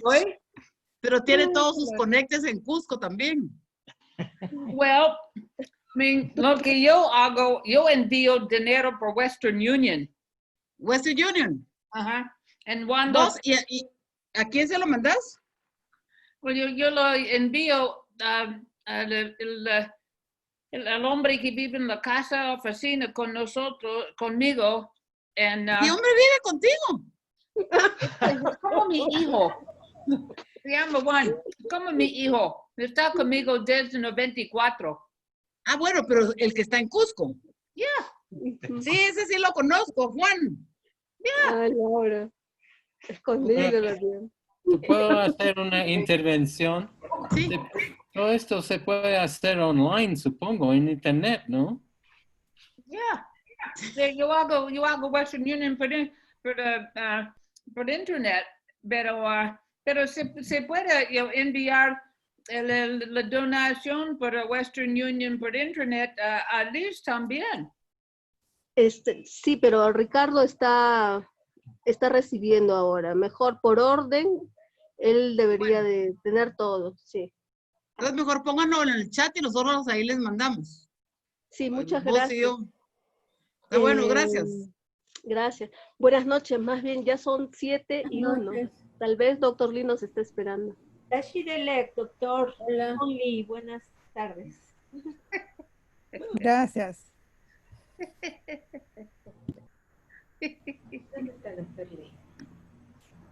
¿Oye? Pero tiene todos sus conectes en Cusco también. Well, I mean, lo que yo hago, yo envío dinero por Western Union. Western Union. Ajá. And cuando... ¿Vos? ¿Y a quién se lo mandás? Well, yo lo envío al hombre que vive en la casa, oficina con nosotros, conmigo. And, ¿Y hombre vive contigo? Como mi hijo. Se llama Juan. Como mi hijo. Está conmigo desde 94. Ah, bueno, pero el que está en Cusco. Yeah. Sí, ese sí lo conozco, Juan. Yeah. Ay, Laura. Escondido lo tiene. ¿Puedo hacer una intervención? Sí. Todo esto se puede hacer online, supongo, en internet, ¿no? Yeah. Yo hago Western Union por internet, pero se puede enviar la donación por Western Union por internet a Liz también. Sí, pero Ricardo está recibiendo ahora. Mejor por orden, él debería de tener todo, sí. Entonces mejor pónganlo en el chat y nosotros ahí les mandamos. Sí, muchas Vos gracias. y yo. Está bueno, gracias. Gracias. Buenas noches, más bien ya son 7:01. Tal vez doctor Lee nos está esperando. Tashirelek, doctor Hun Lye, buenas tardes. Gracias.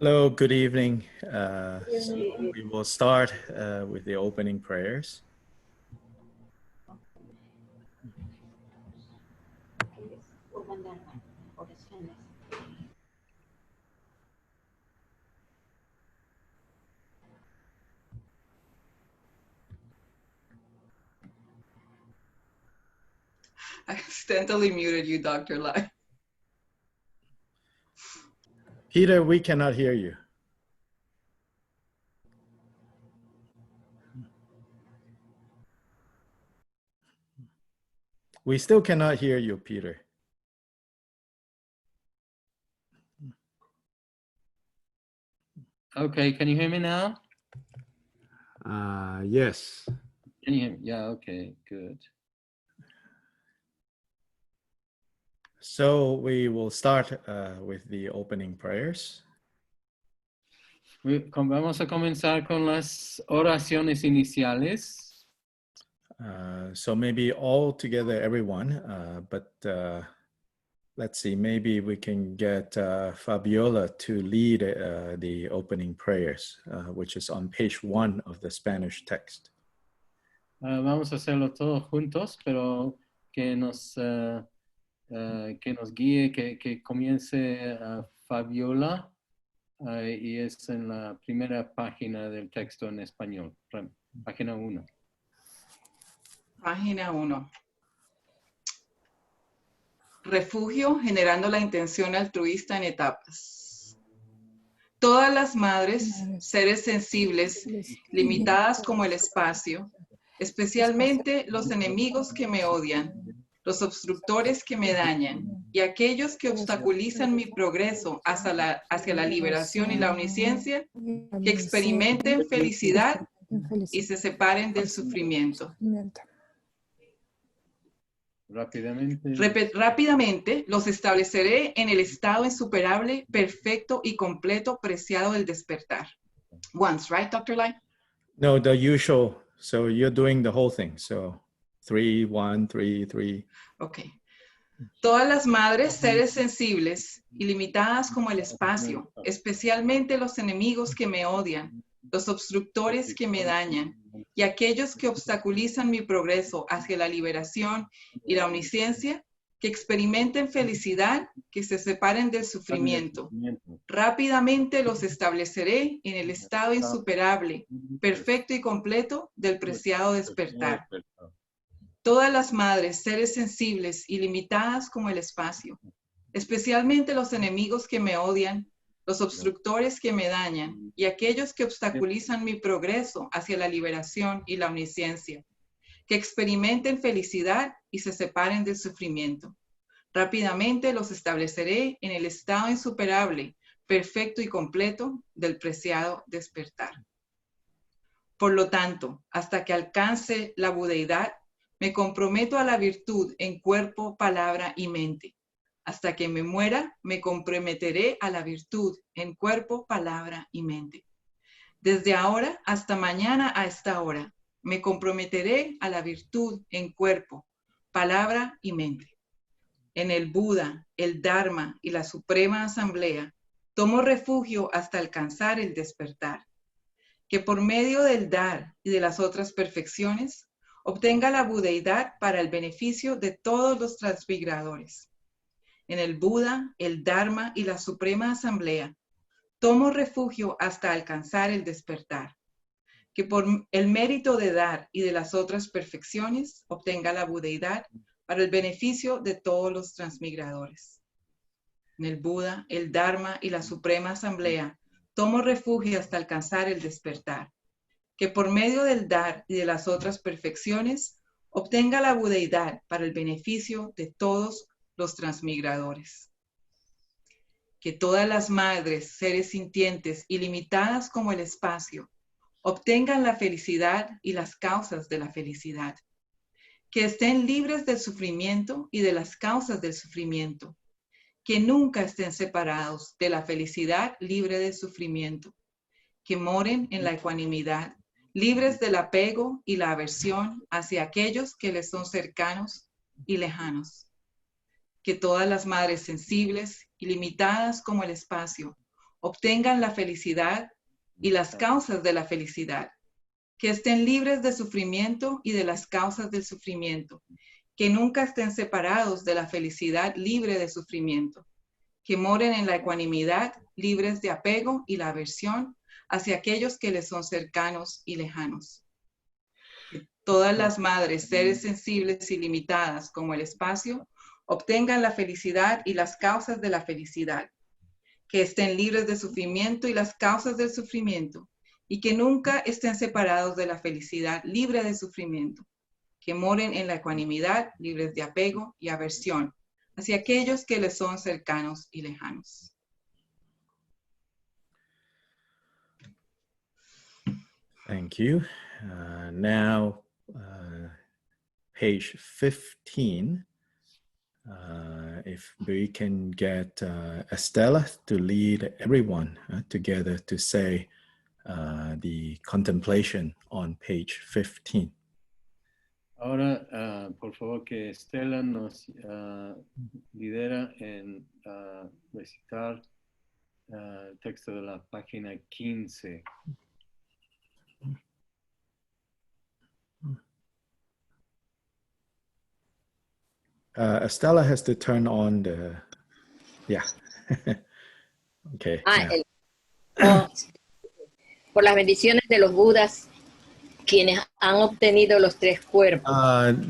Hello, good evening. So we will start with the opening prayers. I accidentally muted you, Dr. Lye. Peter, we cannot hear you. We still cannot hear you, Peter. Okay, can you hear me now? Yes. Can you hear me? Yeah, okay, good. So we will start with the opening prayers. Vamos a comenzar con las oraciones iniciales. So maybe all together, everyone, but let's see, maybe we can get Fabiola to lead the opening prayers, which is on page 1 of the Spanish text. Vamos a hacerlo todos juntos, pero que nos guíe, que comience Fabiola, y es en la primera página del texto en español, página 1. Página 1. Refugio generando la intención altruista en etapas. Todas las madres, seres sensibles, limitadas como el espacio, especialmente los enemigos que me odian, los obstructores que me dañan y aquellos que obstaculizan mi progreso hacia la liberación y la omnisciencia, que experimenten felicidad y se separen del sufrimiento. Rápidamente los estableceré en el estado insuperable, perfecto y completo preciado del despertar. Once, right, Dr. Lye? No, the usual. So you're doing the whole thing. So 3, 1, 3, 3. Okay. Todas las madres, seres sensibles, ilimitadas como el espacio, especialmente los enemigos que me odian, los obstructores que me dañan, y aquellos que obstaculizan mi progreso hacia la liberación y la omnisciencia, que experimenten felicidad, que se separen del sufrimiento. Rápidamente los estableceré en el estado insuperable, perfecto y completo del preciado despertar. Todas las madres, seres sensibles y limitadas como el espacio, especialmente los enemigos que me odian, los obstructores que me dañan y aquellos que obstaculizan mi progreso hacia la liberación y la omnisciencia, que experimenten felicidad y se separen del sufrimiento. Rápidamente los estableceré en el estado insuperable, perfecto y completo del preciado despertar. Por lo tanto, hasta que alcance la budeidad, me comprometo a la virtud en cuerpo, palabra y mente. Hasta que me muera, me comprometeré a la virtud en cuerpo, palabra y mente. Desde ahora hasta mañana a esta hora, me comprometeré a la virtud en cuerpo, palabra y mente. En el Buda, el Dharma y la Suprema Asamblea, tomo refugio hasta alcanzar el despertar. Que por medio del dar y de las otras perfecciones, obtenga la budeidad para el beneficio de todos los transmigradores. En el Buda, el Dharma y la Suprema Asamblea, tomo refugio hasta alcanzar el despertar. Que por el mérito de dar y de las otras perfecciones, obtenga la budeidad para el beneficio de todos los transmigradores. En el Buda, el Dharma y la Suprema Asamblea, tomo refugio hasta alcanzar el despertar. Que por medio del dar y de las otras perfecciones, obtenga la budeidad para el beneficio de todos los transmigradores. Que todas las madres, seres sintientes, ilimitadas como el espacio, obtengan la felicidad y las causas de la felicidad. Que estén libres del sufrimiento y de las causas del sufrimiento. Que nunca estén separados de la felicidad libre de sufrimiento. Que moren en la ecuanimidad, libres del apego y la aversión hacia aquellos que les son cercanos y lejanos. Que todas las madres sensibles, ilimitadas como el espacio, obtengan la felicidad y las causas de la felicidad. Que estén libres de sufrimiento y de las causas del sufrimiento. Que nunca estén separados de la felicidad libre de sufrimiento. Que moren en la ecuanimidad, libres de apego y la aversión hacia aquellos que les son cercanos y lejanos. Que todas las madres, seres sensibles y limitadas como el espacio, obtengan la felicidad y las causas de la felicidad. Que estén libres de sufrimiento y las causas del sufrimiento, y que nunca estén separados de la felicidad libre de sufrimiento. Que moren en la ecuanimidad, libres de apego y aversión hacia aquellos que les son cercanos y lejanos. Thank you. Now, page 15. If we can get Estela to lead everyone together to say the contemplation on page 15. Ahora, por favor, que Estela nos lidera en recitar el texto de la página 15. Estela has to turn on the... Yeah. Okay. Por las bendiciones de los Budas, quienes han obtenido los tres cuerpos.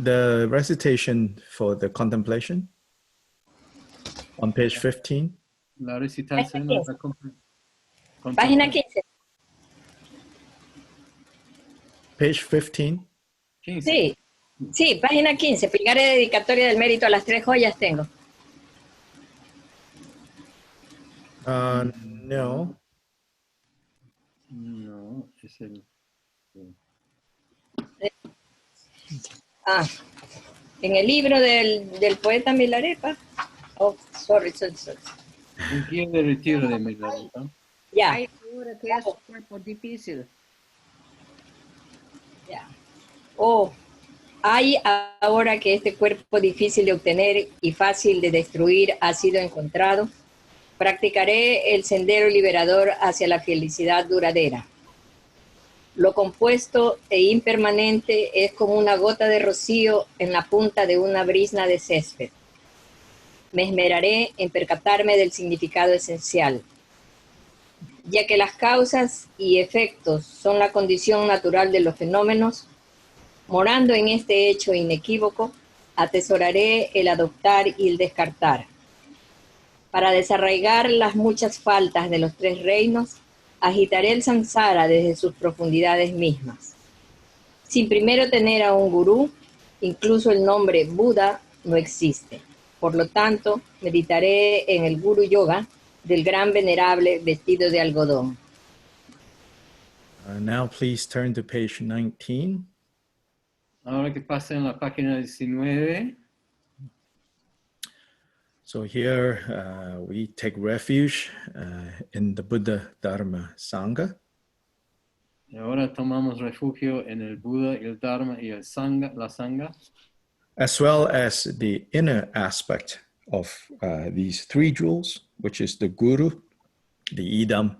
The recitation for the contemplation on page 15. La recitación de la Página 15. Page 15. 15. Sí, sí, página 15. Plegaria dedicatoria del mérito a las tres joyas tengo. No. No, es el... En el libro del poeta Milarepa. Oh, sorry. Un guía de retiro de Milarepa. Ya. Hay ahora que es un cuerpo difícil. Ya. Oh, hay ahora que este cuerpo difícil de obtener y fácil de destruir ha sido encontrado, practicaré el sendero liberador hacia la felicidad duradera. Lo compuesto e impermanente es como una gota de rocío en la punta de una brizna de césped. Me esmeraré en percatarme del significado esencial, ya que las causas y efectos son la condición natural de los fenómenos. Morando en este hecho inequívoco, atesoraré el adoptar y el descartar. Para desarraigar las muchas faltas de los tres reinos, agitaré el samsara desde sus profundidades mismas. Sin primero tener a un gurú, incluso el nombre Buda no existe. Por lo tanto, meditaré en el Guruyoga del gran venerable vestido de algodón. Now please turn to page 19. Ahora que pasen la página 19. So here we take refuge in the Buddha, Dharma, Sangha. Y ahora tomamos refugio en el Buda, el Dharma y el Sangha, la Sangha. As well as the inner aspect of these three jewels, which is the Guru, the Idam,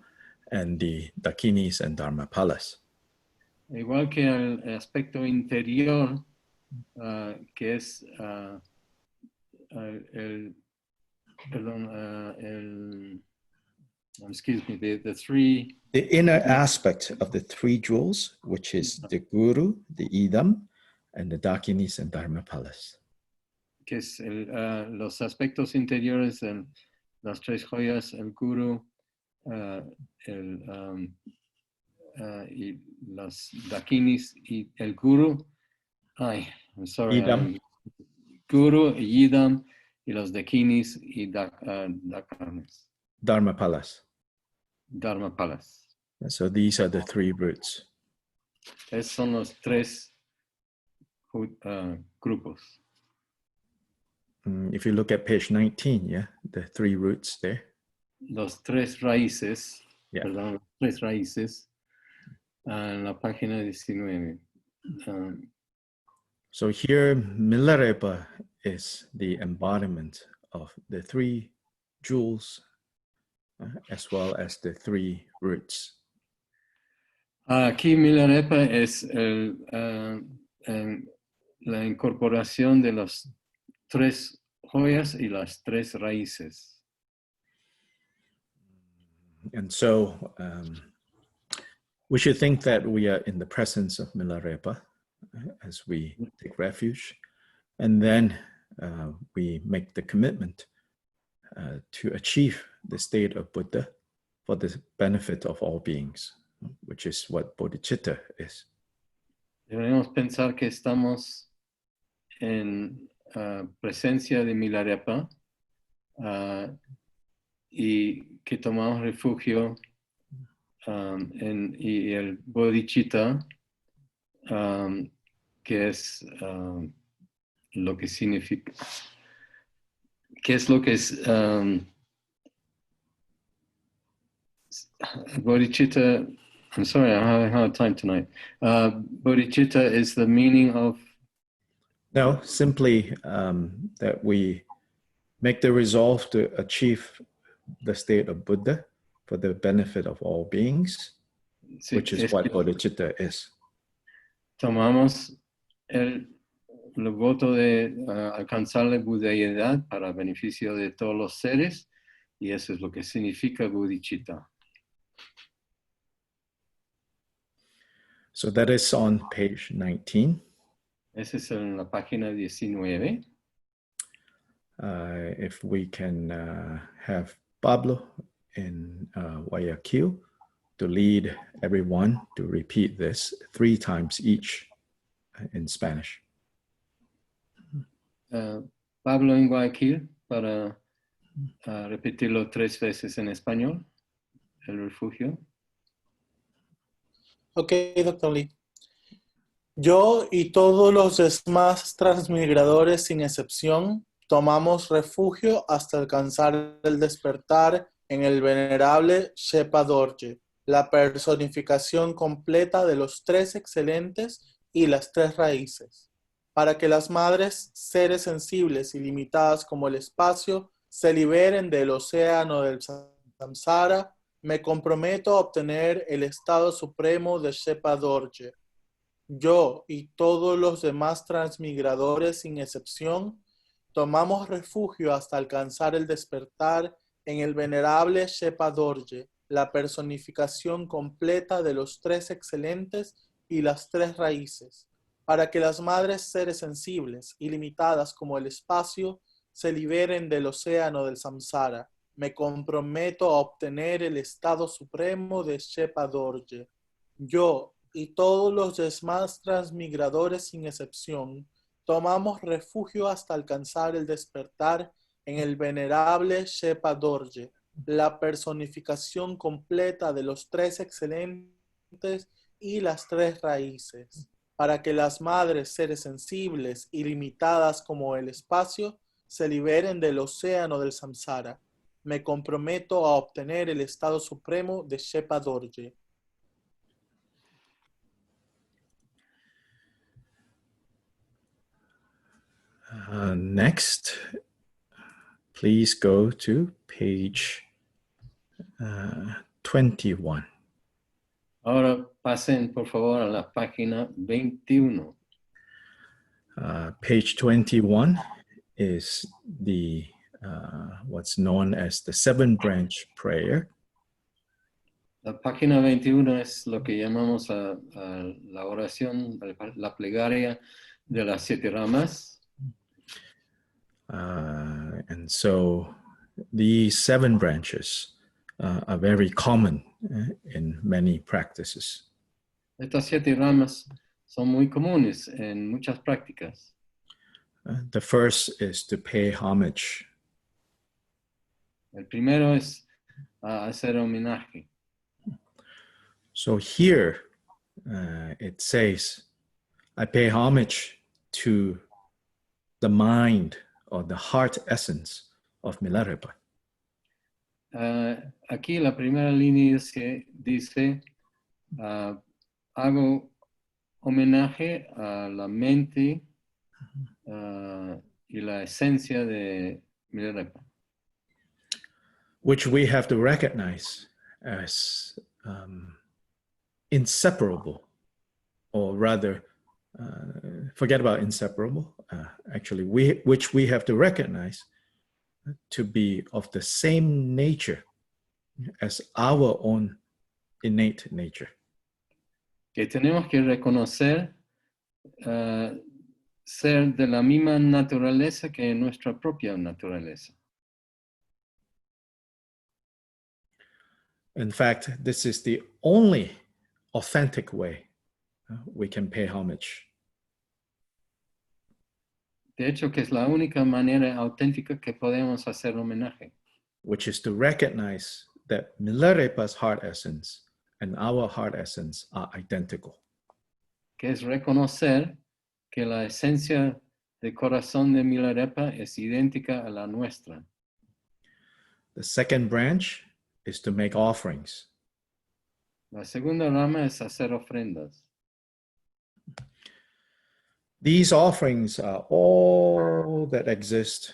and the Dakinis and Dharmapalas. Igual que el aspecto interior, que es the three. The inner aspect of the three jewels, which is the Guru, the Idam, and the Dakinis and Dharmapalas. Que es los aspectos interiores, las tres joyas, el Guru, y las Dakinis y el Guru. I'm sorry. Idam. Guru, Idam, y los Dakinis y Dakanis. Dharmapalas. Dharmapalas. So these are the three roots. Esos son los tres grupos. If you look at page 19, yeah, the three roots there. Los tres raíces, Yeah. perdón, los tres raíces, en la página 19. So here, Milarepa is the embodiment of the three jewels as well as the three roots. Aquí Milarepa es la incorporación de las tres joyas y las tres raíces. And so we should think that we are in the presence of Milarepa as we take refuge. And then we make the commitment to achieve the state of Buddha for the benefit of all beings, which is what bodhicitta is. Debemos pensar que estamos en presencia de Milarepa y que tomamos refugio y el bodhicitta, que es lo que significa, que es lo que es bodhicitta. I'm sorry, I'm having a hard time tonight. Bodhicitta is the meaning of. No, simply that we make the resolve to achieve the state of Buddha for the benefit of all beings, which is what bodhicitta is. Tomamos el voto de alcanzar la budeidad para beneficio de todos los seres, y eso es lo que significa bodhicitta. So that is on page 19. Ese es en la página 19. If we can have Pablo in Guayaquil to lead everyone to repeat this 3 times each in Spanish. Pablo en Guayaquil para repetirlo 3 veces en español, el refugio. Ok, doctor Lee. Yo y todos los demás transmigradores sin excepción tomamos refugio hasta alcanzar el despertar en el venerable Shepa Dorje, la personificación completa de los 3 excelentes y las 3 raíces, para que las madres, seres sensibles y limitadas como el espacio, se liberen del océano del samsara. Me comprometo a obtener el estado supremo de Shepa Dorje. Yo y todos los demás transmigradores sin excepción tomamos refugio hasta alcanzar el despertar en el venerable Shepa Dorje, la personificación completa de los 3 excelentes y las 3 raíces, para que las madres seres sensibles y limitadas como el espacio se liberen del océano del samsara. Me comprometo a obtener el estado supremo de Shepa Dorje. Yo y todos los demás transmigradores sin excepción tomamos refugio hasta alcanzar el despertar en el venerable Shepa Dorje, la personificación completa de los tres excelentes y las tres raíces, para que las madres, seres sensibles, ilimitadas como el espacio, se liberen del océano del samsara. Me comprometo a obtener el estado supremo de Shepa Dorje. Next, please go to page 21. Ahora pasen, por favor, a la página 21. Page 21 is the what's known as the 7-branch prayer. La página 21 es lo que llamamos a la oración, la plegaria de las 7 ramas. And so these 7 branches are very common in many practices. Estas 7 ramas son muy comunes en muchas prácticas. The first is to pay homage. El primero es hacer homenaje. So here it says, I pay homage to the mind or the heart essence of Milarepa. Aquí la primera línea dice hago homenaje a la mente y la esencia de Milarepa. Which we have to recognize as inseparable, or rather, forget about inseparable, actually, which we have to recognize to be of the same nature as our own innate nature. Que tenemos que reconocer ser de la misma naturaleza que nuestra propia naturaleza. In fact, this is the only authentic way we can pay homage. De hecho, que es la única manera auténtica que podemos hacer homenaje. Which is to recognize that Milarepa's heart essence and our heart essence are identical. Que es reconocer que la esencia del corazón de Milarepa es idéntica a la nuestra. The second branch is to make offerings. La segunda rama es hacer ofrendas. These offerings are all that exist.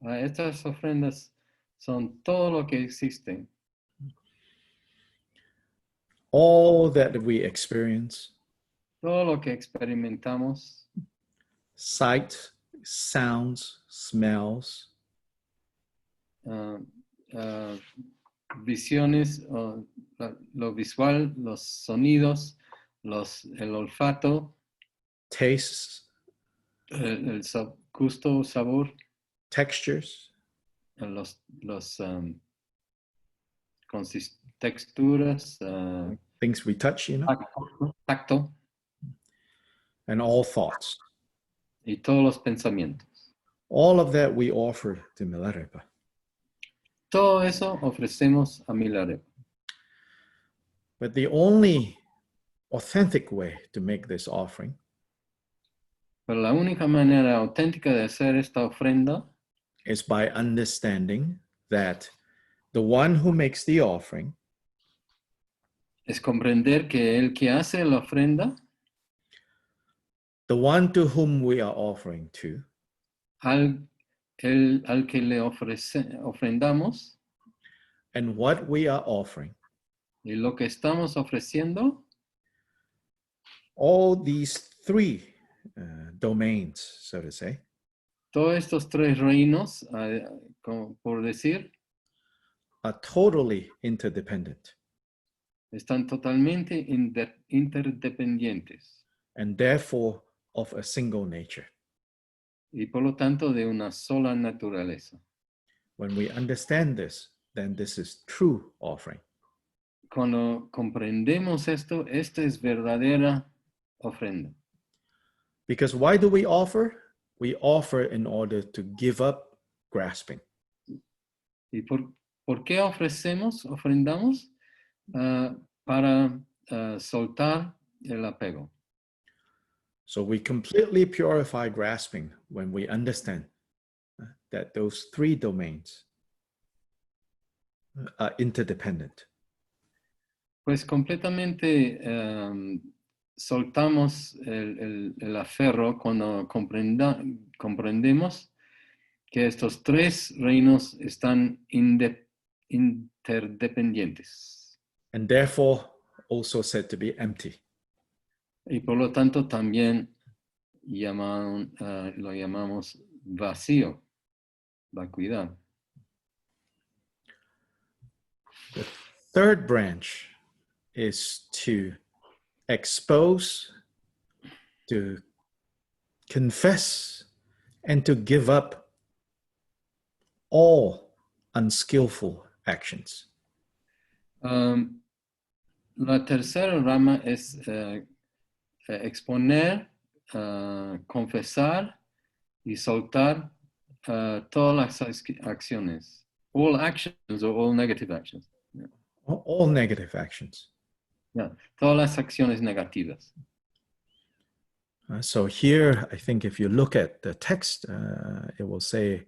Estas ofrendas son todo lo que existe. All that we experience. Todo lo que experimentamos. Sight, sounds, smells. Visiones, lo visual, los sonidos, el olfato, tastes, el gusto, sabor, textures, texturas, things we touch, you know, tacto, and all thoughts. Y todos los pensamientos. All of that we offer to Milarepa. Todo eso ofrecemos a Milarepa. But the only authentic way to make this offering Pero la única manera auténtica de hacer esta ofrenda is by understanding that the one who makes the offering es comprender que el que hace la ofrenda, the one to whom we are offering to, al que le ofrendamos, and what we are offering, y lo que estamos ofreciendo, all these 3 domains, so to say, todos estos 3 reinos, como por decir, are totally interdependent están totalmente interdependientes and therefore of a single nature. y por lo tanto de una sola naturaleza. When we understand this, then this is true offering. Cuando comprendemos esto, esta es verdadera ofrenda. Because why do we offer? We offer in order to give up grasping. ¿Y por qué ofrendamos? Para soltar el apego. So we completely purify grasping when we understand that those three domains are interdependent. Pues completamente soltamos el aferro cuando comprendemos que estos tres reinos están interdependientes. And therefore also said to be empty. Y por lo tanto también lo llamamos vacío, vacuidad. The third branch is to expose, to confess, and to give up all unskillful actions. La tercera rama es exponer, confesar y soltar todas las acciones. All actions or all negative actions. Yeah. All negative actions. Yeah. Todas las acciones negativas. So here, I think if you look at the text, it will say,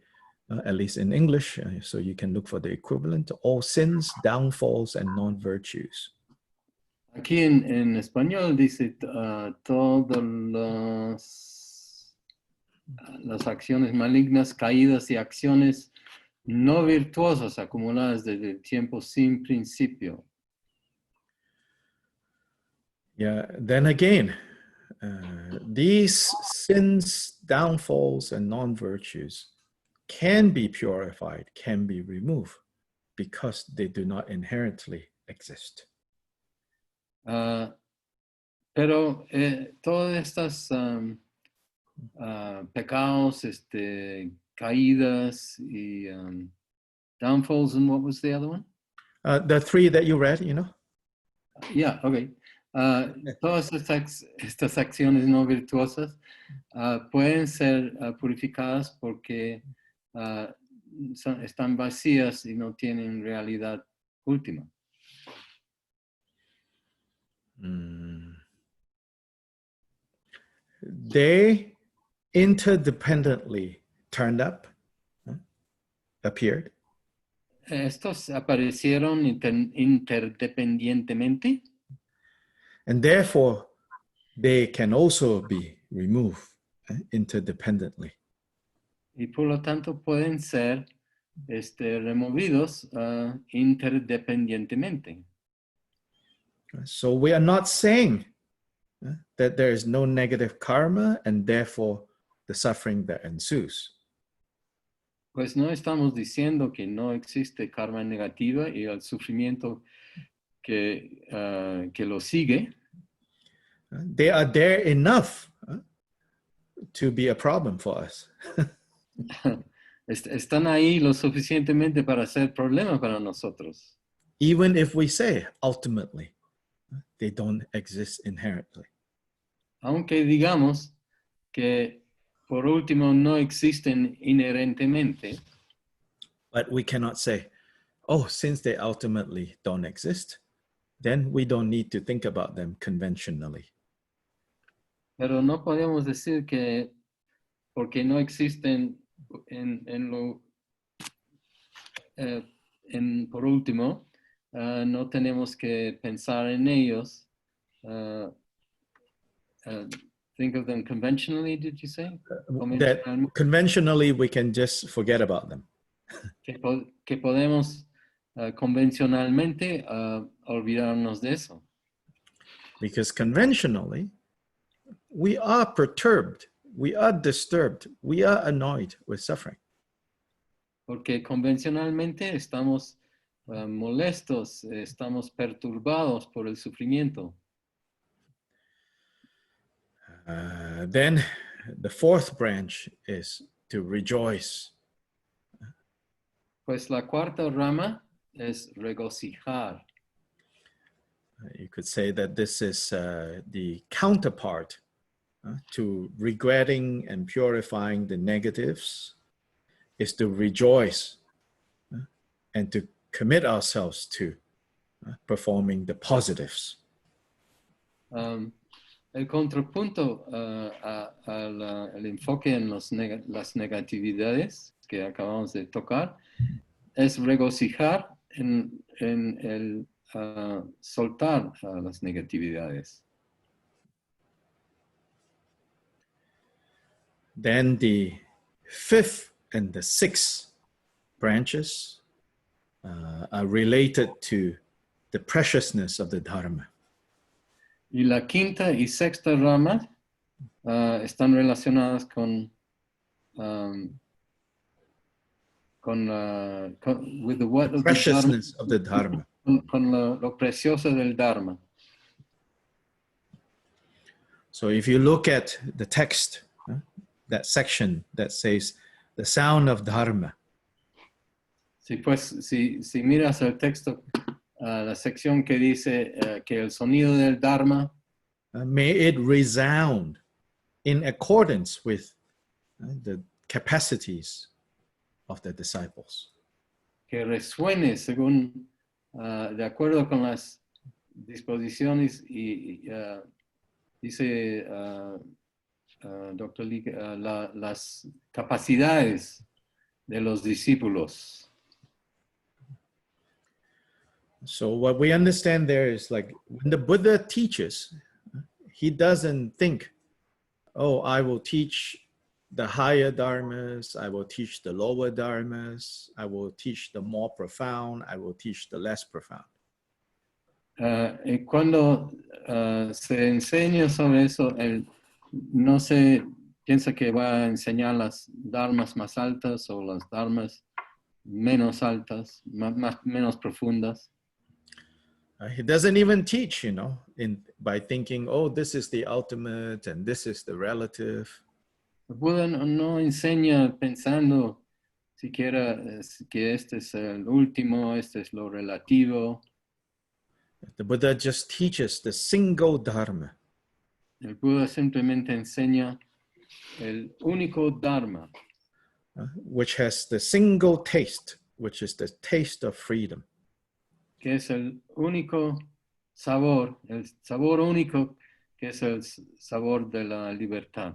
at least in English, so you can look for the equivalent, all sins, downfalls, and non-virtues. Aquí en español dice todas las acciones malignas, caídas y acciones no virtuosas acumuladas desde el tiempo sin principio. Yeah, then again, these sins, downfalls, and non-virtues can be purified, can be removed, because they do not inherently exist. Pero todas estas pecados, caídas y downfalls, and what was the other one? The three that you read, you know? Yeah, okay. Todas estas acciones no virtuosas pueden ser purificadas porque están vacías y no tienen realidad última. They interdependently turned up, appeared. Estos aparecieron interdependientemente. And therefore, they can also be removed interdependently. Y por lo tanto pueden ser removidos interdependientemente. So we are not saying that there is no negative karma and therefore the suffering that ensues. Pues no estamos diciendo que no existe karma negativa y el sufrimiento que lo sigue. They are there enough to be a problem for us. Están ahí lo suficientemente para ser problema para nosotros. Even if we say ultimately they don't exist inherently. Aunque digamos que por último no existen inherentemente. But we cannot say, oh, since they ultimately don't exist, then we don't need to think about them conventionally. Pero no podemos decir que porque no existen por último, no tenemos que pensar en ellos. Think of them conventionally, did you say? That conventionally we can just forget about them. Que podemos convencionalmente olvidarnos de eso. Because conventionally, we are perturbed, we are disturbed, we are annoyed with suffering. Porque convencionalmente estamos molestos, estamos perturbados por el sufrimiento. Then the fourth branch is to rejoice. Pues la cuarta rama es regocijar. You could say that this is the counterpart to regretting and purifying the negatives, is to rejoice and to commit ourselves to performing the positives. El contrapunto al enfoque en las negatividades que acabamos de tocar es regocijar en el soltar las negatividades. Then the fifth and the sixth branches are related to the preciousness of the Dharma. Y la quinta y sexta rama están relacionadas con with the what of Preciousness of the Dharma. Con lo precioso del Dharma. So if you look at the text, that section that says the sound of Dharma. Si miras el texto, la sección que dice que el sonido del Dharma, may it resound in accordance with the capacities of the disciples. Que resuene según, de acuerdo con las disposiciones y dice Dr. Lee, las capacidades de los discípulos. So what we understand there is like when the Buddha teaches, he doesn't think, oh, I will teach the higher dharmas, I will teach the lower dharmas, I will teach the more profound, I will teach the less profound. Y cuando se enseña sobre eso, no se piensa que va a enseñar las dharmas más altas o las dharmas menos altas, menos profundas. He doesn't even teach, by thinking, oh, this is the ultimate and this is the relative. El Buda no enseña pensando siquiera que este es el último, este es lo relativo. The Buddha just teaches the single dharma. El Buda simplemente enseña el único dharma, which has the single taste, which is the taste of freedom. Que es el único sabor, el sabor único, que es el sabor de la libertad.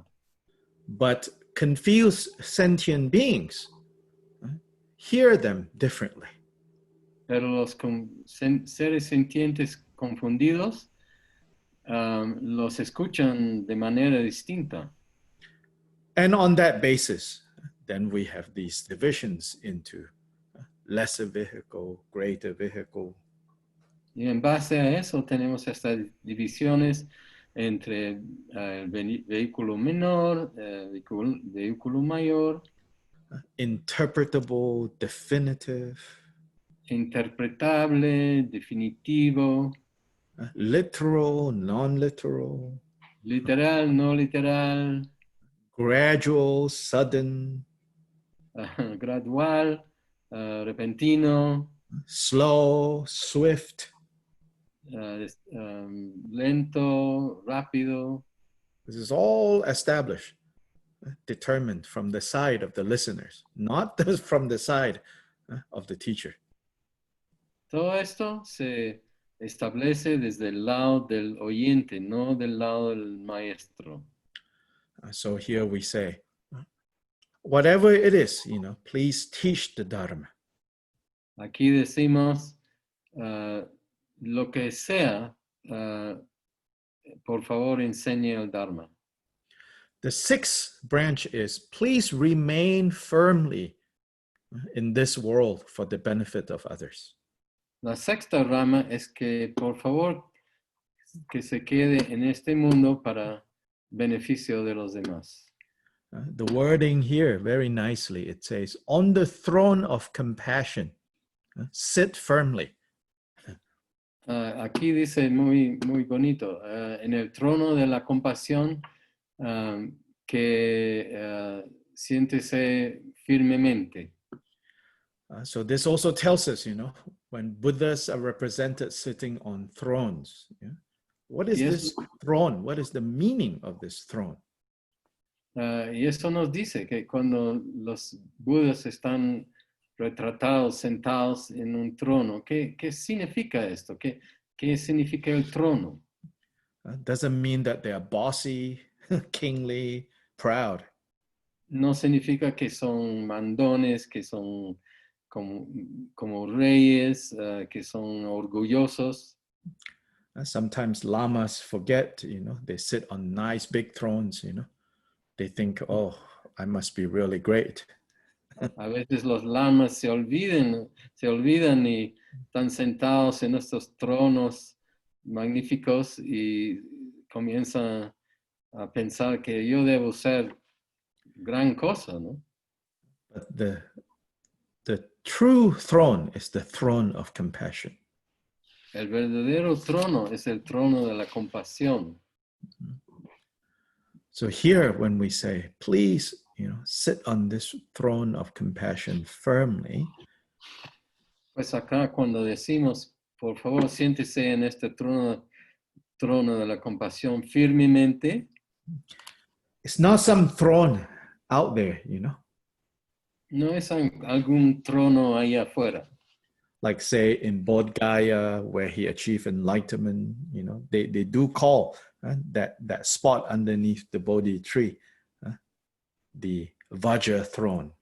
But confused sentient beings hear them differently. Pero los seres sintientes confundidos los escuchan de manera distinta. And on that basis, then we have these divisions into lesser vehicle, greater vehicle. Y en base a eso tenemos estas divisiones entre el vehículo menor, vehículo mayor. Interpretable, definitive. Interpretable, definitivo. Literal, non-literal. Literal, no literal. Gradual, sudden. Gradual, repentino. Slow, swift. Lento, rápido. This is all established, determined from the side of the listeners, not from the side of the teacher. Todo esto se establece desde el lado del oyente, no del lado del maestro. So here we say, whatever it is, please teach the Dharma. Aquí decimos, lo que sea, por favor enseñe el Dharma. The sixth branch is, please remain firmly in this world for the benefit of others. La sexta rama es que, por favor, que se quede en este mundo para beneficio de los demás. The wording here, very nicely, it says, on the throne of compassion, sit firmly. Aquí dice muy bonito, en el trono de la compasión, que siéntese firmemente. So this also tells us, when Buddhas are represented sitting on thrones, what is this throne? What is the meaning of this throne? Y eso nos dice que cuando los Budas están retratados sentados en un trono. ¿Qué significa esto? ¿Qué significa el trono? Doesn't mean that they are bossy, kingly, proud. No significa que son mandones, que son como reyes, que son orgullosos. Sometimes lamas forget, they sit on nice big thrones, They think, oh, I must be really great. A veces los lamas se olvidan y están sentados en estos tronos magníficos y comienzan a pensar que yo debo ser gran cosa, ¿no? But the true throne is the throne of compassion. El verdadero trono es el trono de la compasión. So here, when we say, please, sit on this throne of compassion firmly, Pues acá cuando decimos, por favor, siéntese en este trono de la compasión firmemente, it's not some throne out there, no es algún trono ahí afuera. Like say in Bodh Gaya, where he achieved enlightenment, they do call that spot underneath the Bodhi tree, the Vajra throne.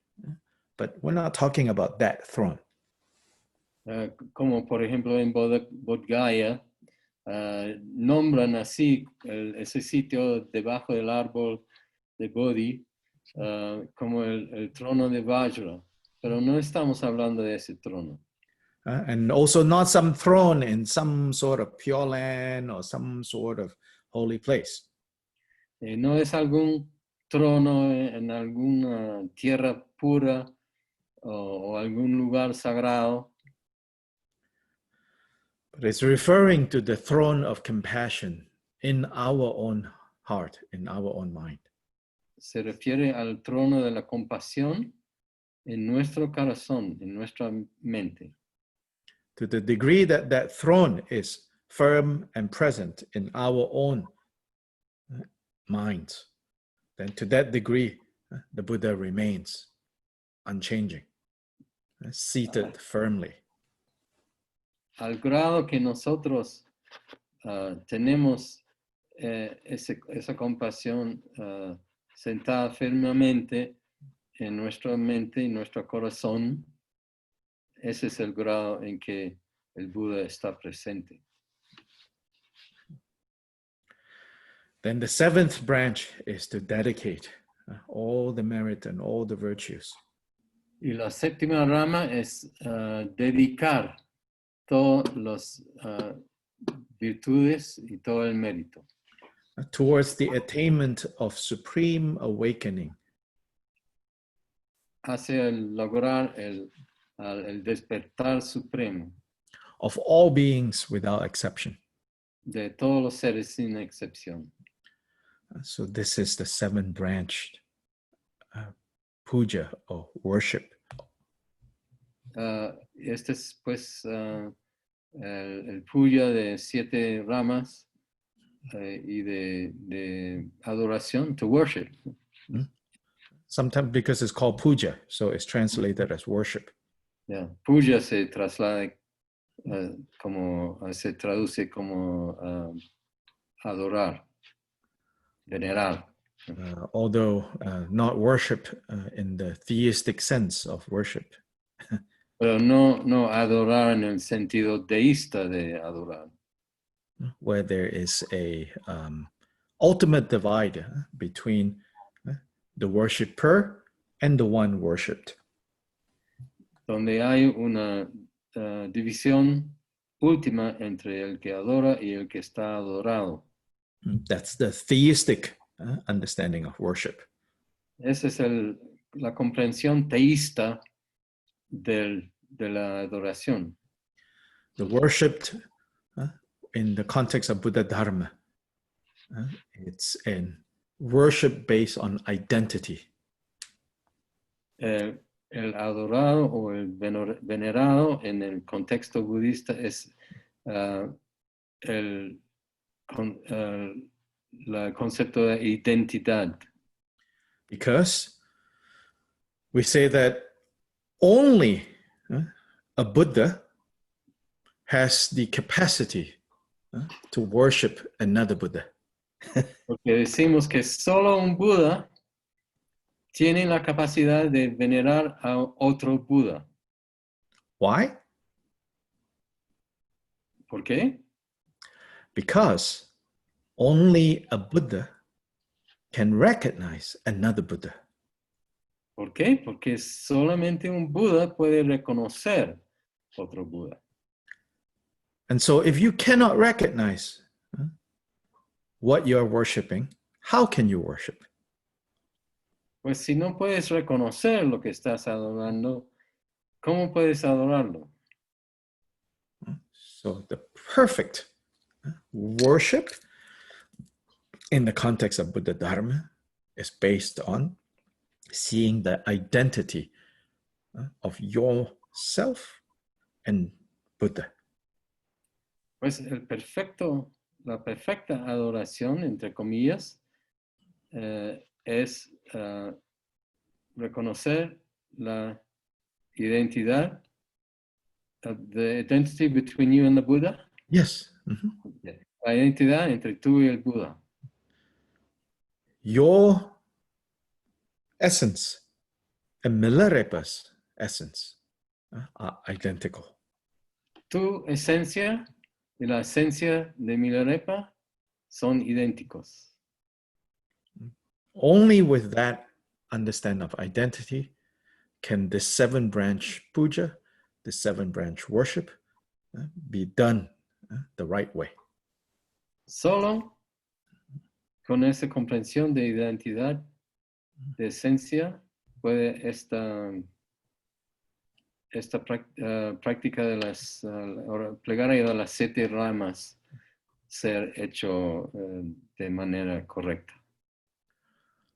But we're not talking about that throne. Como por ejemplo en Bodh Gaya, nombran así ese sitio debajo del árbol de Bodhi como el trono de Vajra, pero no estamos hablando de ese trono. And also not some throne in some sort of pure land or some sort of holy place. No es algún trono en alguna tierra pura o algún lugar sagrado. But it's referring to the throne of compassion in our own heart, in our own mind. Se refiere al trono de la compasión en nuestro corazón, en nuestra mente. To the degree that that throne is firm and present in our own minds, then to that degree, the Buddha remains unchanging, seated firmly. Al grado que nosotros tenemos esa compasión sentada firmemente en nuestra mente y nuestro corazón, ese es el grado en que el Buda está presente. Then the seventh branch is to dedicate all the merit and all the virtues. Y la séptima rama es dedicar todas las virtudes y todo el mérito towards the attainment of supreme awakening. hacia lograr el despertar supremo of all beings without exception. de todos los seres sin excepción. So this is the seven-branched puja or worship. Este es pues el puja de 7 ramas y de adoración, to worship. Sometimes because it's called puja, so it's translated as worship. Yeah. Puja se traslada se traduce como adorar, venerar. Although not worship in the theistic sense of worship. Pero no adorar en el sentido deísta de adorar. Where there is a ultimate divide between the worshipper and the one worshipped. Donde hay una división última entre el que adora y el que está adorado. That's the theistic understanding of worship. Esa es la comprensión teísta de la adoración. The worshipped, in the context of Buddha Dharma, it's an worship based on identity. El adorado o el venerado en el contexto budista es el concepto de identidad. Because we say that only a Buddha has the capacity to worship another Buddha. Porque decimos que solo un Buda tiene la capacidad de venerar a otro Buda. Why? ¿Por qué? Because only a Buddha can recognize another Buddha. ¿Por qué? Porque solamente un Buda puede reconocer otro Buda. And so if you cannot recognize what you are worshiping, how can you worship? Pues si no puedes reconocer lo que estás adorando, ¿cómo puedes adorarlo? So the perfect worship in the context of Buddha Dharma is based on seeing the identity of yourself and Buddha. Pues la perfecta adoración, entre comillas, es reconocer la identidad, the identity between you and the Buddha. Yes. La identidad entre tú y el Buda. Your essence and Milarepa's essence are identical. Tu esencia y la esencia de Milarepa son idénticos. Only with that understanding of identity can the 7-branch puja, the 7-branch worship, be done the right way. Solo con esa comprensión de identidad, de esencia, puede esta práctica de las plegaria de las 7 ramas ser hecho de manera correcta.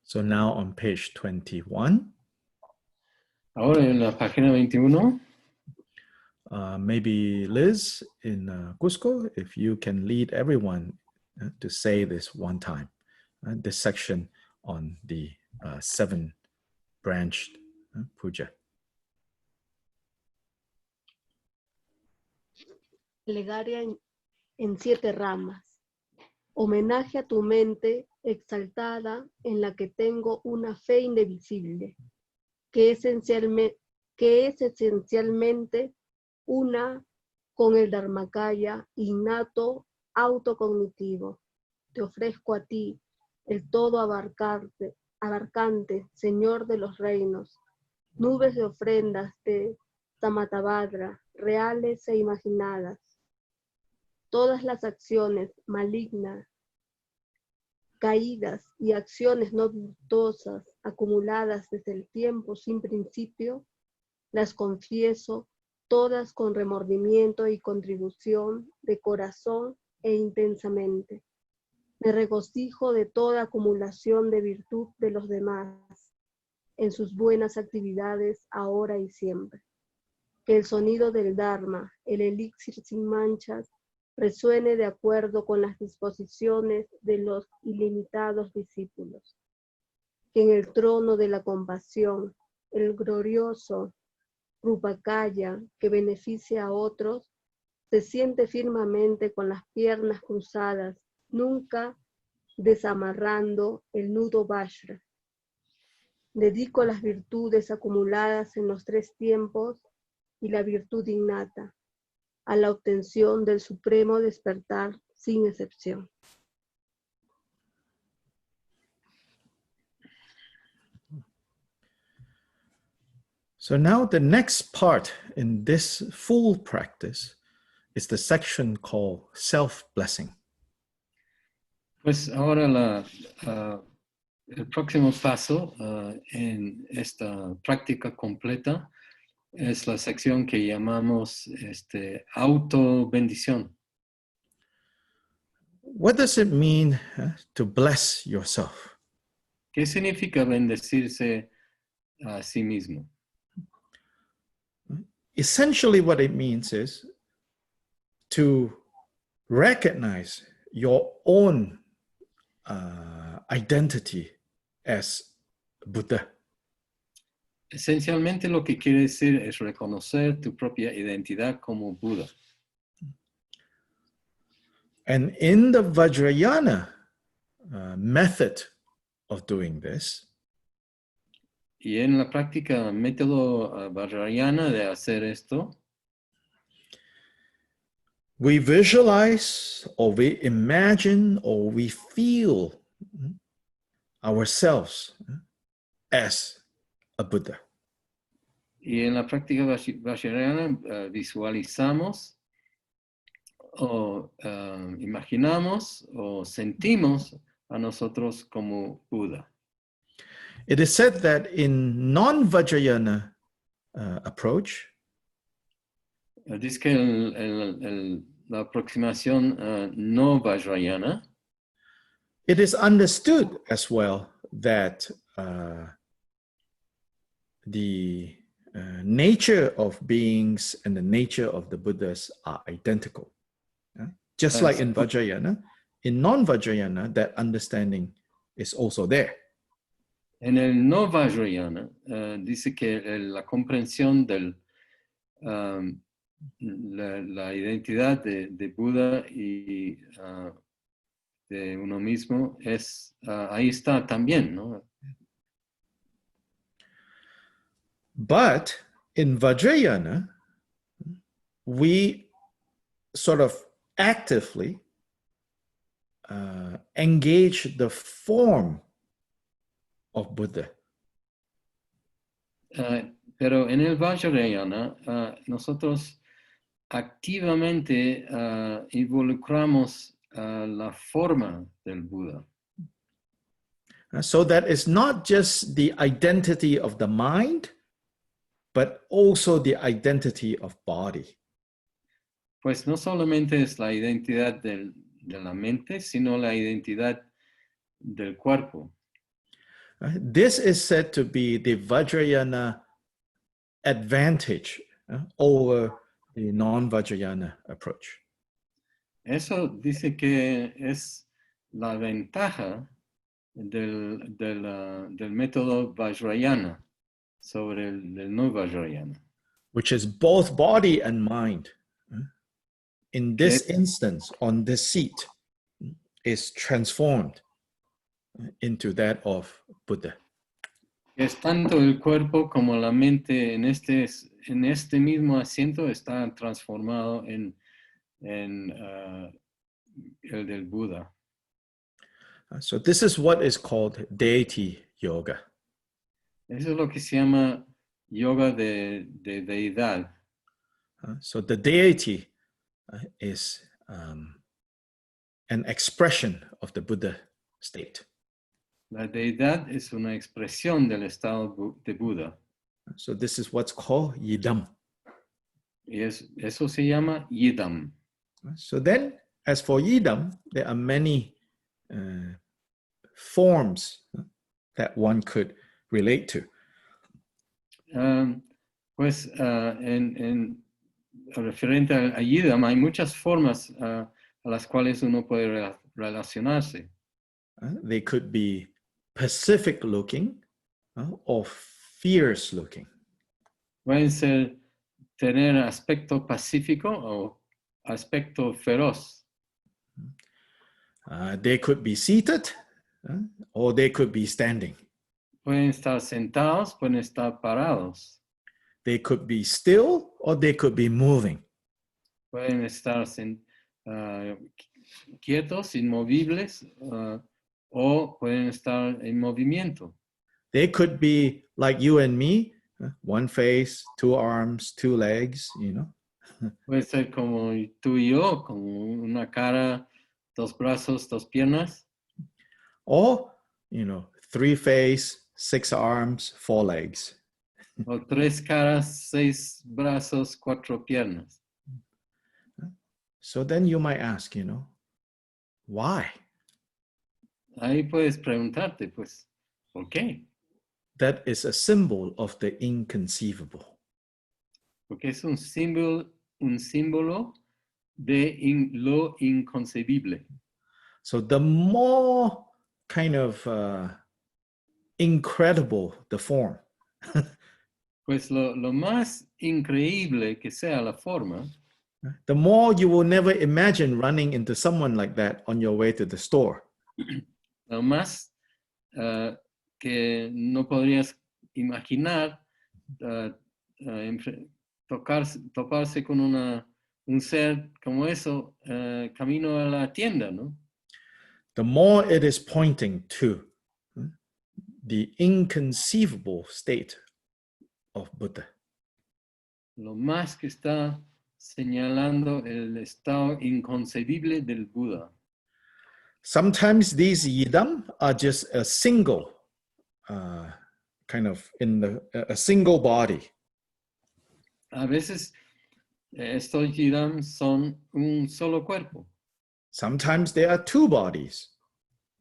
So now on page 21. Ahora en la página 21. Maybe Liz in Cusco, if you can lead everyone to say this one time, this section on the 7-branched puja. Plegaria en 7 ramas. Homenaje a tu mente exaltada en la que tengo una fe indivisible, que es esencialmente una con el Dharmakaya innato autocognitivo. Te ofrezco a ti, el todo abarcante, Señor de los reinos, nubes de ofrendas de Samatabhadra, reales e imaginadas. Todas las acciones malignas, caídas y acciones no virtuosas acumuladas desde el tiempo sin principio, las confieso todas con remordimiento y contribución de corazón e intensamente. Me regocijo de toda acumulación de virtud de los demás, en sus buenas actividades ahora y siempre. Que el sonido del Dharma, el elixir sin manchas, resuene de acuerdo con las disposiciones de los ilimitados discípulos. Que en el trono de la compasión, el glorioso Rupakaya que beneficia a otros, se siente firmemente con las piernas cruzadas, nunca desamarrando el nudo Vajra. Dedico las virtudes acumuladas en los 3 tiempos y la virtud innata a la obtención del supremo despertar sin excepción. So now the next part in this full practice is the section called self-blessing. Pues ahora el próximo paso en esta práctica completa es la sección que llamamos auto-bendición. What does it mean to bless yourself? ¿Qué significa bendecirse a sí mismo? Essentially what it means is to recognize your own identity as Buddha. Esencialmente lo que quiere decir es reconocer tu propia identidad como Buda. And in the Vajrayana method of doing this, Y en la práctica método vajrayana de hacer esto, we visualize or we imagine or we feel ourselves as a Buddha. y en la práctica vajrayana visualizamos o imaginamos o sentimos a nosotros como Buda. It is said that in non-Vajrayana approach, Dice que la aproximación no vajrayana, it is understood as well that the nature of beings and the nature of the Buddhas are identical. Just like in Vajrayana, in non-Vajrayana, that understanding is also there. en el no vajrayana dice que la comprensión de la identidad de Buda y de uno mismo es ahí está también, ¿no? But in Vajrayana, we sort of actively engage the form of Buddha. Pero en el Vajrayana nosotros activamente involucramos la forma del Buda. So that it's not just the identity of the mind, but also the identity of body. Pues no solamente es la identidad de la mente, sino la identidad del cuerpo. This is said to be the Vajrayana advantage over the non-Vajrayana approach. Eso dice que es la ventaja del método Vajrayana sobre el no Vajrayana. Which is both body and mind. In this instance, on this seat, is transformed into that of Buddha. Es tanto el cuerpo como la mente en este mismo asiento está transformado en el del Buda. So this is what is called deity yoga. Eso es lo que se llama yoga de deidad. So the deity is an expression of the Buddha state. La deidad es una expresión del estado de Buda. So this is what's called yidam. Y eso se llama yidam. So then, as for yidam, there are many forms that one could relate to. Pues en referente a yidam hay muchas formas a las cuales uno puede relacionarse. They could be pacific looking or fierce looking. Pueden tener aspecto pacífico o aspecto feroz. They could be seated or they could be standing. Pueden estar sentados, pueden estar parados. They could be still or they could be moving. Pueden estar quietos, inmovibles, o pueden estar en movimiento. They could be like you and me, one face, two arms, two legs, you know. Puede ser como tú y yo, con una cara, dos brazos, dos piernas. Or, you know, three face, six arms, four legs. O tres caras, seis brazos, cuatro piernas. So then you might ask, you know, why? Ahí puedes preguntarte, pues, ¿por qué? That is a symbol of the inconceivable. Porque es un símbolo de lo inconcebible. So the more kind of incredible the form, Pues lo más increíble que sea la forma, the more you will never imagine running into someone like that on your way to the store. lo más que no podrías imaginar toparse con un ser como eso camino a la tienda, ¿no? The more it is pointing to the inconceivable state of Buddha. Lo más que está señalando el estado inconcebible del Buda. Sometimes these yidam are just a single, kind of a single body. A veces estos yidam son un solo cuerpo. Sometimes there are two bodies.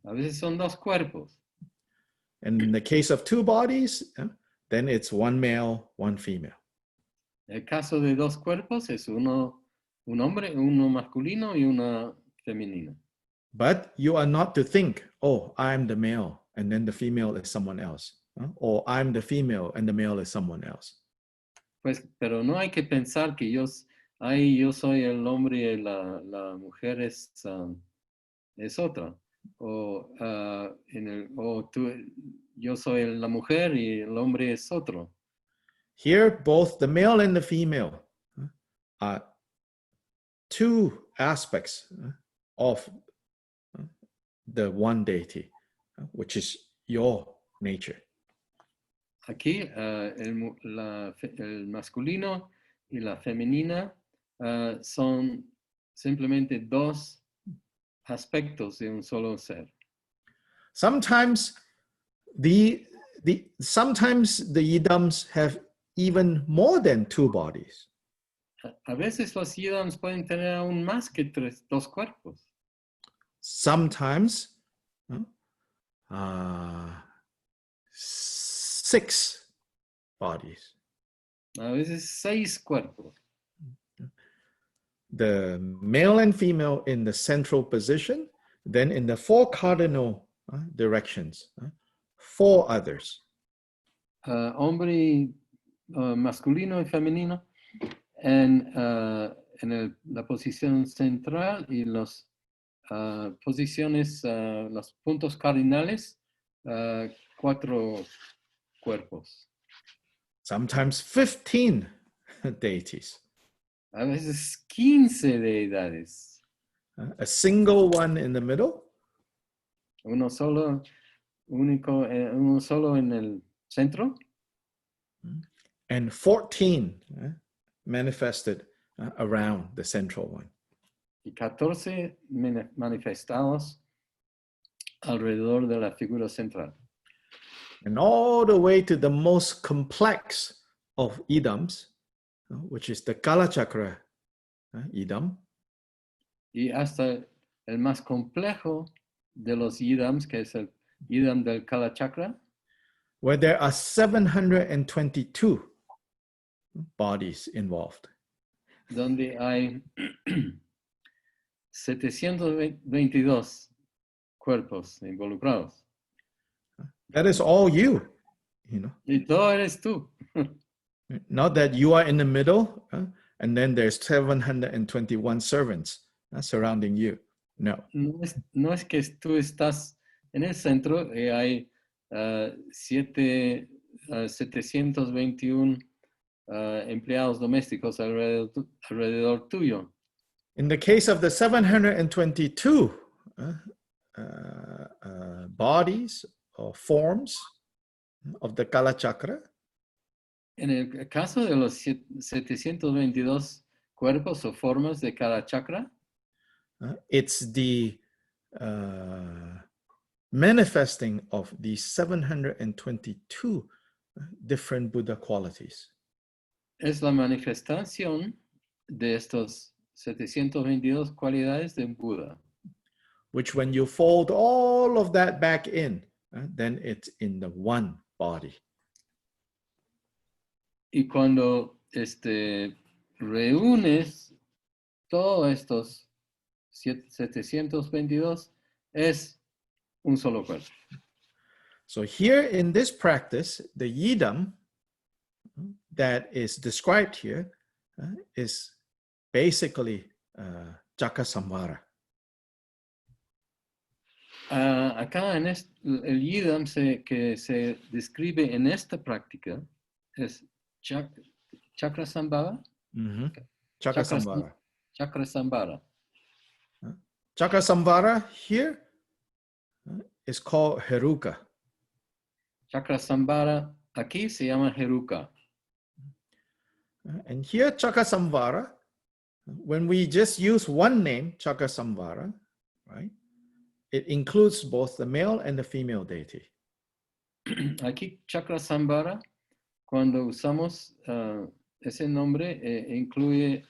A veces son dos cuerpos. And in the case of two bodies, then it's one male, one female. El caso de dos cuerpos es un hombre, uno masculino y una femenina. But you are not to think, oh, I'm the male, and then the female is someone else. Or I'm the female, and the male is someone else. Pues, pero no hay que pensar que yo soy el hombre y la mujer es otra. O, yo soy la mujer y el hombre es otro. Here, both the male and the female are two aspects of the one deity, which is your nature. Aquí el masculino y la femenina son simplemente dos aspectos de un solo ser. Sometimes sometimes the yidams have even more than two bodies. A veces los yidams pueden tener aún más que dos cuerpos. Sometimes 6 bodies. A veces 6 cuerpos. The male and female in the central position, then in the 4 cardinal directions, 4 others. Hombre masculino y femenino en la posición central y las posiciones, los puntos cardinales, 4 cuerpos. Sometimes 15 deities. A veces 15 deidades. A single one in the middle. Uno solo en el centro. And 14 manifested around the central one. Y 14 manifestados alrededor de la figura central. And all the way to the most complex of idams, which is the Kala Chakra idam. Y hasta el más complejo de los idams, que es el idam del Kala Chakra, where there are 722 bodies involved. Donde hay 722 cuerpos involucrados. That is all you know. Y todo eres tú. Not that you are in the middle and then there's 721 servants surrounding you. No. No es que tú estás en el centro y hay 721 empleados domésticos alrededor tuyo. In the case of the 722 bodies or forms of the Kala Chakra, en el caso de los 722 cuerpos o formas de cada chakra, it's the manifesting of the 722 different Buddha qualities. Es la manifestación de estos 722 cualidades de Buda. Which when you fold all of that back in, then it's in the one body. Y cuando reúnes todos estos 722, es un solo cuerpo. So here in this practice, the yidam that is described here is basically Chakasambhara. Acá en el yidam que se describe en esta práctica es Chakrasambhara. Chakasambhara. Chakrasambhara. Chakasambhara here is called Heruka. Chakrasambhara aquí se llama Heruka. And here Chakasambhara, when we just use one name, Chakasambhara, right? It includes both the male and the female deity. Aquí Chakrasambhara, cuando usamos ese nombre, incluye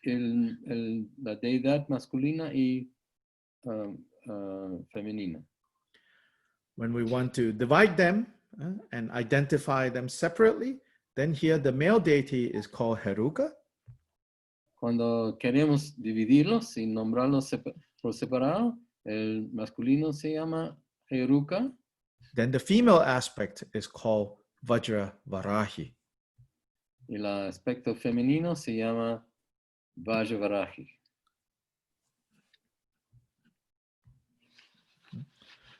la deidad masculina y femenina. When we want to divide them and identify them separately, then here the male deity is called Heruka. Cuando queremos dividirlos y nombrarlos por separado, el masculino se llama Heruka. Then the female aspect is called Vajra Varahi. Y el aspecto femenino se llama Vajravarahi.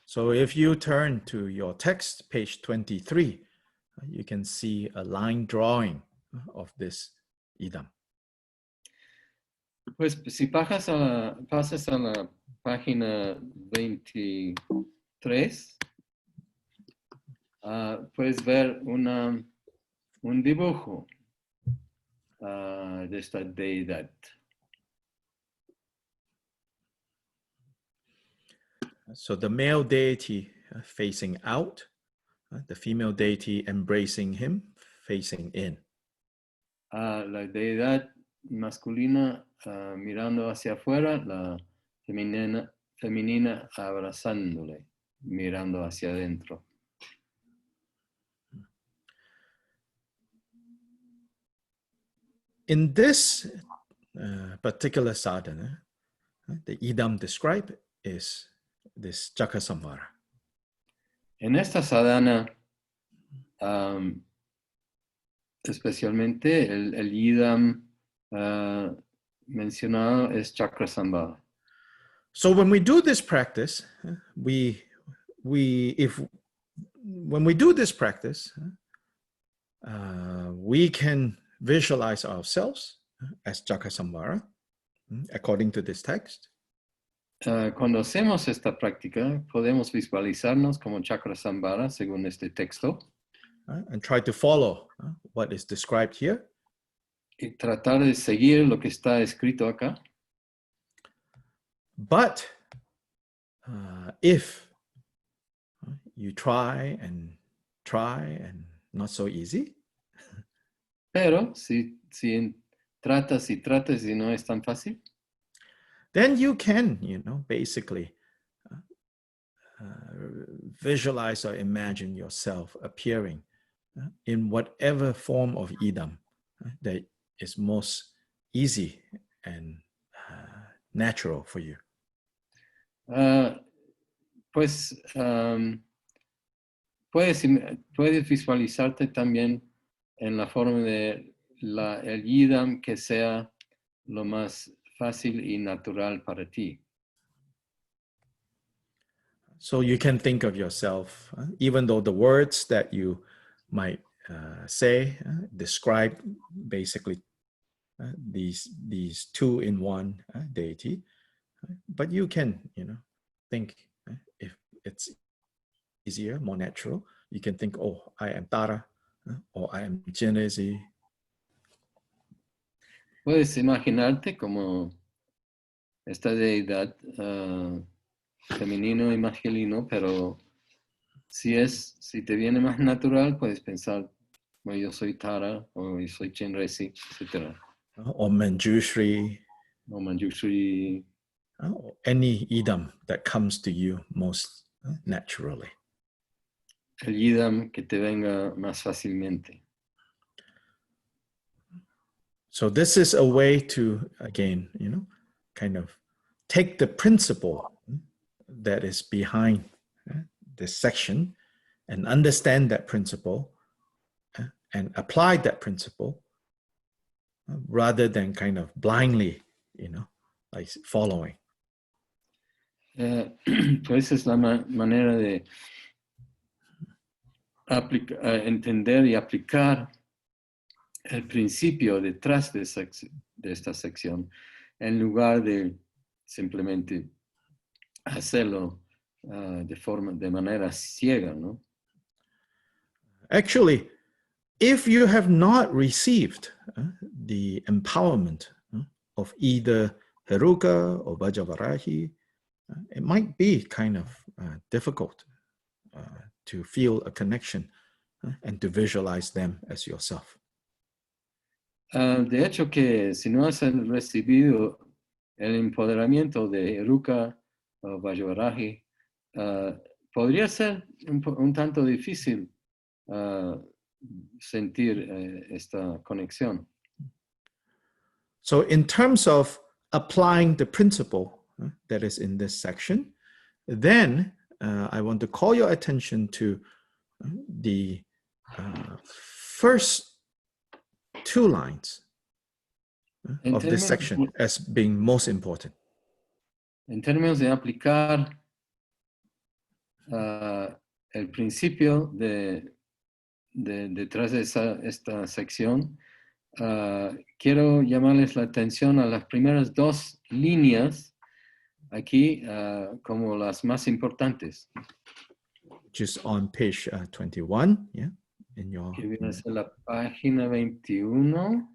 So if you turn to your text, page 23, you can see a line drawing of this idam. Pues si pasas a la página 23, puedes ver un dibujo de esta deidad. So the male deity facing out, the female deity embracing him, facing in. La deidad masculina mirando hacia afuera, la femenina abrazándole, mirando hacia adentro. In this particular sadhana, the idam described is this Chakasambhara. En esta sadhana, especialmente el idam mencionado es Chakrasambhara. So when we do this practice, when we do this practice, we can visualize ourselves as Chakasambhara, according to this text. Cuando hacemos esta práctica, podemos visualizarnos como Chakrasambhara según este texto. And try to follow what is described here. Y tratar de seguir lo que está escrito acá. But if you try and not so easy, pero si tratas y tratas y no es tan fácil, then you can, basically visualize or imagine yourself appearing in whatever form of idam that is most easy and natural for you. Pues puedes visualizarte también en la forma de el idam que sea lo más fácil y natural para ti. So you can think of yourself, even though the words that you might say describe basically these two-in-one deity, but you can, think if it's easier, more natural, you can think, oh, I am Tara, or I am Genesi. Puedes imaginarte como esta deidad femenino y masculino, pero si te viene más natural, puedes pensar, bueno, yo soy Tara, o yo soy Chenresi, etc. Or Manjushri. Or Manjushri. Or any idam that comes to you most naturally. El idam que te venga más fácilmente. So this is a way to, again, kind of take the principle that is behind this section and understand that principle and applied that principle rather than kind of blindly, like following. Pues es la manera de entender y aplicar el principio detrás de esta sección, en lugar de simplemente hacerlo de manera ciega, ¿no? Actually, if you have not received the empowerment of either Heruka or Vajavarahi, it might be kind of difficult to feel a connection and to visualize them as yourself. De hecho, que si no has recibido el empoderamiento de Heruka o Vajavarahi, podría ser un tanto difícil sentir esta conexión. So in terms of applying the principle that is in this section, then I want to call your attention to the first 2 lines of this section as being most important. En términos de aplicar el principio detrás de esta sección, quiero llamarles la atención a las primeras 2 líneas aquí como las más importantes. Which is on page 21, yeah, in your. Que viene a ser la página 21.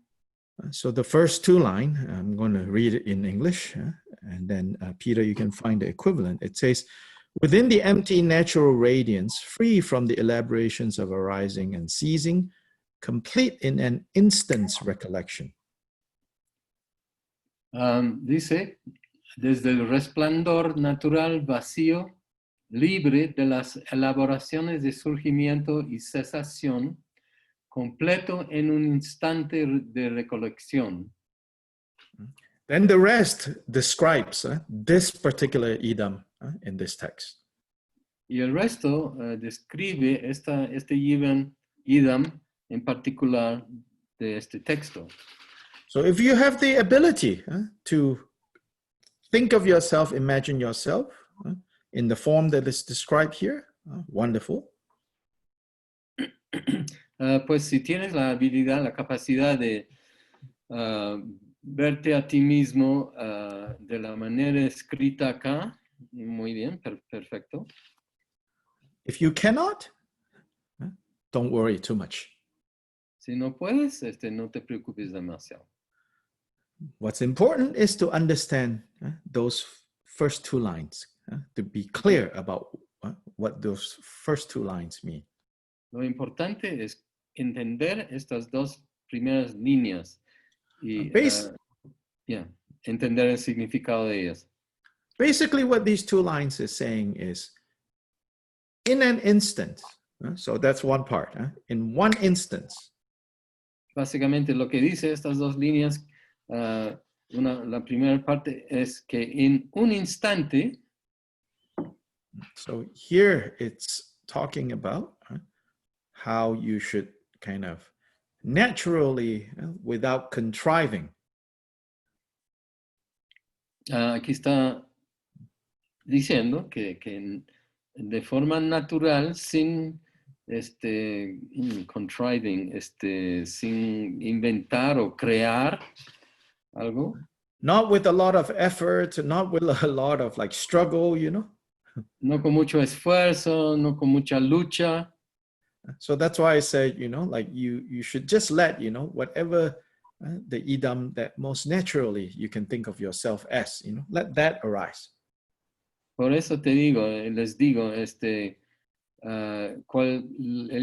So the first 2 lines, I'm going to read it in English, and then Peter, you can find the equivalent. It says, within the empty natural radiance, free from the elaborations of arising and ceasing, complete in an instant's recollection. Dice, desde el resplandor natural vacío, libre de las elaboraciones de surgimiento y cesación, completo en un instante de recolección. Then the rest describes this particular idam in this text. Y el resto describe este idam en particular de este texto. So if you have the ability to think of yourself, imagine yourself in the form that is described here, wonderful. Pues si tienes la habilidad, la capacidad de verte a ti mismo de la manera escrita acá, muy bien, perfecto. If you cannot, don't worry too much. Si no puedes, no te preocupes demasiado. What's important is to understand those first 2 lines, to be clear about what those first 2 lines mean. Lo importante es entender estas 2 primeras líneas y entender el significado de ellas. Basically, what these 2 lines is saying is, in an instant, so that's one part, in one instance. Básicamente lo que dice estas 2 líneas, la primera parte es que en un instante. So here it's talking about how you should kind of naturally, without contriving. Aquí está diciendo que de forma natural, sin contriving, sin inventar o crear algo. Not with a lot of effort, not with a lot of like struggle, No con mucho esfuerzo, no con mucha lucha. So that's why I said, like you should just let, whatever the idam that most naturally you can think of yourself as, let that arise. Por eso les digo, el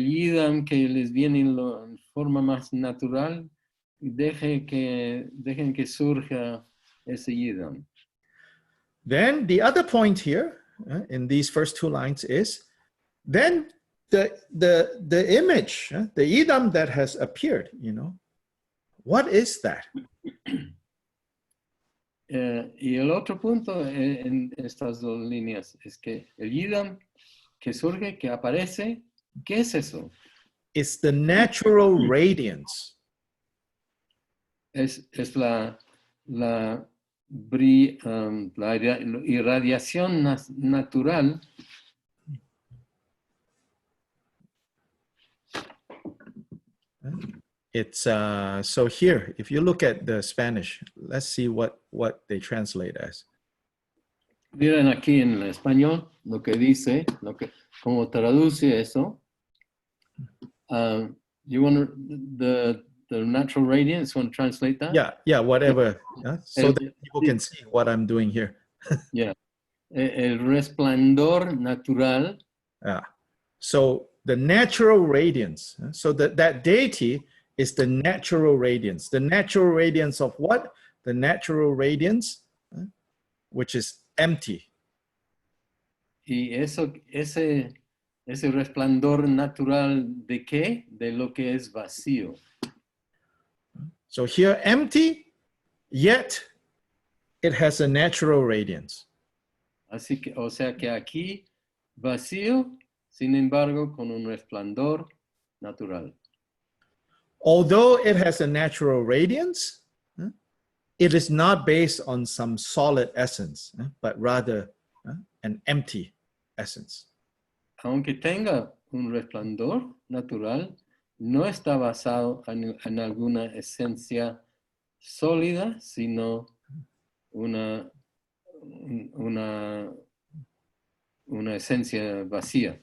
idam que les viene en forma más natural, dejen que surja ese idam. Then the other point here in these first 2 lines is, then the image, the idam that has appeared, what is that? Y el otro punto en estas 2 líneas es que el idam que surge, que aparece, ¿qué es eso? is the natural radiance. Es la irradiación natural. It's so here, if you look at the Spanish, let's see what they translate as. Miren aquí en el español lo que dice, cómo traduce eso. You want the natural radiance, want to translate that? Yeah, whatever. So that people can see what I'm doing here. Yeah. El resplandor natural. So the natural radiance. So that deity is the natural radiance. The natural radiance of what? The natural radiance, which is empty. Y ese resplandor natural de qué? De lo que es vacío. So here empty, yet it has a natural radiance. Así que, o sea que aquí vacío, sin embargo, con un resplandor natural. Although it has a natural radiance, it is not based on some solid essence, but rather an empty essence. Aunque tenga un resplandor natural, no está basado en alguna esencia sólida, sino una esencia vacía.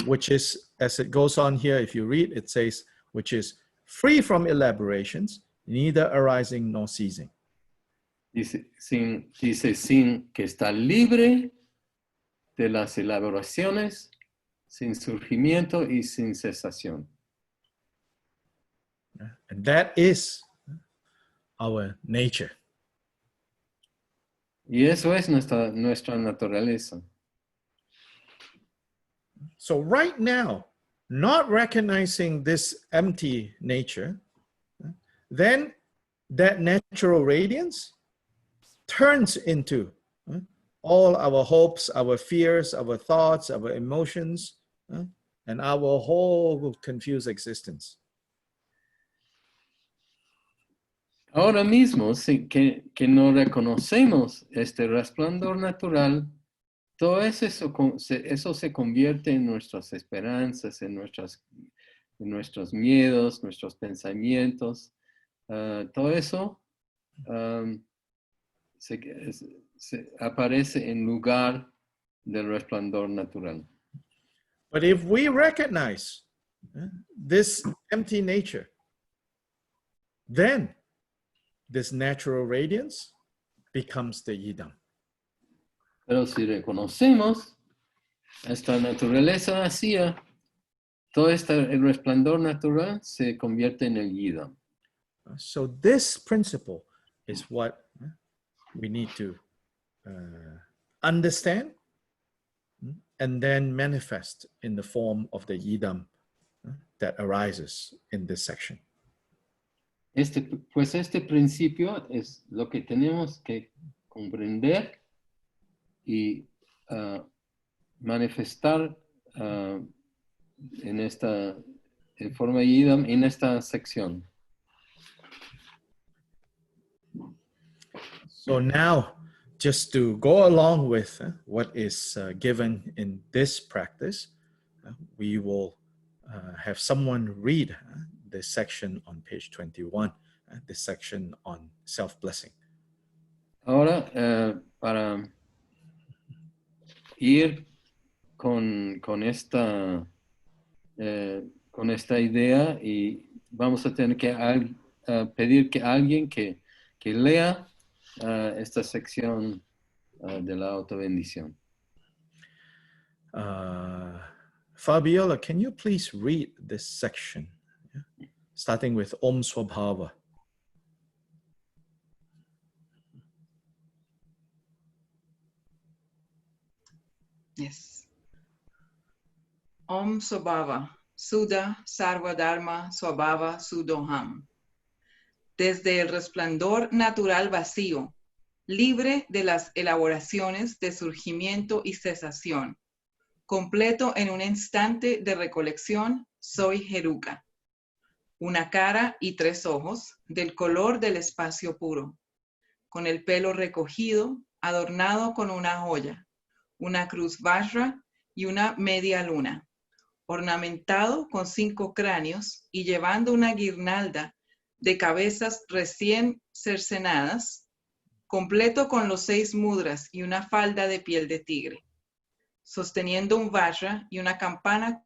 Which is, as it goes on here, if you read, it says, which is free from elaborations, neither arising nor ceasing. Dice sin que está libre de las elaboraciones, sin surgimiento y sin cesación. And that is our nature. Y eso es nuestra naturaleza. So right now, not recognizing this empty nature, then that natural radiance turns into all our hopes, our fears, our thoughts, our emotions, and our whole confused existence. Ahora mismo, que no reconocemos este resplandor natural, todo eso se convierte en nuestras esperanzas, en nuestros miedos, nuestros pensamientos. Todo eso se aparece en lugar del resplandor natural. But if we recognize this empty nature, then this natural radiance becomes the yidam. Pero si reconocemos esta naturaleza vacía, todo el resplandor natural se convierte en el yidam. So this principle is what we need to understand and then manifest in the form of the yidam that arises in this section. Pues este principio es lo que tenemos que comprender y manifestar en forma yidam en esta sección. So now, just to go along with what is given in this practice, we will have someone read this section on page 21, this section on self-blessing. Ahora, para ir con esta idea, y vamos a tener que pedir que alguien que lea esta sección de la autobendición. Fabiola, can you please read this section, starting with Om Swabhava? Yes. Om Swabhava, Suda Sarva Dharma Swabhava Sudoham. Desde el resplandor natural vacío, libre de las elaboraciones de surgimiento y cesación, completo en un instante de recolección soy Heruka. Una cara y 3 ojos, del color del espacio puro, con el pelo recogido, adornado con una joya, una cruz vajra y una media luna, ornamentado con 5 cráneos y llevando una guirnalda de cabezas recién cercenadas, completo con los 6 mudras y una falda de piel de tigre, sosteniendo un vajra y una campana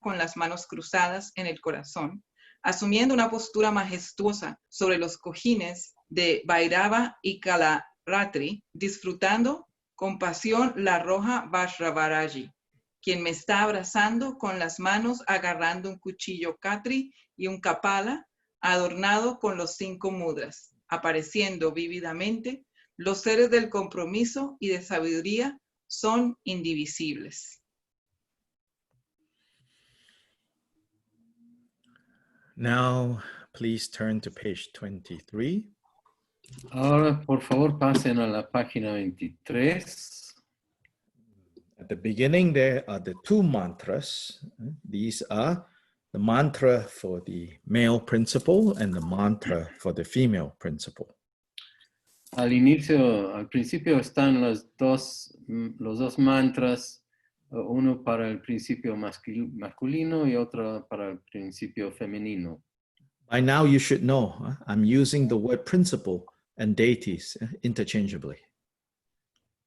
con las manos cruzadas en el corazón, asumiendo una postura majestuosa sobre los cojines de Bhairava y Kalaratri, disfrutando con pasión la roja Vajravaraji, quien me está abrazando con las manos agarrando un cuchillo Katri y un kapala adornado con los 5 mudras, apareciendo vívidamente. Los seres del compromiso y de sabiduría son indivisibles. Now, please turn to page 23. Ahora, por favor, pasen a la página 23. At the beginning, there are the 2 mantras. These are the mantra for the male principle and the mantra for the female principle. Al principio están los dos mantras, uno para el principio masculino y otro para el principio femenino. By now, you should know, I'm using the word principle and deities interchangeably.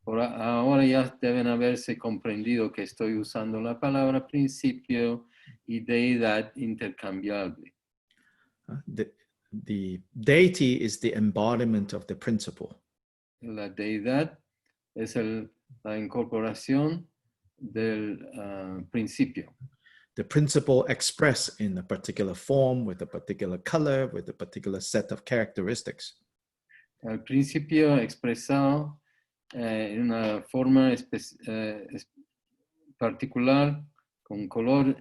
Ahora ya deben haberse comprendido que estoy usando la palabra principio y deidad intercambiable. The deity is the embodiment of the principle. La deidad es la incorporación del principio. The principle expressed in a particular form, with a particular color, with a particular set of characteristics. El principio expresado en una forma particular, con color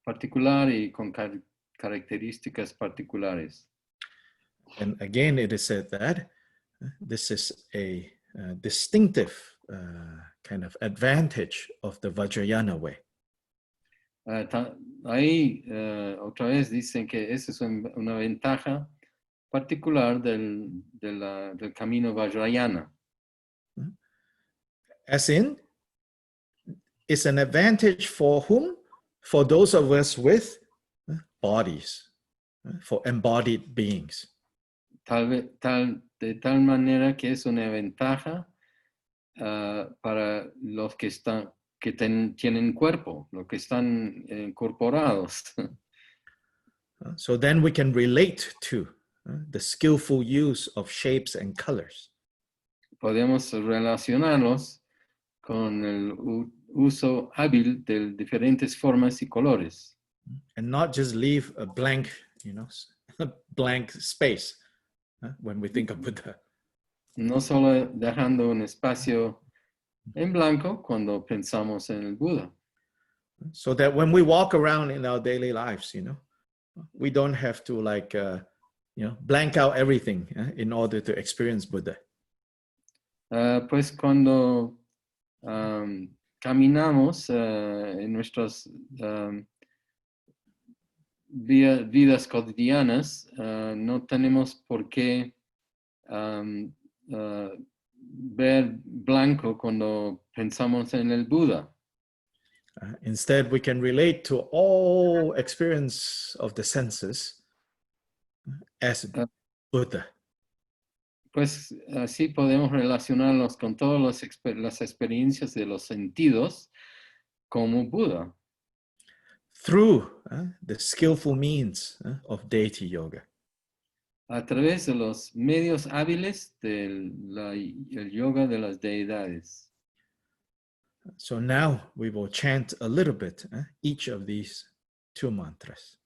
particular y con características particulares. And again, it is said that this is a distinctive kind of advantage of the Vajrayana way. Ahí otra vez dicen que esa es una ventaja particular del camino Vajrayana. As in, it's an advantage for whom? For those of us with bodies, for embodied beings. De tal manera que es una ventaja para los que tienen cuerpo, los que están incorporados. So then we can relate to the skillful use of shapes and colors. Podemos relacionarlos con el uso hábil de diferentes formas y colores. And not just leave a blank, blank space when we think of Buddha. No solo dejando un espacio en blanco cuando pensamos en el Buda. So that when we walk around in our daily lives, we don't have to blank out everything in order to experience Buddha. Pues cuando caminamos en nuestras vidas cotidianas, no tenemos por qué ver blanco cuando pensamos en el Buda. Instead, we can relate to all experience of the senses as Buddha. Pues así podemos relacionarnos con todas las experiencias de los sentidos como Buda. Through the skillful means of deity yoga. A través de los medios hábiles del yoga de las deidades. So now we will chant a little bit each of these 2 mantras.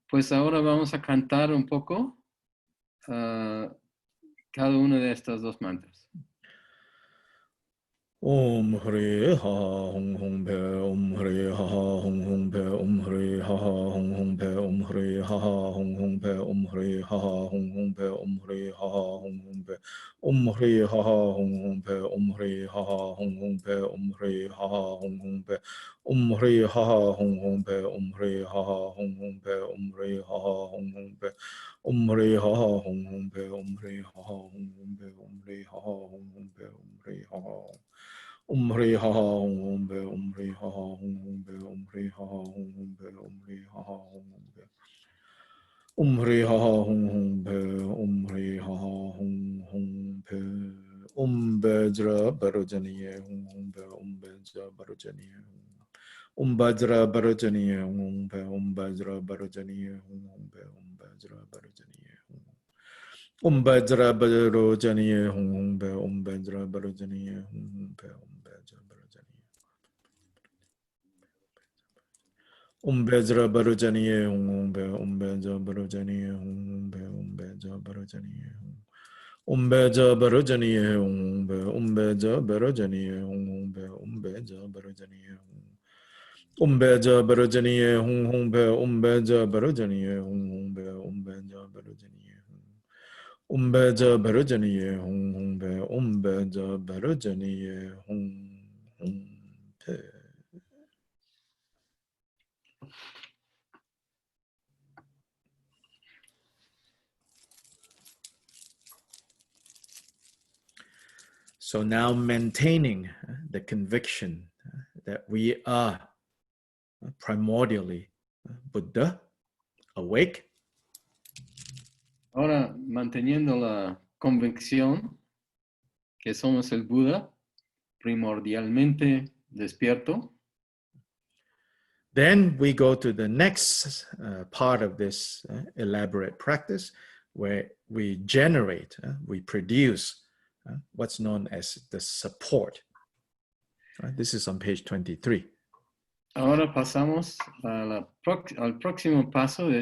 Pues ahora vamos a cantar un poco cada uno de estos 2 mantras. Om Hri Ha Hong Hong Pe Om Hri Ha Hong Hong Pe Om Hri Ha Hong Hong Pe Om Hri Ha Hong Hong Pe Om Hri Ha Hong Hong Pe Om Hri Ha Hong Hong Pe Om Hri Ha Hong Hong Pe Om Hri Ha Hong Hong Pe Om Hri Ha Hong Hong Pe Om Hri Ha Hong Hong Pe Om Hri Ha Hong Hong Pe Om Hri Ha Hong Hong Pe Om Hri Ha Hong Hong Pe Om Hri Ha Hong Hong Pe Om Hri Ha Hong Hong Pe Om Hri Ha Om Hri Ha Hong Hong Pe Om Hri Ha Hong Hong Pe Om Hri Ha Hong Hong Pe Om Hri Ha Hong Hong Pe Om Hri Ha Hong Hong Pe Om Hri Ha Hong Hong Pe Om Bajra Barajaniye Hong Hong Pe Om Bajra Barajaniye Om Bajra Barajaniye Hong Hong Pe Om Bajra Barajaniye Hong Hong Pe Om Bajra Barajaniye Om Bajra Barajaniye Hong Hong Pe Om Bajra Barajaniye Hong Hong Pe Om Bajra Barajaniye Om Hong Pe Om Bajra Barajaniye Hong Hong Pe Om Bajra Barajaniye Om Bajra Barajaniye Hong Hong Pe Om Bajra Barajaniye Hong Hong Pe Om Bajra Barajaniye Om Bajra Barajaniye Hong Hong Pe Om Bajra Barajaniye Hong Hong Pe Om Bajra Barajaniye Om Bajra Barajaniye Hong Hong Pe Om Bajra Barajaniye Hong Hong Pe. So now maintaining the conviction that we are primordially Buddha, awake. Ahora, manteniendo la convicción que somos el Buda, primordialmente despierto. Then we go to the next part of this elaborate practice where we generate, we produce what's known as the support. This is on page 23. Ahora pasamos a al próximo paso de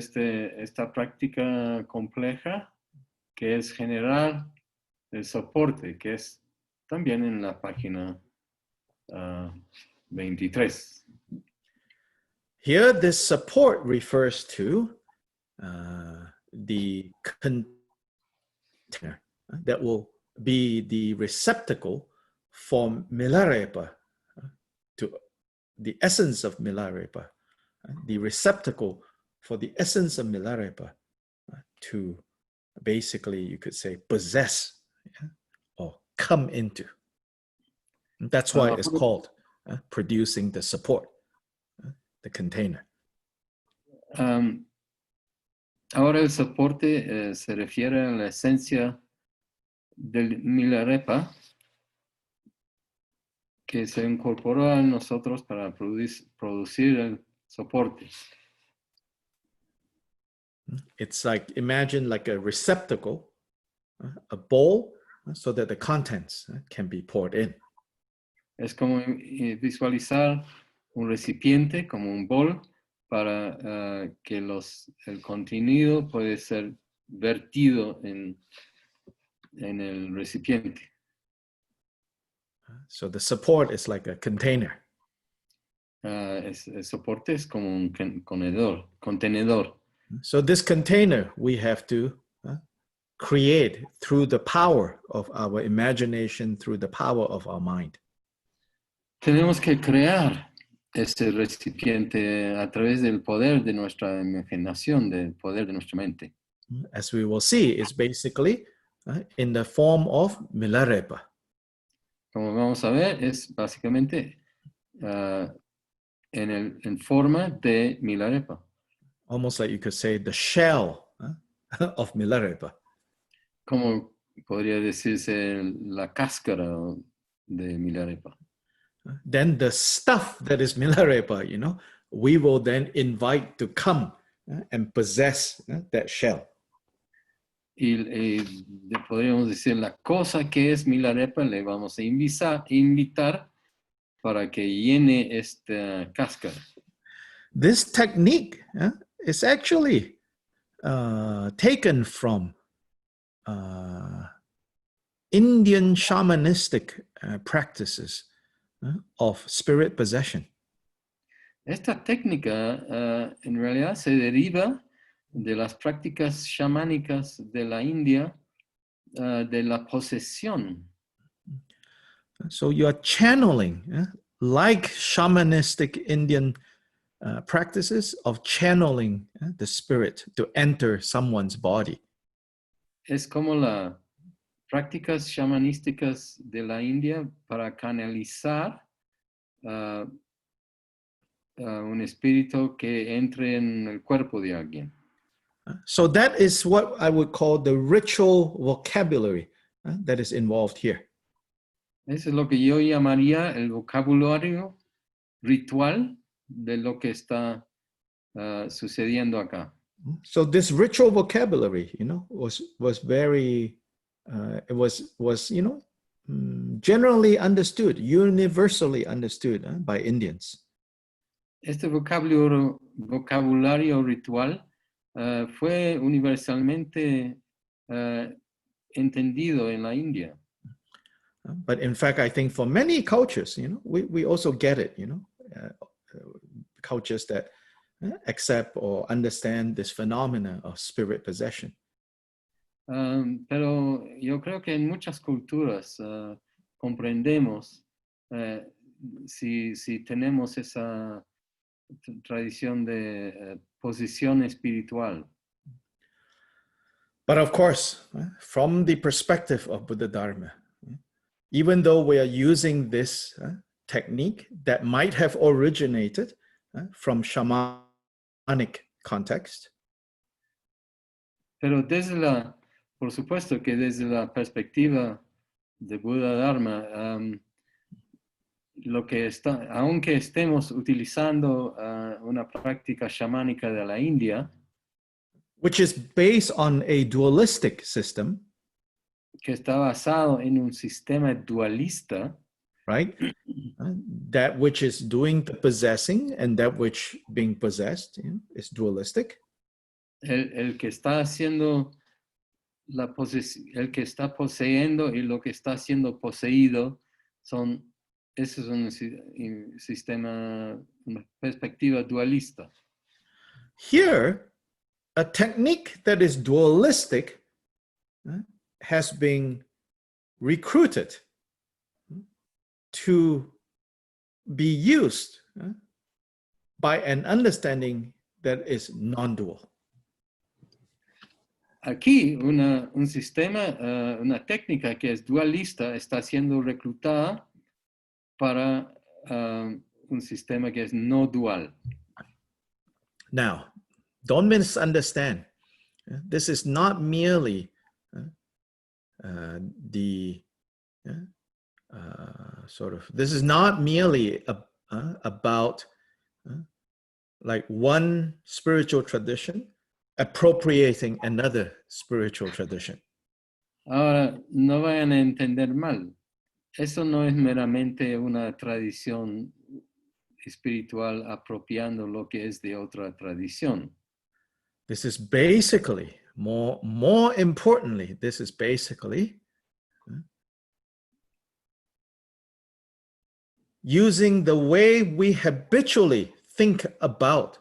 esta práctica compleja, que es generar el soporte, que es también en la página 23. Here, this support refers to the container that will be the receptacle for Milarepa, to the essence of Milarepa, the receptacle for the essence of Milarepa to basically, you could say, possess or come into. That's why it's called producing the support, the container. Ahora el soporte se refiere a la esencia del Milarepa que se incorporó a nosotros para producir el soporte. It's like, imagine like a receptacle, a bowl, so that the contents can be poured in. Es como visualizar un recipiente como un bol para que el contenido puede ser vertido en el recipiente. So the support is like a container. El soporte es como un contenedor. So this container we have to create through the power of our imagination, through the power of our mind. Tenemos que crear ese recipiente a través del poder de nuestra imaginación, del poder de nuestra mente. As we will see, it's basically in the form of Milarepa. Como vamos a ver, es básicamente en forma de Milarepa. Almost like you could say the shell of Milarepa. Como podría decirse la cáscara de Milarepa. Then the stuff that is Milarepa, you know, we will then invite to come and possess that shell. Y podríamos decir la cosa que es Milarepa, le vamos a invitar para que llene esta cáscara. This technique is actually taken from Indian shamanistic practices of spirit possession. Esta técnica en realidad se deriva de las prácticas chamánicas de la India, de la posesión. So you are channeling, like shamanistic Indian practices of channeling the spirit to enter someone's body. Es como las prácticas chamanísticas de la India para canalizar un espíritu que entre en el cuerpo de alguien. So that is what I would call the ritual vocabulary that is involved here. Eso es lo que yo llamaría el vocabulario ritual de lo que está sucediendo acá. So this ritual vocabulary, was very, it was generally understood, universally understood by Indians. Este vocabulario ritual fue universalmente entendido en la India. But in fact, I think for many cultures, we also get it, cultures that accept or understand this phenomena of spirit possession. Pero yo creo que en muchas culturas comprendemos si tenemos esa tradición de posesión espiritual. But of course, from the perspective of Buddha Dharma, even though we are using this technique that might have originated from shamanic context. Pero por supuesto que desde la perspectiva de Buddha Dharma, aunque estemos utilizando una práctica chamánica de la India, which is based on a dualistic system, que está basado en un sistema dualista, right? That which is doing the possessing and that which being possessed is dualistic. El que está haciendo el que está poseyendo y lo que está siendo poseído ese es un sistema, una perspectiva dualista. Here, a technique that is dualistic has been recruited to be used by an understanding that is non-dual. Aquí un sistema, una técnica que es dualista está siendo reclutada para un sistema que es no dual. Now, don't misunderstand. This is not merely this is not merely about like one spiritual tradition appropriating another spiritual tradition. Ahora, no vayan a entender mal. Eso no es meramente una tradición espiritual apropiando lo que es de otra tradición. This is basically, more importantly, this is basically using the way we habitually think about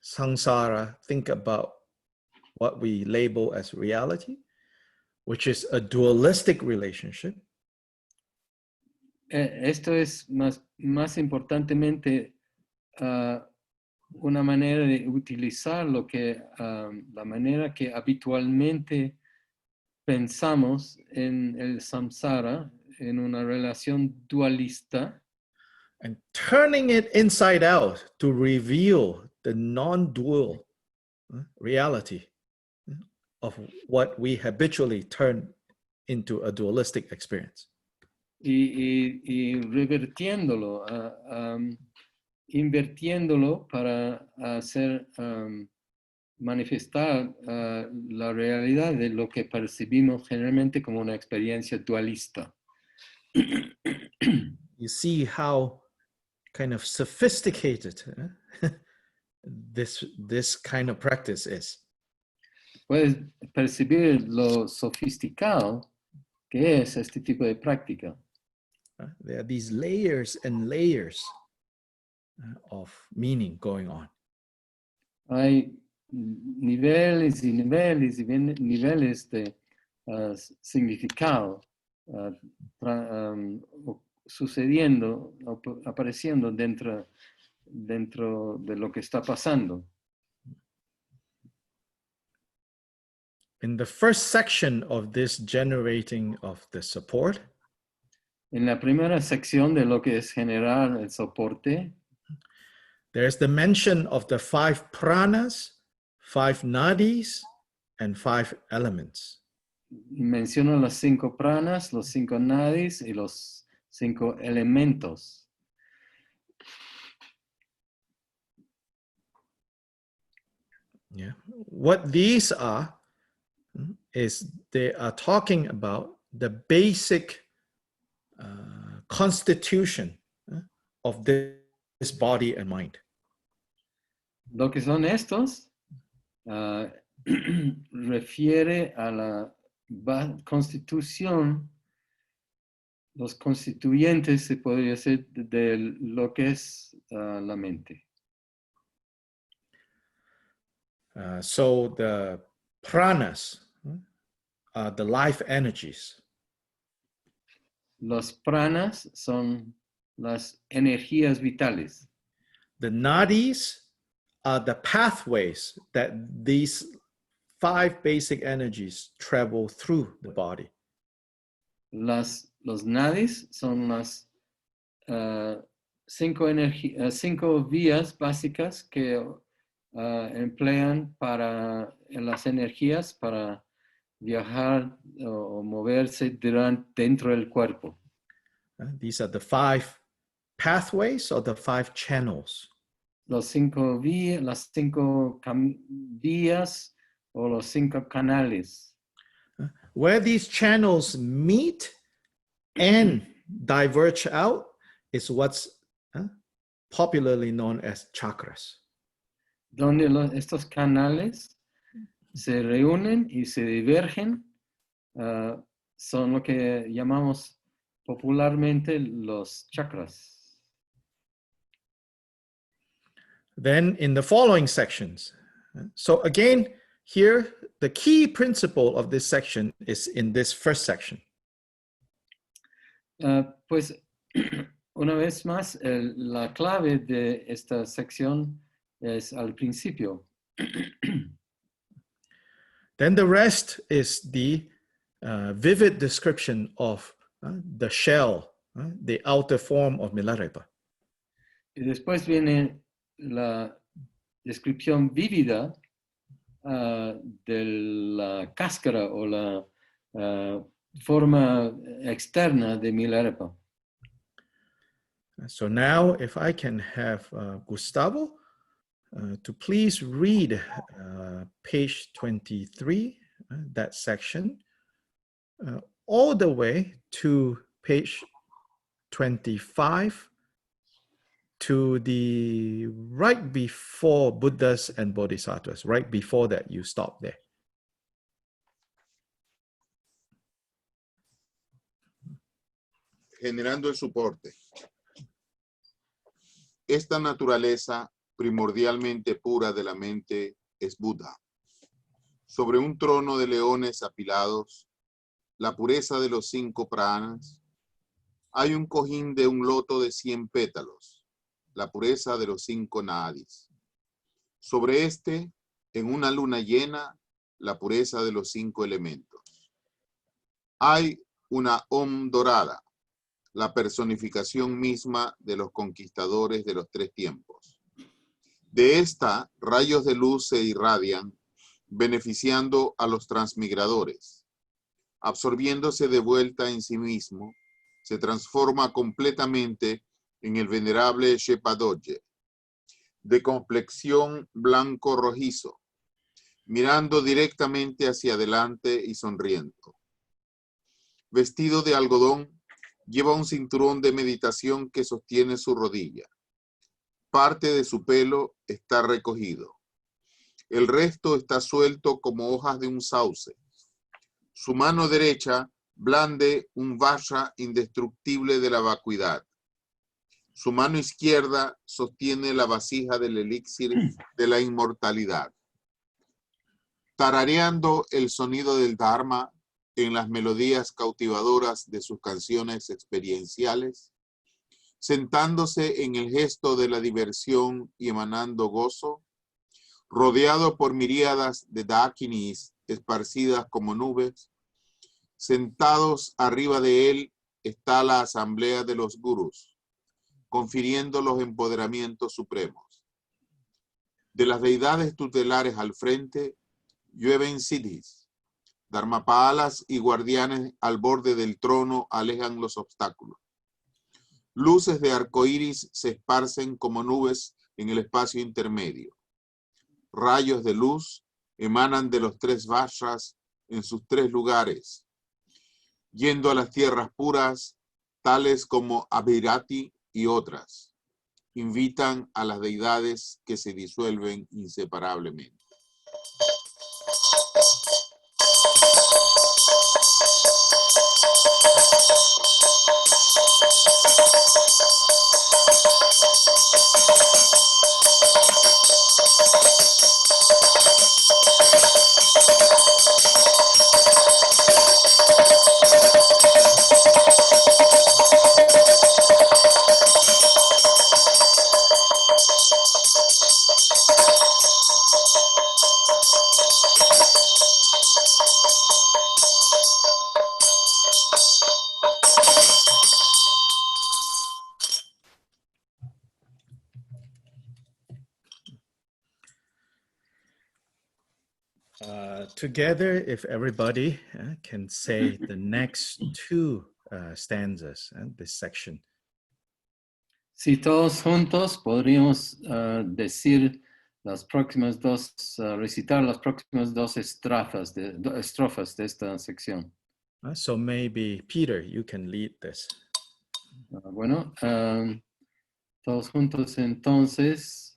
samsara, think about what we label as reality, which is a dualistic relationship. Esto es más importantemente una manera de utilizar la manera que habitualmente pensamos en el samsara, en una relación dualista, and turning it inside out to reveal the non-dual reality of what we habitually turn into a dualistic experience. y revertiéndolo, invirtiéndolo para hacer manifestar la realidad de lo que percibimos generalmente como una experiencia dualista. You see how kind of sophisticated this kind of practice is. Puedes percibir lo sofisticado ¿Qué es este tipo de práctica? There are these layers and layers of meaning going on. Hay niveles y niveles y niveles de significado sucediendo, apareciendo dentro de lo que está pasando. In the first section of this generating of the support, En la primera sección de lo que es generar el soporte, there's the mention of the 5 pranas, 5 nadis, and 5 elements. menciono las 5 pranas, los 5 nadis y los 5 elementos. Yeah. What these are is they are talking about the basic constitution of this body and mind. Lo que son estos refiere a la constitución, los constituyentes, se podría decir, de lo que es la mente. So the pranas are the life energies. Los pranas son las energías vitales. The nadis are the pathways that these 5 basic energies travel through the body. Los nadis son las 5 vías básicas que emplean para las energías para viajar o moverse dentro del cuerpo. These are the 5 pathways or the 5 channels. Las 5 vías o los 5 canales. Where these channels meet and diverge out is what's popularly known as chakras. Donde estos canales se reúnen y se divergen, son lo que llamamos popularmente los chakras. Then in the following sections, so again, here, the key principle of this section is in this first section. Pues, una vez más, la clave de esta sección es al principio. Then the rest is the vivid description of the shell, the outer form of Milarepa. Y después viene la descripción vívida de la cáscara o la forma externa de Milarepa. So now, if I can have Gustavo to please read page 23, that section, all the way to page 25 to the right before Buddhas and Bodhisattvas, right before that you stop there. Generando el soporte. Esta naturaleza primordialmente pura de la mente es Buda. Sobre un trono de leones apilados, la pureza de los 5 pranas, hay un cojín de un loto de 100 pétalos, la pureza de los 5 nadis. Sobre este, en una luna llena, la pureza de los 5 elementos. Hay una Om dorada, la personificación misma de los conquistadores de los 3 tiempos. De esta, rayos de luz se irradian, beneficiando a los transmigradores. Absorbiéndose de vuelta en sí mismo, se transforma completamente en el venerable Shepa Dorje, de complexión blanco rojizo, mirando directamente hacia adelante y sonriendo. Vestido de algodón, lleva un cinturón de meditación que sostiene su rodilla. Parte de su pelo está recogido. El resto está suelto como hojas de un sauce. Su mano derecha blande un vajra indestructible de la vacuidad. Su mano izquierda sostiene la vasija del elixir de la inmortalidad. Tarareando el sonido del Dharma en las melodías cautivadoras de sus canciones experienciales, sentándose en el gesto de la diversión y emanando gozo, rodeado por miríadas de dakinis esparcidas como nubes, sentados arriba de él está la asamblea de los gurús, confiriendo los empoderamientos supremos. De las deidades tutelares al frente, llueven siddhis, dharmapalas y guardianes al borde del trono alejan los obstáculos. Luces de arcoíris se esparcen como nubes en el espacio intermedio. Rayos de luz emanan de los tres vajras en sus tres lugares, yendo a las tierras puras, tales como Abhirati y otras. Invitan a las deidades que se disuelven inseparablemente. Together, if everybody can say the next two stanzas, this section. Si todos juntos podríamos decir las próximas dos, recitar las próximas dos estrofas de esta sección. So maybe Peter, you can lead this. Bueno, todos juntos entonces.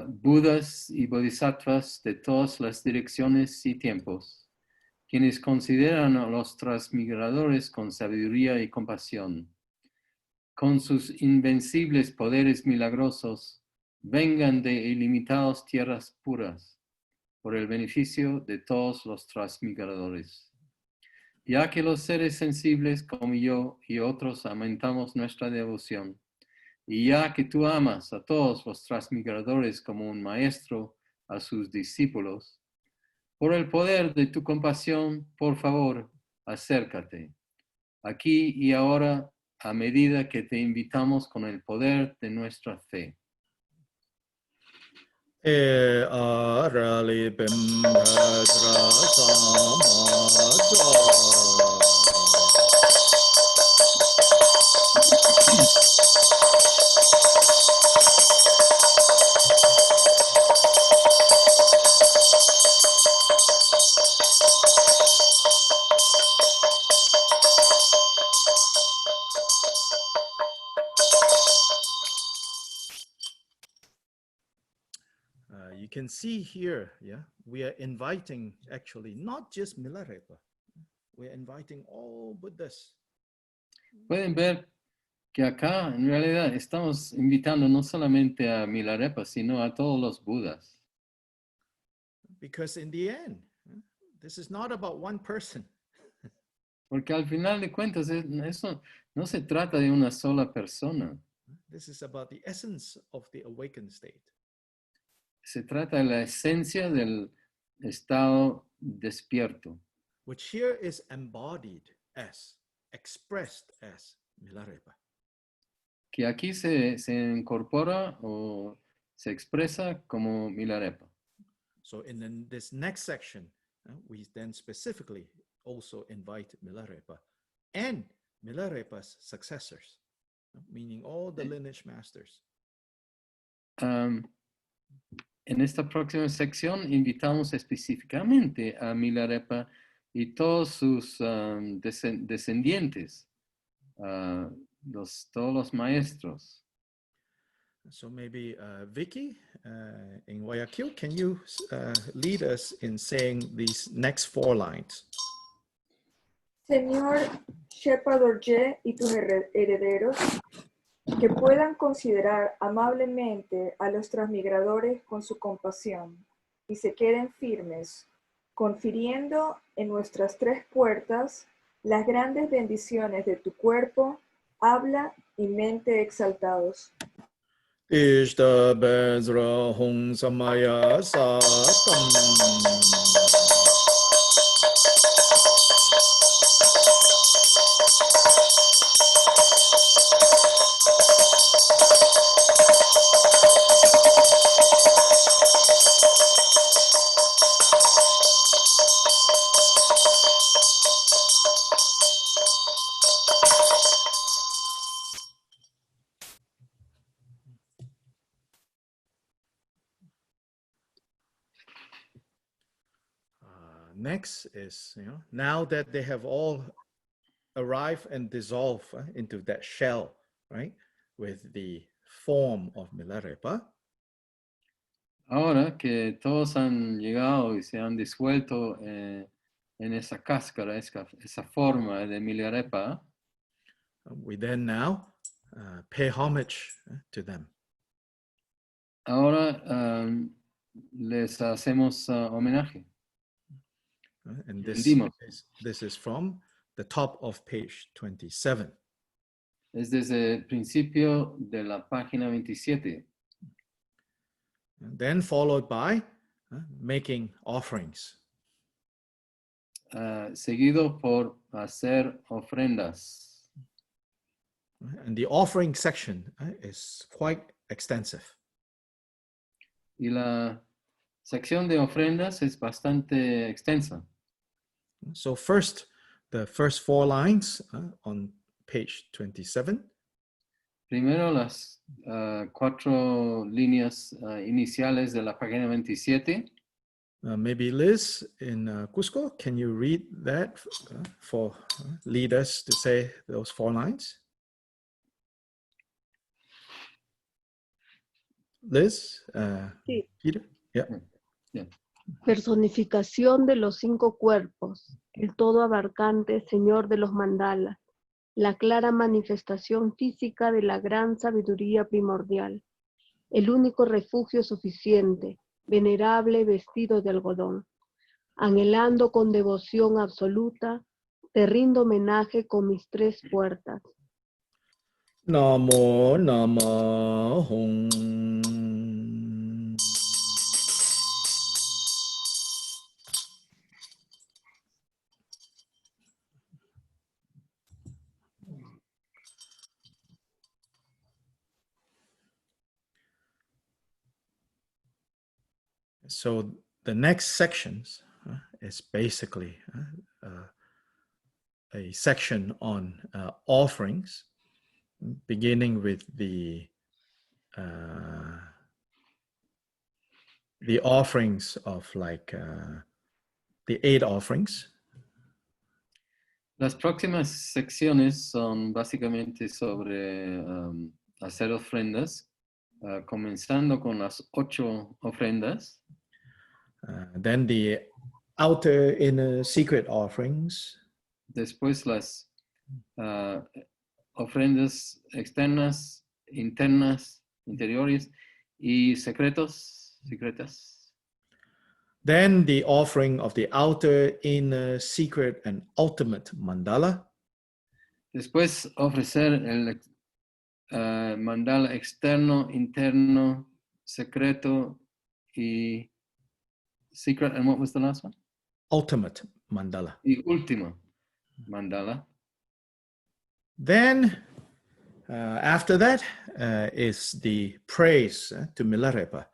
Budas y bodhisattvas de todas las direcciones y tiempos, quienes consideran a los transmigradores con sabiduría y compasión. Con sus invencibles poderes milagrosos, vengan de ilimitadas tierras puras, por el beneficio de todos los transmigradores. Ya que los seres sensibles como yo y otros aumentamos nuestra devoción, y ya que tú amas a todos los transmigradores como un maestro a sus discípulos, por el poder de tu compasión, por favor, acércate, aquí y ahora, a medida que te invitamos con el poder de nuestra fe. You can see here, we are inviting actually not just Milarepa, we are inviting all Buddhas. Pueden ver que acá en realidad estamos invitando no solamente a Milarepa, sino a todos los Budas. Because in the end, this is not about one person. Porque al final de cuentas, eso no se trata de una sola persona. This is about the essence of the awakened state. Se trata de la esencia del estado despierto. Which here is embodied as, expressed as Milarepa. Que aquí se incorpora o se expresa como Milarepa. So in this next section, we then specifically also invite Milarepa and Milarepa's successors, meaning all the lineage masters. En esta próxima sección invitamos específicamente a Milarepa y todos sus descendientes, todos los maestros. So maybe Vicky in Guayaquil, can you lead us in saying these next four lines? Señor Shepa Dorje y tus herederos, que puedan considerar amablemente a los transmigradores con su compasión y se queden firmes, confiriendo en nuestras tres puertas las grandes bendiciones de tu cuerpo, habla y mente exaltados. Ishta Bezra Hung Samaya Satam. Next is, now that they have all arrived and dissolved into that shell, right, with the form of Milarepa. Ahora que todos han llegado y se han disuelto en esa cáscara, esa forma de Milarepa, We then now pay homage to them. ahora les hacemos homenaje. And this is from the top of page 27. Es desde el principio de la página 27. And then followed by making offerings. Seguido por hacer ofrendas. And the offering section is quite extensive. Y la sección de ofrendas es bastante extensa. So first, the first 4 lines on page 27. Primero las 4 líneas iniciales de la página 27. Maybe Liz in Cusco, can you read that for lead us to say those 4 lines? Liz? Sí. Peter? Yeah. Yeah. Personificación de los 5 cuerpos, el todo abarcante Señor de los mandalas, la clara manifestación física de la gran sabiduría primordial, el único refugio suficiente, venerable vestido de algodón. Anhelando con devoción absoluta, te rindo homenaje con mis 3 puertas. Namo Nama Hum. So the next sections is basically a section on offerings, beginning with the offerings of like the 8 offerings. Las próximas secciones son básicamente sobre hacer ofrendas, comenzando con las 8 ofrendas. Then the outer, inner, secret offerings. Después las ofrendas externas, internas, interiores y secretas. Then the offering of the outer, inner, secret, and ultimate mandala. Después ofrecer el mandala externo, interno, secreto y secret, and what was the last one? Ultimate mandala. Y último mandala. Then after that is the praise to Milarepa.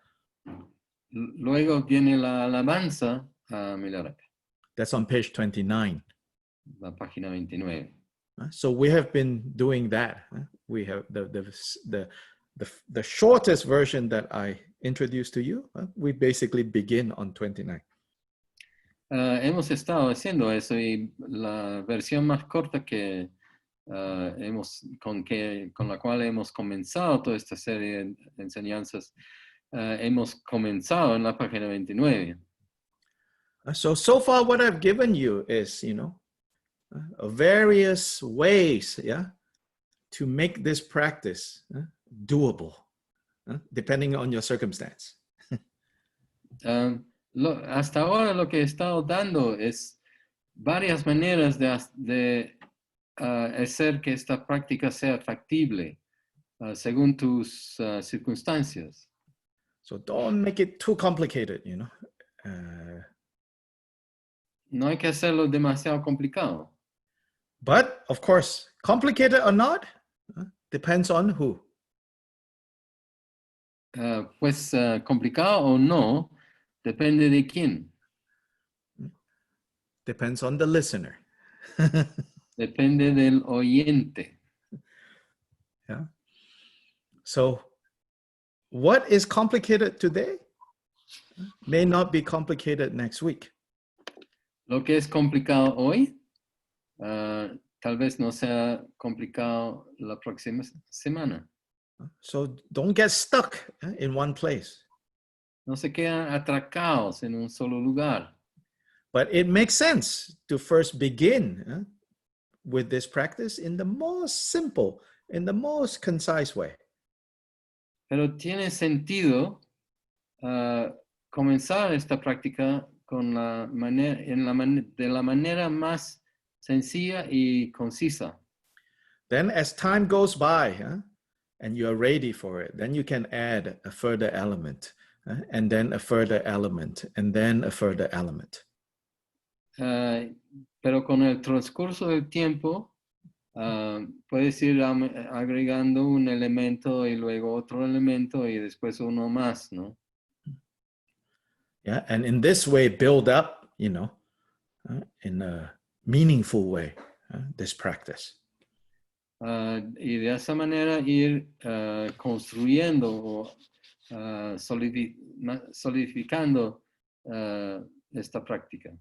Luego viene la alabanza a Milarepa. That's on page 29. La página 29. So we have been doing that. We have the shortest version that I introduced to you. We basically begin on 29. Hemos estado haciendo eso y la versión más corta que con la cual hemos comenzado toda esta serie de enseñanzas, hemos comenzado en la página 29. So far what I've given you is, of various ways, yeah, to make this practice doable, depending on your circumstance. Hasta ahora lo que he estado dando es varias maneras de hacer que esta práctica sea factible según tus circunstancias. So don't make it too complicated, you know. No hay que hacerlo demasiado complicado. But of course, complicated or not, depends on who. Pues complicado o no, depende de quién. Depends on the listener. Depende del oyente. Yeah. So what is complicated today may not be complicated next week. Lo que es complicado hoy, tal vez no sea complicado la próxima semana. So don't get stuck in one place. No se quedan atracados en un solo lugar. But it makes sense to first begin with this practice in the most simple, in the most concise way. Pero tiene sentido comenzar esta práctica con de la manera más sencilla y concisa. Then as time goes by and you are ready for it, then you can add a further element and then a further element and then a further element. Pero con el transcurso del tiempo puedes ir agregando un elemento y luego otro elemento y después uno más, ¿no? Yeah, and in this way build up, you know, in a meaningful way, this practice. Y de esa manera ir construyendo o solidificando esta práctica.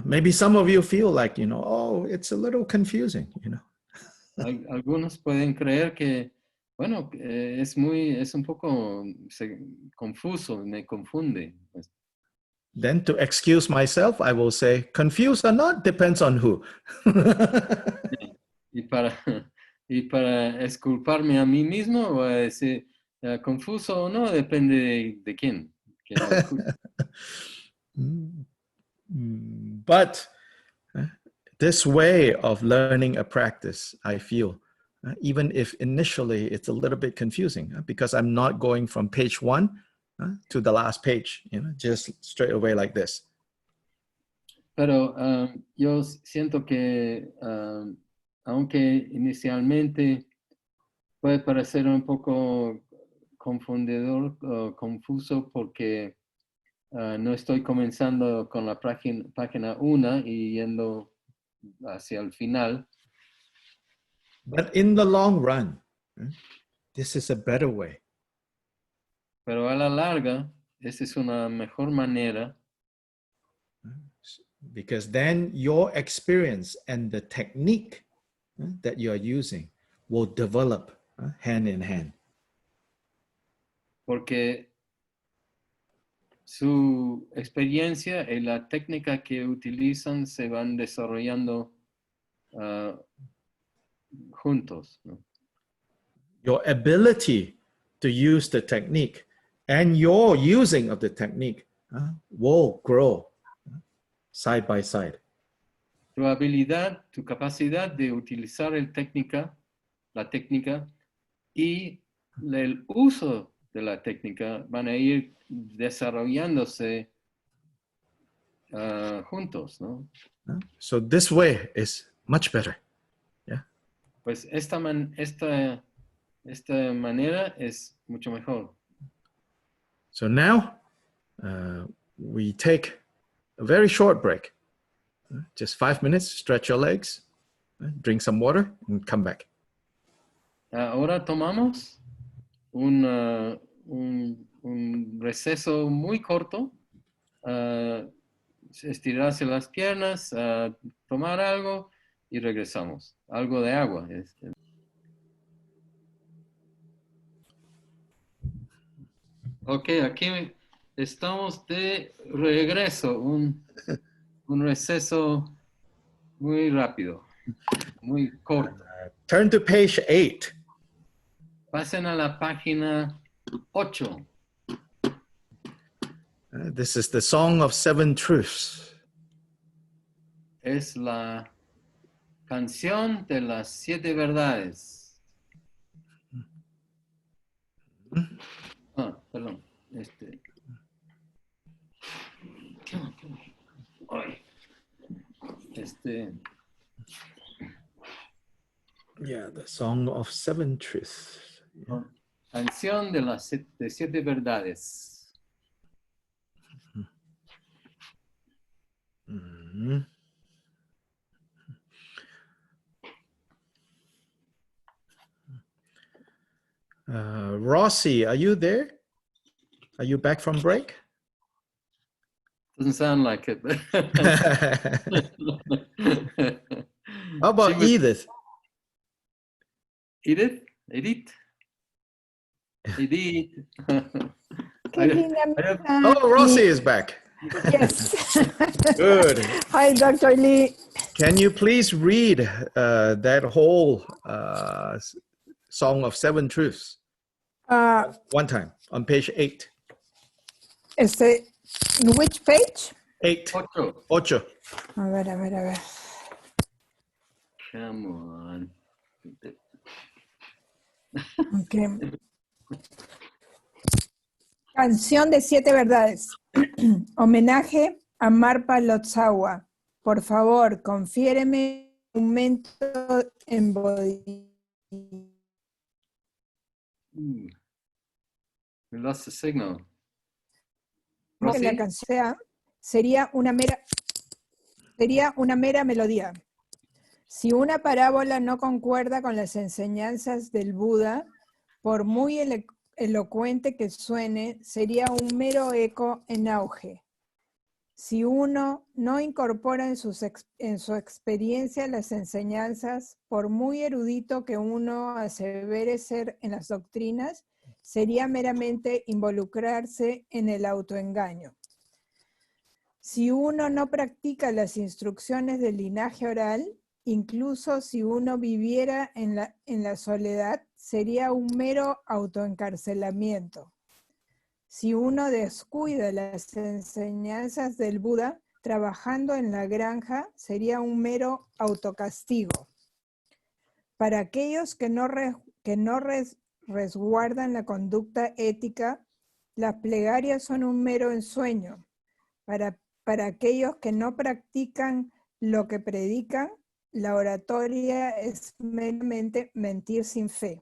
Maybe some of you feel like, you know, oh, it's a little confusing, you know. Algunos pueden creer que, bueno, es un poco confuso, me confunde. Then to excuse myself, I will say, confused or not, depends on who. Y para exculparme a mí mismo, voy a decir, confuso o no, depende de quién. But this way of learning a practice, I feel, even if initially it's a little bit confusing, because I'm not going from page 1 to the last page, you know, just straight away like this. Pero yo siento que, aunque inicialmente puede parecer un poco confundidor o confuso porque no estoy comenzando con la página 1 y yendo hacia el final. But in the long run, this is a better way. Pero a la larga, esa es una mejor manera. Because then your experience and the technique that you are using will develop hand in hand. Porque su experiencia y la técnica que utilizan se van desarrollando juntos, ¿no? Your ability to use the technique and your using of the technique will grow side by side. Tu habilidad, tu capacidad de utilizar la técnica y el uso de la técnica van a ir desarrollándose juntos, ¿no? So this way is much better. Yeah. Pues esta manera es mucho mejor. So now we take a very short break. Just 5 minutes, stretch your legs, drink some water, and come back. Ahora tomamos un receso muy corto, estirarse las piernas, tomar algo y regresamos. Algo de agua. Ok, aquí estamos de regreso, un receso muy rápido, muy corto. Turn to page 8. Pasen a la página 8. This is the Song of Seven Truths. Es la canción de las 7 verdades. Perdón. Yeah, the Song of Seven Truths. Yeah. Canción de las 7 verdades. Mm-hmm. Rossi, are you there? Are you back from break? Doesn't sound like it. How about Edith? Edith? Oh, Rossi is back. Yes. Good. Hi, Dr. Lee. Can you please read that whole Song of Seven Truths? One time, on page 8. Which page? 8. Ocho. A ver. Come on. Okay. Canción de 7 verdades. Homenaje a Marpa Lotsawa. Por favor, confiéreme un momento en Bodhi. We lost the signal. Que la canción sería una mera melodía. Si una parábola no concuerda con las enseñanzas del Buda, por muy elocuente que suene, sería un mero eco en auge. Si uno no incorpora en su experiencia las enseñanzas, por muy erudito que uno asevere ser en las doctrinas, sería meramente involucrarse en el autoengaño. Si uno no practica las instrucciones del linaje oral, incluso si uno viviera en la soledad, sería un mero autoencarcelamiento. Si uno descuida las enseñanzas del Buda, trabajando en la granja, sería un mero autocastigo. Para aquellos que no resguardan la conducta ética, las plegarias son un mero ensueño. Para aquellos que no practican lo que predican, la oratoria es meramente mentir sin fe.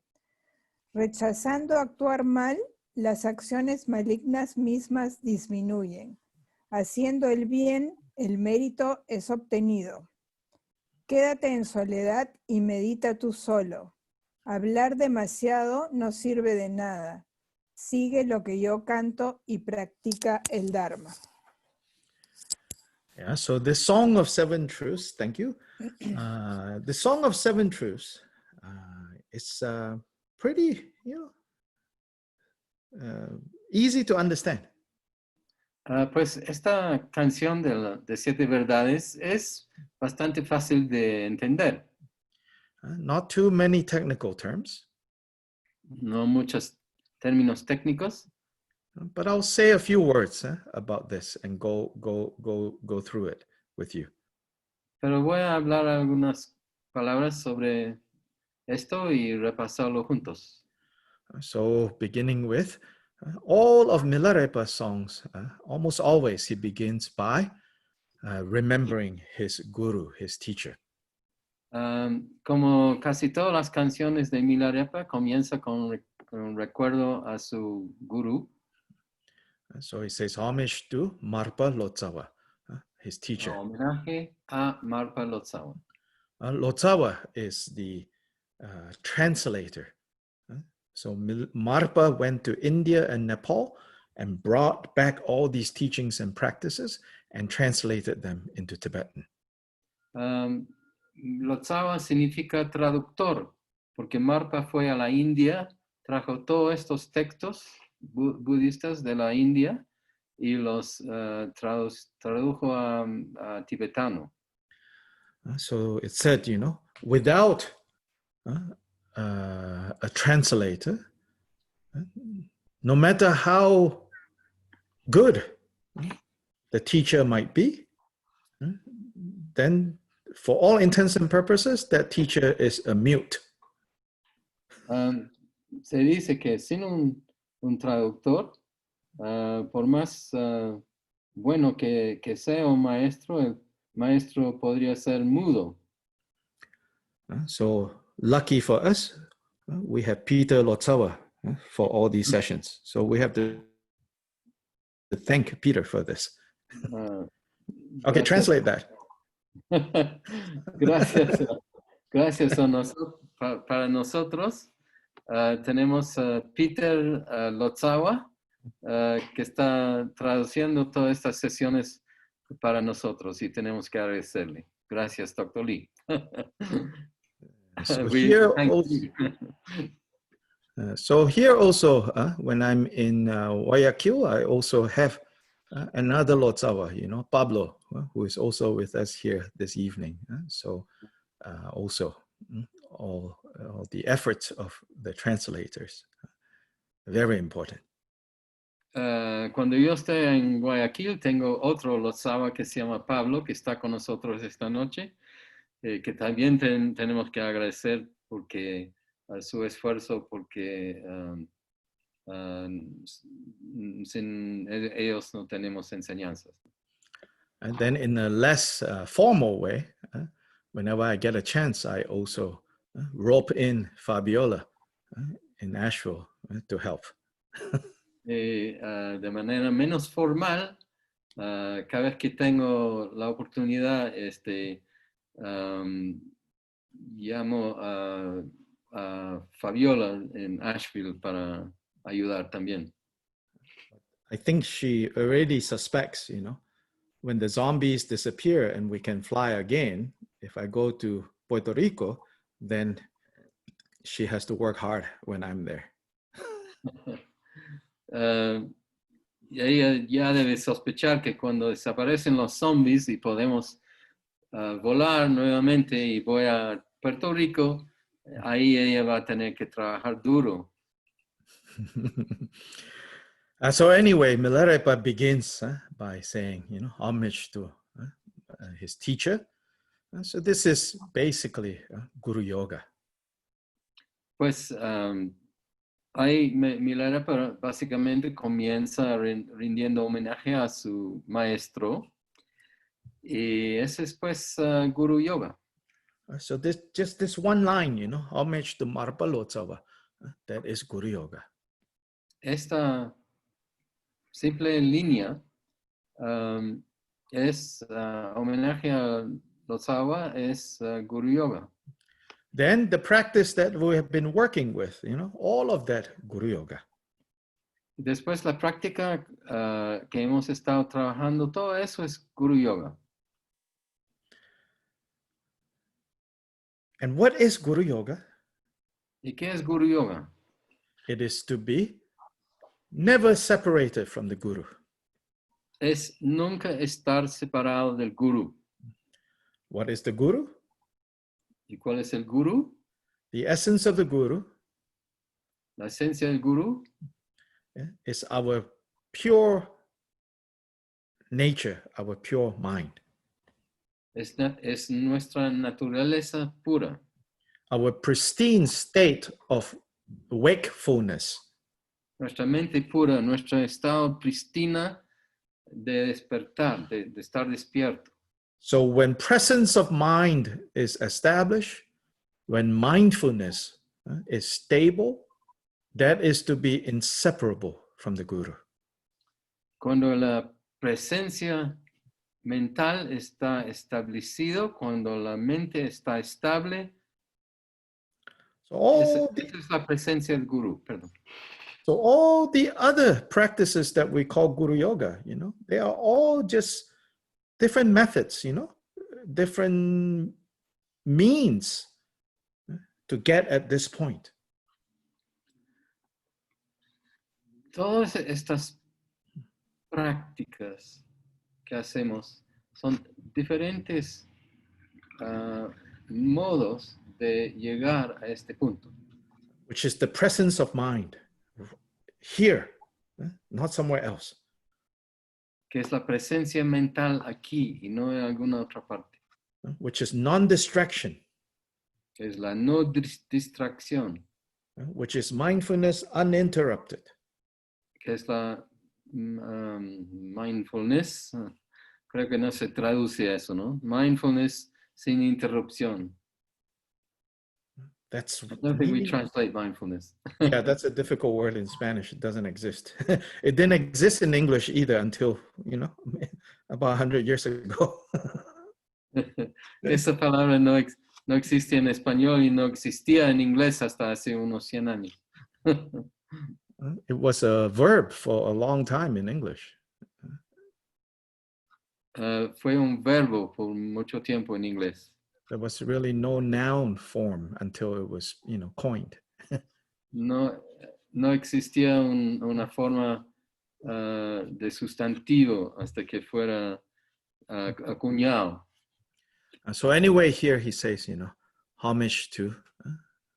Rechazando actuar mal, las acciones malignas mismas disminuyen. Haciendo el bien, el mérito es obtenido. Quédate en soledad y medita tú solo. Hablar demasiado no sirve de nada. Sigue lo que yo canto y practica el Dharma. Yeah, so the Song of Seven Truths, thank you. The Song of Seven Truths is pretty, easy to understand. Pues esta canción de 7 verdades es bastante fácil de entender. Not too many technical terms. No muchos términos técnicos. But I'll say a few words about this and go through it with you. Pero voy a hablar algunas palabras sobre esto y repasarlo juntos. So beginning with all of Milarepa's songs, almost always he begins by remembering his guru, his teacher. Como casi todas las canciones de Milarepa, comienza con un recuerdo a su guru. So he says, homage to Marpa Lotsawa, his teacher. Homenaje a Marpa Lotsawa. Lotsawa is the translator. So Marpa went to India and Nepal and brought back all these teachings and practices and translated them into Tibetan. Lotsawa significa traductor, porque Marpa fue a la India, trajo todos estos textos budistas de la India y los tradujo a tibetano. So it said, without a translator, no matter how good the teacher might be, then for all intents and purposes, that teacher is a mute. Se dice que sin un traductor, por más bueno que sea un maestro, el maestro podría ser mudo. So lucky for us, we have Peter Lotsawa for all these sessions. So we have to thank Peter for this. Okay, translate that. Gracias para nosotros. Tenemos a Peter Lotsawa, que está traduciendo todas estas sesiones para nosotros y tenemos que agradecerle. Gracias, Dr. Lee. So here also, when I'm in Guayaquil, I also have another Lotsawa, Pablo, who is also with us here this evening. So also all the efforts of the translators, very important. Cuando yo esté en Guayaquil, tengo otro Lotsawa que se llama Pablo, que está con nosotros esta noche, que también tenemos que agradecer porque su esfuerzo, porque sin ellos no tenemos enseñanzas. And then in a less formal way, whenever I get a chance, I also rope in Fabiola in Nashville to help. De manera menos formal, cada vez que tengo la oportunidad, llamo a Fabiola en Asheville para ayudar también. I think she already suspects, when the zombies disappear and we can fly again, if I go to Puerto Rico, then she has to work hard when I'm there. Ella ya debe sospechar que cuando desaparecen los zombies y podemos volar nuevamente y voy a Puerto Rico, ahí ella va a tener que trabajar duro. So anyway, Milarepa begins by saying, homage to his teacher. So this is basically Guruyoga. Pues ahí Milarepa básicamente comienza rindiendo homenaje a su maestro y ese es pues Guruyoga. So just this one line, homage to Marpa Lotsawa, that is Guruyoga. Esta simple línea es homenaje a Lotsawa, es Guruyoga. Then the practice that we have been working with, all of that Guruyoga. Después la práctica que hemos estado trabajando, todo eso es Guruyoga. And what is Guruyoga? ¿Y qué es Guruyoga? It is to be never separated from the Guru. Es nunca estar separado del Guru. What is the Guru? ¿Y cuál es el Guru? The essence of the Guru. La esencia del Guru is our pure nature, our pure mind. Es nuestra naturaleza pura. Our pristine state of wakefulness. Nuestra mente pura, nuestro estado pristina de despertar, de estar despierto. So when presence of mind is established, when mindfulness is stable, that is to be inseparable from the Guru. Cuando la presencia mental está establecido, cuando la mente está estable, esa es la presencia del Guru, perdón. So all the other practices that we call Guruyoga, they are all just different methods, different means to get at this point. Todas estas prácticas que hacemos son diferentes modos de llegar a este punto. Which is the presence of mind. Here, not somewhere else. Que es la presencia mental aquí y no en alguna otra parte. Which is non-distraction. Que es la no distracción. Which is mindfulness uninterrupted. Que es la mindfulness. Creo que no se traduce eso, ¿no? Mindfulness sin interrupción. That's I don't think we translate mindfulness. Yeah, that's a difficult word in Spanish. It doesn't exist. It didn't exist in English either until, about 100 years ago. Esa palabra no existía en español y no existía en inglés hasta hace unos 100 años. It was a verb for a long time in English. Fue un verbo por mucho tiempo en inglés. There was really no noun form until it was, coined. No existía una forma de sustantivo hasta que fuera acuñado. So anyway, here he says, homage to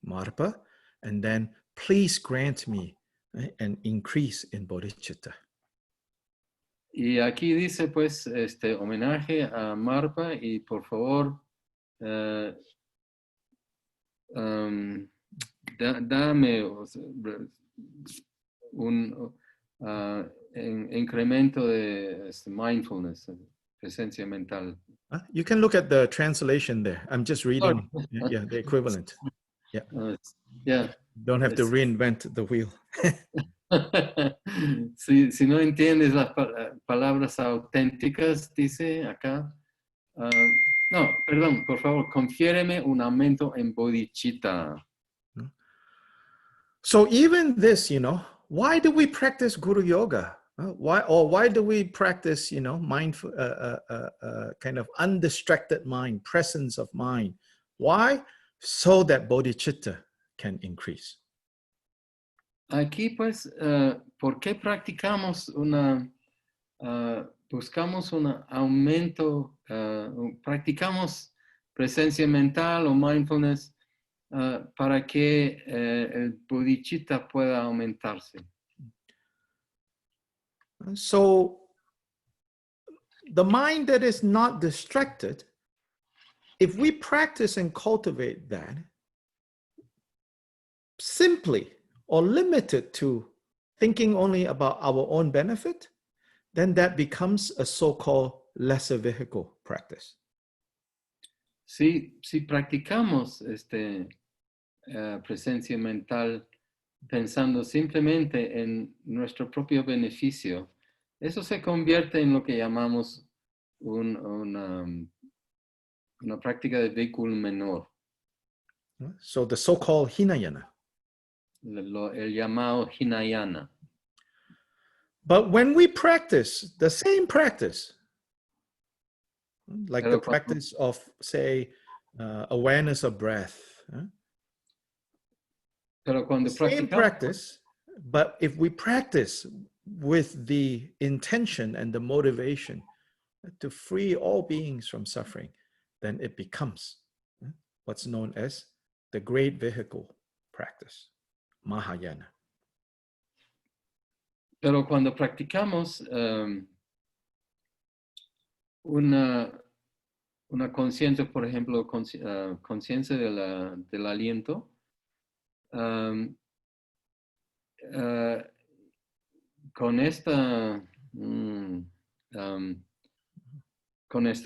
Marpa, and then please grant me an increase in bodhicitta. Y aquí dice, pues, homenaje a Marpa y por favor, dame un incremento de mindfulness, presencia mental. You can look at the translation there. I'm just reading the equivalent. Yeah. Yeah. Don't have to reinvent the wheel. Si no entiendes las palabras auténticas, dice acá. No, perdón, por favor, confiéreme un aumento en bodhicitta. So even this, why do we practice Guru Yoga? Why do we practice, mindful, kind of undistracted mind, presence of mind? Why? So that bodhicitta can increase. Aquí, pues, ¿por qué practicamos buscamos un aumento, practicamos presencia mental o mindfulness para que el bodhicitta pueda aumentarse? So the mind that is not distracted, if we practice and cultivate that simply or limited to thinking only about our own benefit, then that becomes a so-called lesser vehicle practice. Si practicamos presencia mental pensando simplemente en nuestro propio beneficio, eso se convierte en lo que llamamos una práctica de vehículo menor. So the so-called Hinayana. El llamado Hinayana. But when we practice the same practice, like the practice of, say, awareness of breath, Pero cuando same practice, but if we practice with the intention and the motivation to free all beings from suffering, then it becomes what's known as the great vehicle practice, Mahayana. Pero cuando practicamos una conciencia, por ejemplo, conciencia del aliento, con esta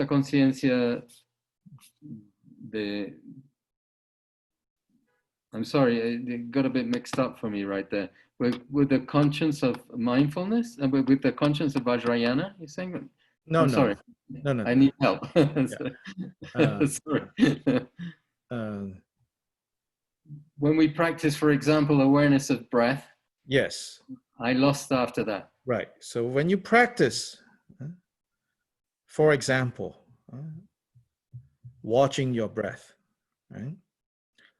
conciencia de, I'm sorry, it got a bit mixed up for me right there. With the conscience of mindfulness, with the conscience of Vajrayana, you're saying? No. Sorry. No. I need help. Sorry. When we practice, for example, awareness of breath. Yes. I lost after that. Right. So when you practice, for example, watching your breath, right?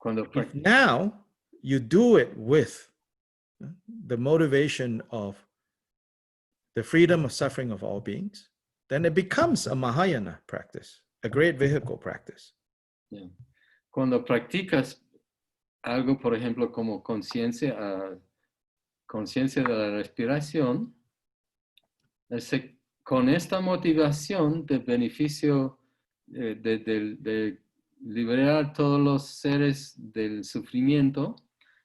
If now you do it with the motivation of the freedom of suffering of all beings, then it becomes a Mahayana practice, a great vehicle practice. Yeah. Cuando practicas algo, por ejemplo, como conciencia de la respiración, con esta motivación de beneficio de liberar a todos los seres del sufrimiento,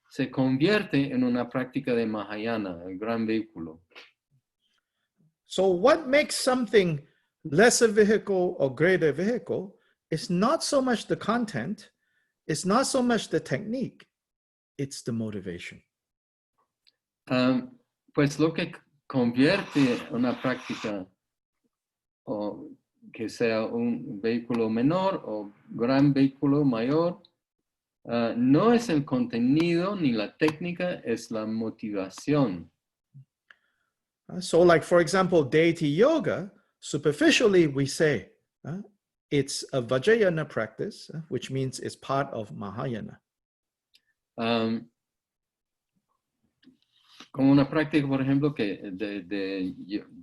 se convierte en una práctica de Mahayana, el gran vehículo. So what makes something lesser vehicle or greater vehicle is not so much the content, it's not so much the technique, it's the motivation. Pues lo que convierte una práctica o que sea un vehículo menor o gran vehículo mayor, no es el contenido ni la técnica, es la motivación. So like, for example, deity yoga, superficially we say it's a Vajrayana practice, which means it's part of Mahayana. Como una práctica, por ejemplo, que de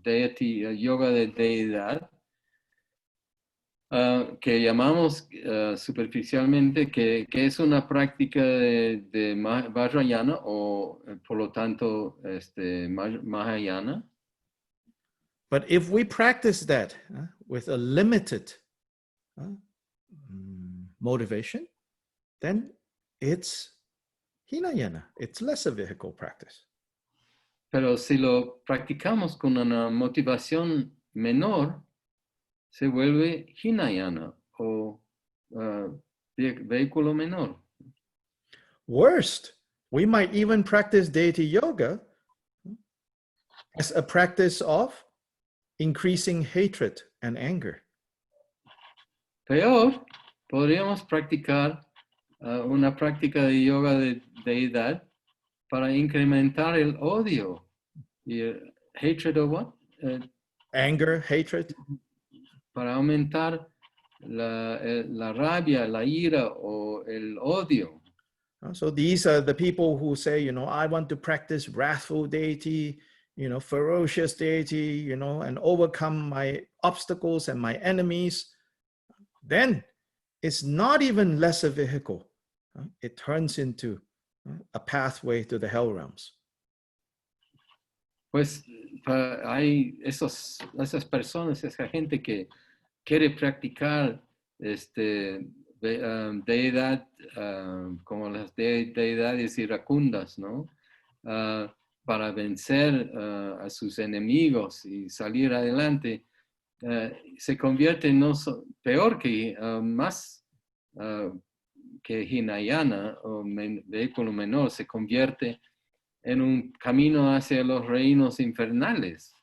deity, yoga de deidad, que llamamos superficialmente que es una práctica de Vajrayana o por lo tanto Mahayana. But if we practice that with a limited motivation, then it's Hinayana, it's lesser vehicle practice. Pero si lo practicamos con una motivación menor, se vuelve Hinayana o vehículo menor. Worst, we might even practice deity yoga as a practice of increasing hatred and anger. Peor, podríamos practicar una práctica de yoga de deidad para incrementar el odio. Y hatred of what? Anger, hatred. Para aumentar la rabia, la ira o el odio. So these are the people who say, I want to practice wrathful deity, ferocious deity, and overcome my obstacles and my enemies. Then it's not even lesser vehicle. It turns into a pathway to the hell realms. Pues hay esas personas, esa gente que quiere practicar deidad como las deidades iracundas, ¿no? Para vencer a sus enemigos y salir adelante, se convierte peor que más que Hinayana o vehículo menor, se convierte en un camino hacia los reinos infernales.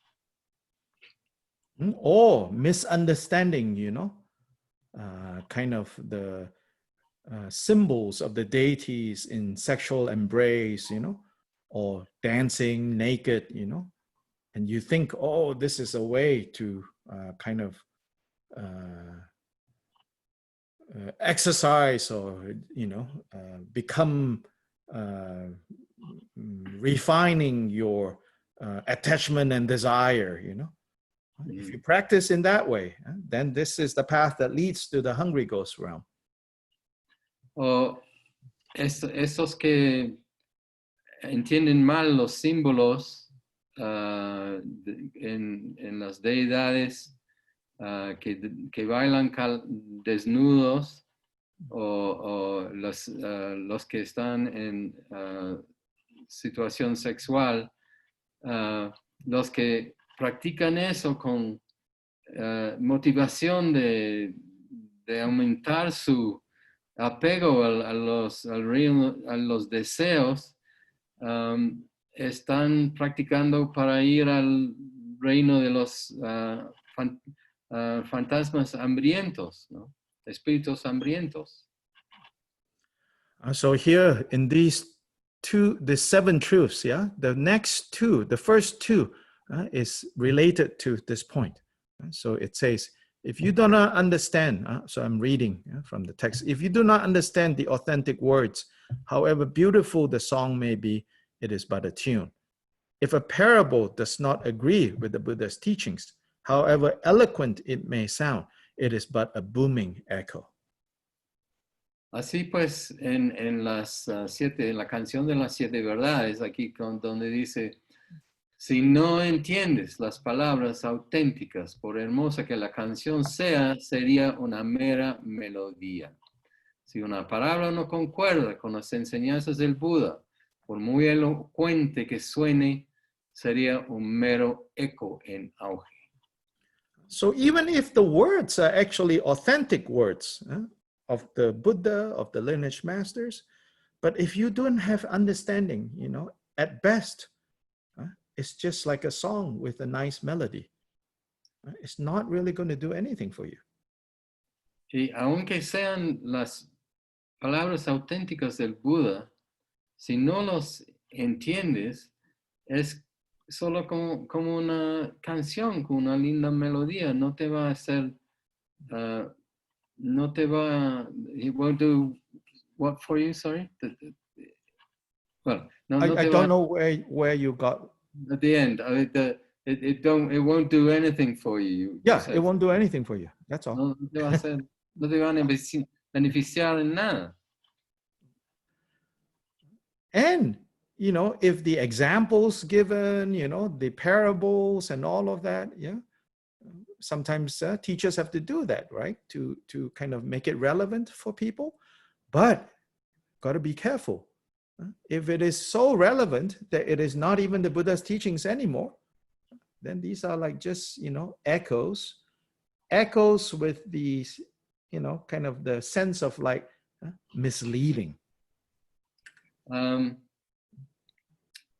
Or misunderstanding, kind of the symbols of the deities in sexual embrace, or dancing naked, and you think, oh, this is a way to kind of exercise or, become refining your attachment and desire, If you practice in that way, then this is the path that leads to the hungry ghost realm. O esos que entienden mal los símbolos en las deidades que bailan desnudos o los que están en situación sexual, los que practican eso con motivación de aumentar su apego a los deseos, están practicando para ir al reino de los fantasmas hambrientos, ¿no? Espíritus hambrientos. So here in these the 7 truths, the next 2, the first 2 is related to this point. So it says, if you do not understand, so I'm reading from the text, if you do not understand the authentic words, however beautiful the song may be, it is but a tune. If a parable does not agree with the Buddha's teachings, however eloquent it may sound, it is but a booming echo. Así pues, en la canción de las 7 verdades, aquí donde dice, si no entiendes las palabras auténticas, por hermosa que la canción sea, sería una mera melodía. Si una palabra no concuerda con las enseñanzas del Buda, por muy elocuente que suene, sería un mero eco en auge. So even if the words are actually authentic words of the Buddha, of the lineage masters, but if you don't have understanding, you know, at best, it's just like a song with a nice melody. It's not really going to do anything for you. Y aunque sean las palabras auténticas del Buda, si no los entiendes, es solo como una canción con una linda melodía. No te va a hacer, no te va, it won't do what for you, sorry? Well, no, I don't know where you got. At the end, it won't do anything for you. Yeah, it won't do anything for you. That's all. No te va a hacer, no te va a beneficiar en nada. And, you know, if the examples given, you know, the parables and all of that, yeah, sometimes teachers have to do that, right? To kind of make it relevant for people. But got to be careful. If it is so relevant that it is not even the Buddha's teachings anymore, then these are like just, you know, echoes with these, you know, kind of the sense of like misleading.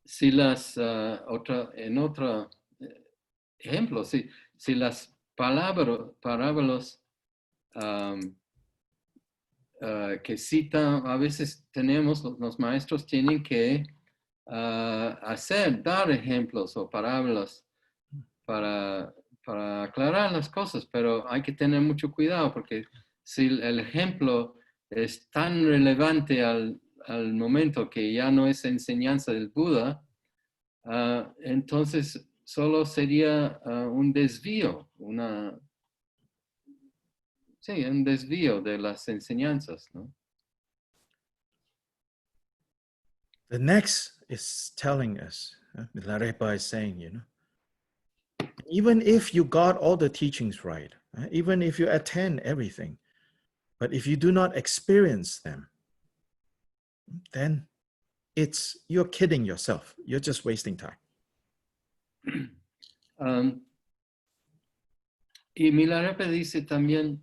Si en otro ejemplo, si las parábolas que citan, a veces los maestros tienen que dar ejemplos o parábolas para aclarar las cosas, pero hay que tener mucho cuidado porque si el ejemplo es tan relevante al momento que ya no es enseñanza del Buda, entonces solo sería un desvío, un desvío de las enseñanzas, ¿no? The next is telling us, Milarepa is saying, you know, even if you got all the teachings right, even if you attend everything, but if you do not experience them, then you're kidding yourself. You're just wasting time. Y Milarepa dice también,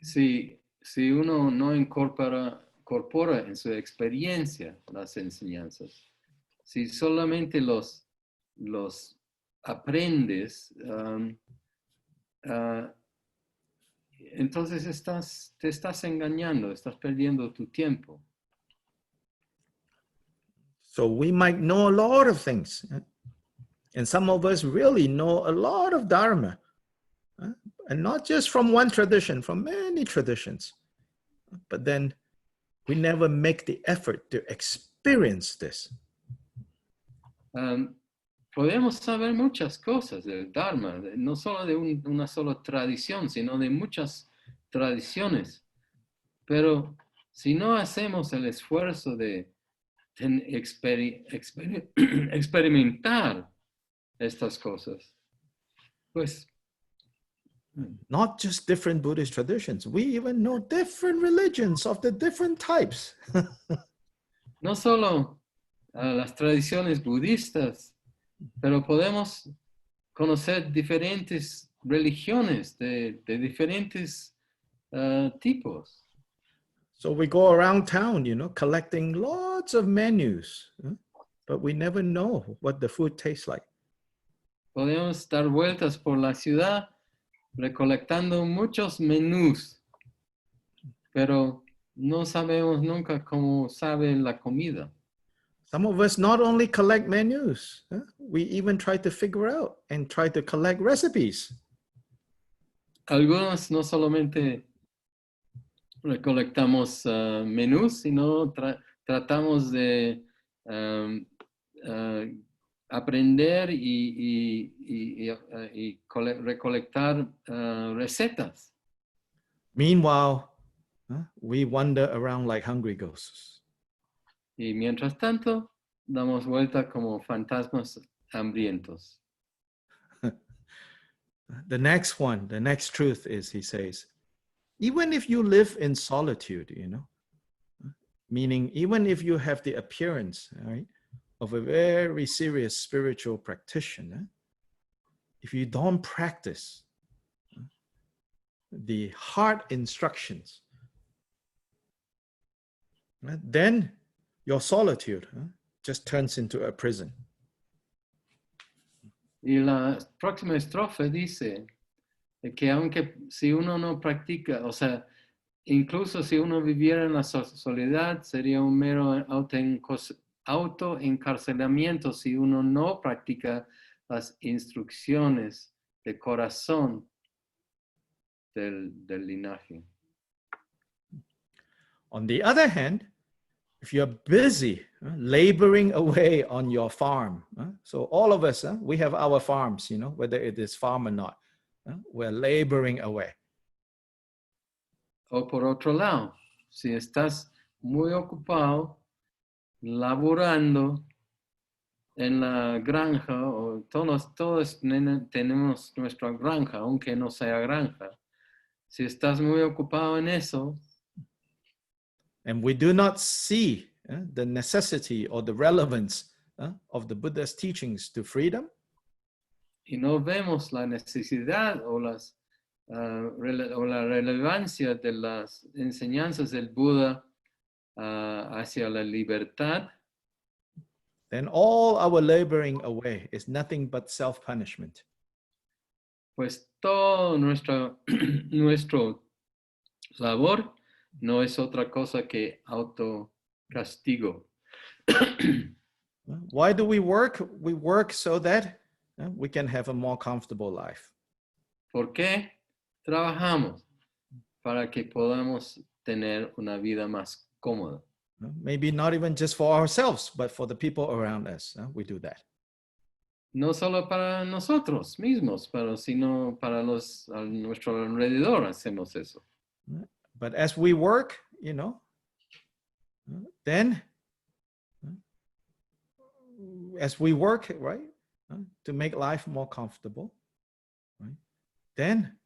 si uno no incorpora en su experiencia las enseñanzas, si solamente los aprendes, entonces te estás engañando, estás perdiendo tu tiempo. So we might know a lot of things. And some of us really know a lot of Dharma. And not just from one tradition, from many traditions. But then we never make the effort to experience this. Podemos saber muchas cosas del Dharma, no solo de una sola tradición, sino de muchas tradiciones. Pero si no hacemos el esfuerzo de experimentar estas cosas, pues... Not just different Buddhist traditions. We even know different religions of the different types. No solo las tradiciones budistas, pero podemos conocer diferentes religiones de diferentes tipos. So we go around town, you know, collecting lots of menus, but we never know what the food tastes like. Podemos dar vueltas por la ciudad recolectando muchos menús, pero no sabemos nunca cómo sabe la comida. Some of us not only collect menus, we even try to figure out and try to collect recipes. Algunos no solamente recolectamos menús, sino tratamos de aprender y recolectar recetas. Meanwhile, we wander around like hungry ghosts. Y mientras tanto, damos vuelta como fantasmas hambrientos. The next one, the next truth is, he says, even if you live in solitude, you know, meaning even if you have the appearance, right, of a very serious spiritual practitioner, if you don't practice the hard instructions, then your solitude just turns into a prison. Y la próxima estrofa dice que aunque si uno no practica, o sea, incluso si uno viviera en la soledad, sería un mero autoencarcelamiento si uno no practica las instrucciones de corazón del linaje. On the other hand, if you're busy laboring away on your farm, so all of us, we have our farms, you know, whether it is farm or not, we're laboring away. O por otro lado, si estás muy ocupado laborando en la granja, o todos tenemos nuestra granja, aunque no sea granja. Si estás muy ocupado en eso, and we do not see the necessity or the relevance of the Buddha's teachings to freedom, y no vemos la necesidad o la relevancia de las enseñanzas del Buda hacia la libertad, then all our laboring away is nothing but self-punishment. Pues todo nuestro labor no es otra cosa que autocastigo. Why do we work? We work so that we can have a more comfortable life. ¿Por qué trabajamos? Para que podamos tener una vida más cómoda. Maybe not even just for ourselves, but for the people around us. We do that. No solo para nosotros mismos, sino para nuestro alrededor hacemos eso. But as we work, you know, then as we work, right, to make life more comfortable, right, then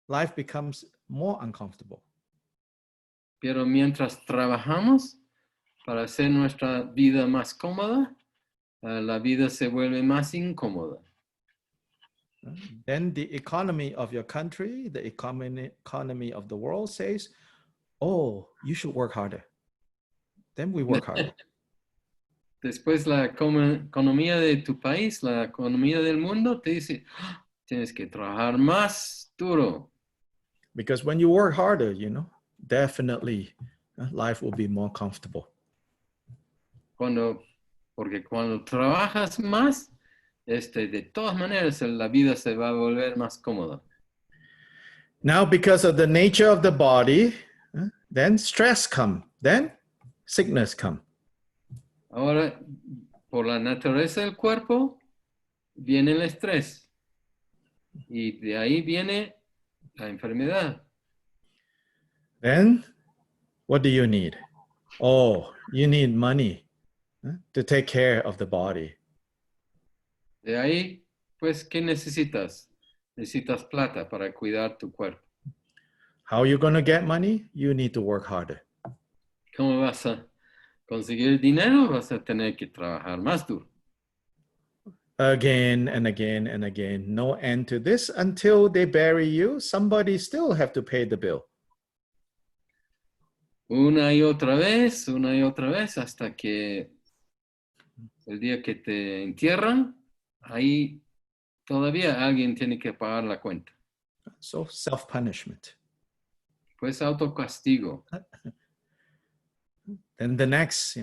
life becomes more uncomfortable. Pero mientras trabajamos para hacer nuestra vida más cómoda, la vida se vuelve más incómoda. Then the economy of your country, the economy of the world says, oh, you should work harder. Then we work harder. Después la economía de tu país, la economía del mundo te dice, tienes que trabajar más duro. Because when you work harder, you know, definitely life will be more comfortable. Porque cuando trabajas más, de todas maneras la vida se va a volver más cómoda. Now, because of the nature of the body, then stress come, then sickness come. Ahora, por la naturaleza del cuerpo, viene el estrés. Y de ahí viene la enfermedad. Then, what do you need? Oh, you need money to take care of the body. De ahí, pues, ¿qué necesitas? Necesitas plata para cuidar tu cuerpo. How are you going to get money? You need to work harder. ¿Cómo vas a conseguir dinero? Vas a tener que trabajar más duro. Again and again and again. No end to this. Until they bury you, somebody still have to pay the bill. Una y otra vez, hasta que el día que te entierran, ahí todavía alguien tiene que pagar la cuenta. So self-punishment. Pues autocastigo. Then the next,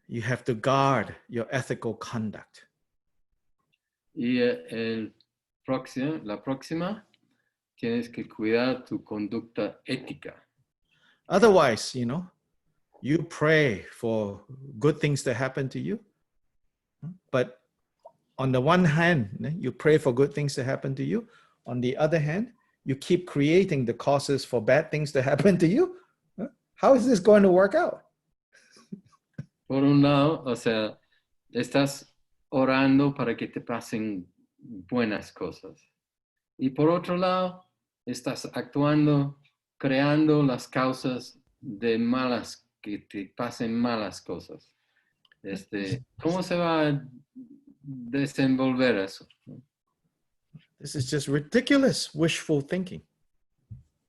you have to guard your ethical conduct. Y la próxima, tienes que cuidar tu conducta ética. Otherwise, you know, you pray for good things to happen to you, but on the one hand, you pray for good things to happen to you. On the other hand, you keep creating the causes for bad things to happen to you. How is this going to work out? Por un lado, o sea, estás orando para que te pasen buenas cosas. Y por otro lado, estás actuando, creando las causas de malas, que te pasen malas cosas. ¿Cómo se va a desenvolver eso? This is just ridiculous wishful thinking.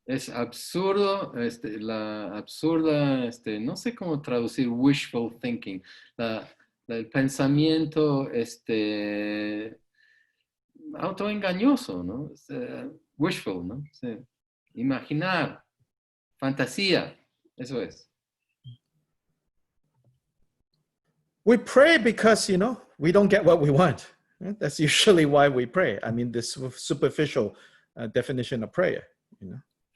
Es absurdo, la absurda, no sé cómo traducir wishful thinking, el pensamiento, autoengañoso, ¿no? Wishful, ¿no? Sí. Imaginar, fantasía, eso es. We pray because, we don't get what we want. That's usually why we pray. I mean, this superficial definition of prayer,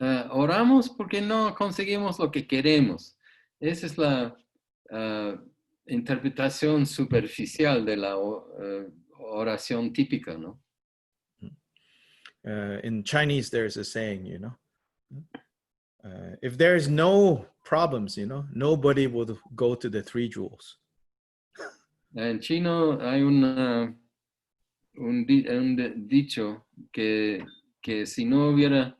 Oramos porque no conseguimos lo que queremos. Esa es la interpretación superficial de la oración típica, ¿no? In Chinese, there's a saying, if there's no problems, nobody would go to the 3 jewels. En chino hay un dicho que si no hubiera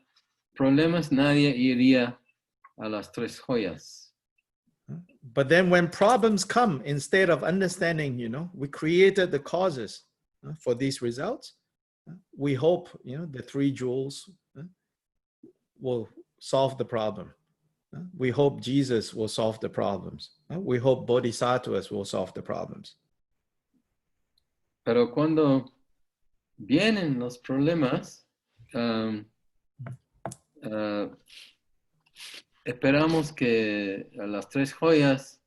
problemas, nadie iría a las 3 joyas. But then when problems come, instead of understanding, we created the causes for these results. We hope, the 3 jewels will solve the problem. We hope Jesus will solve the problems. We hope bodhisattvas will solve the problems. Pero cuando vienen los problemas, esperamos que las 3 joyas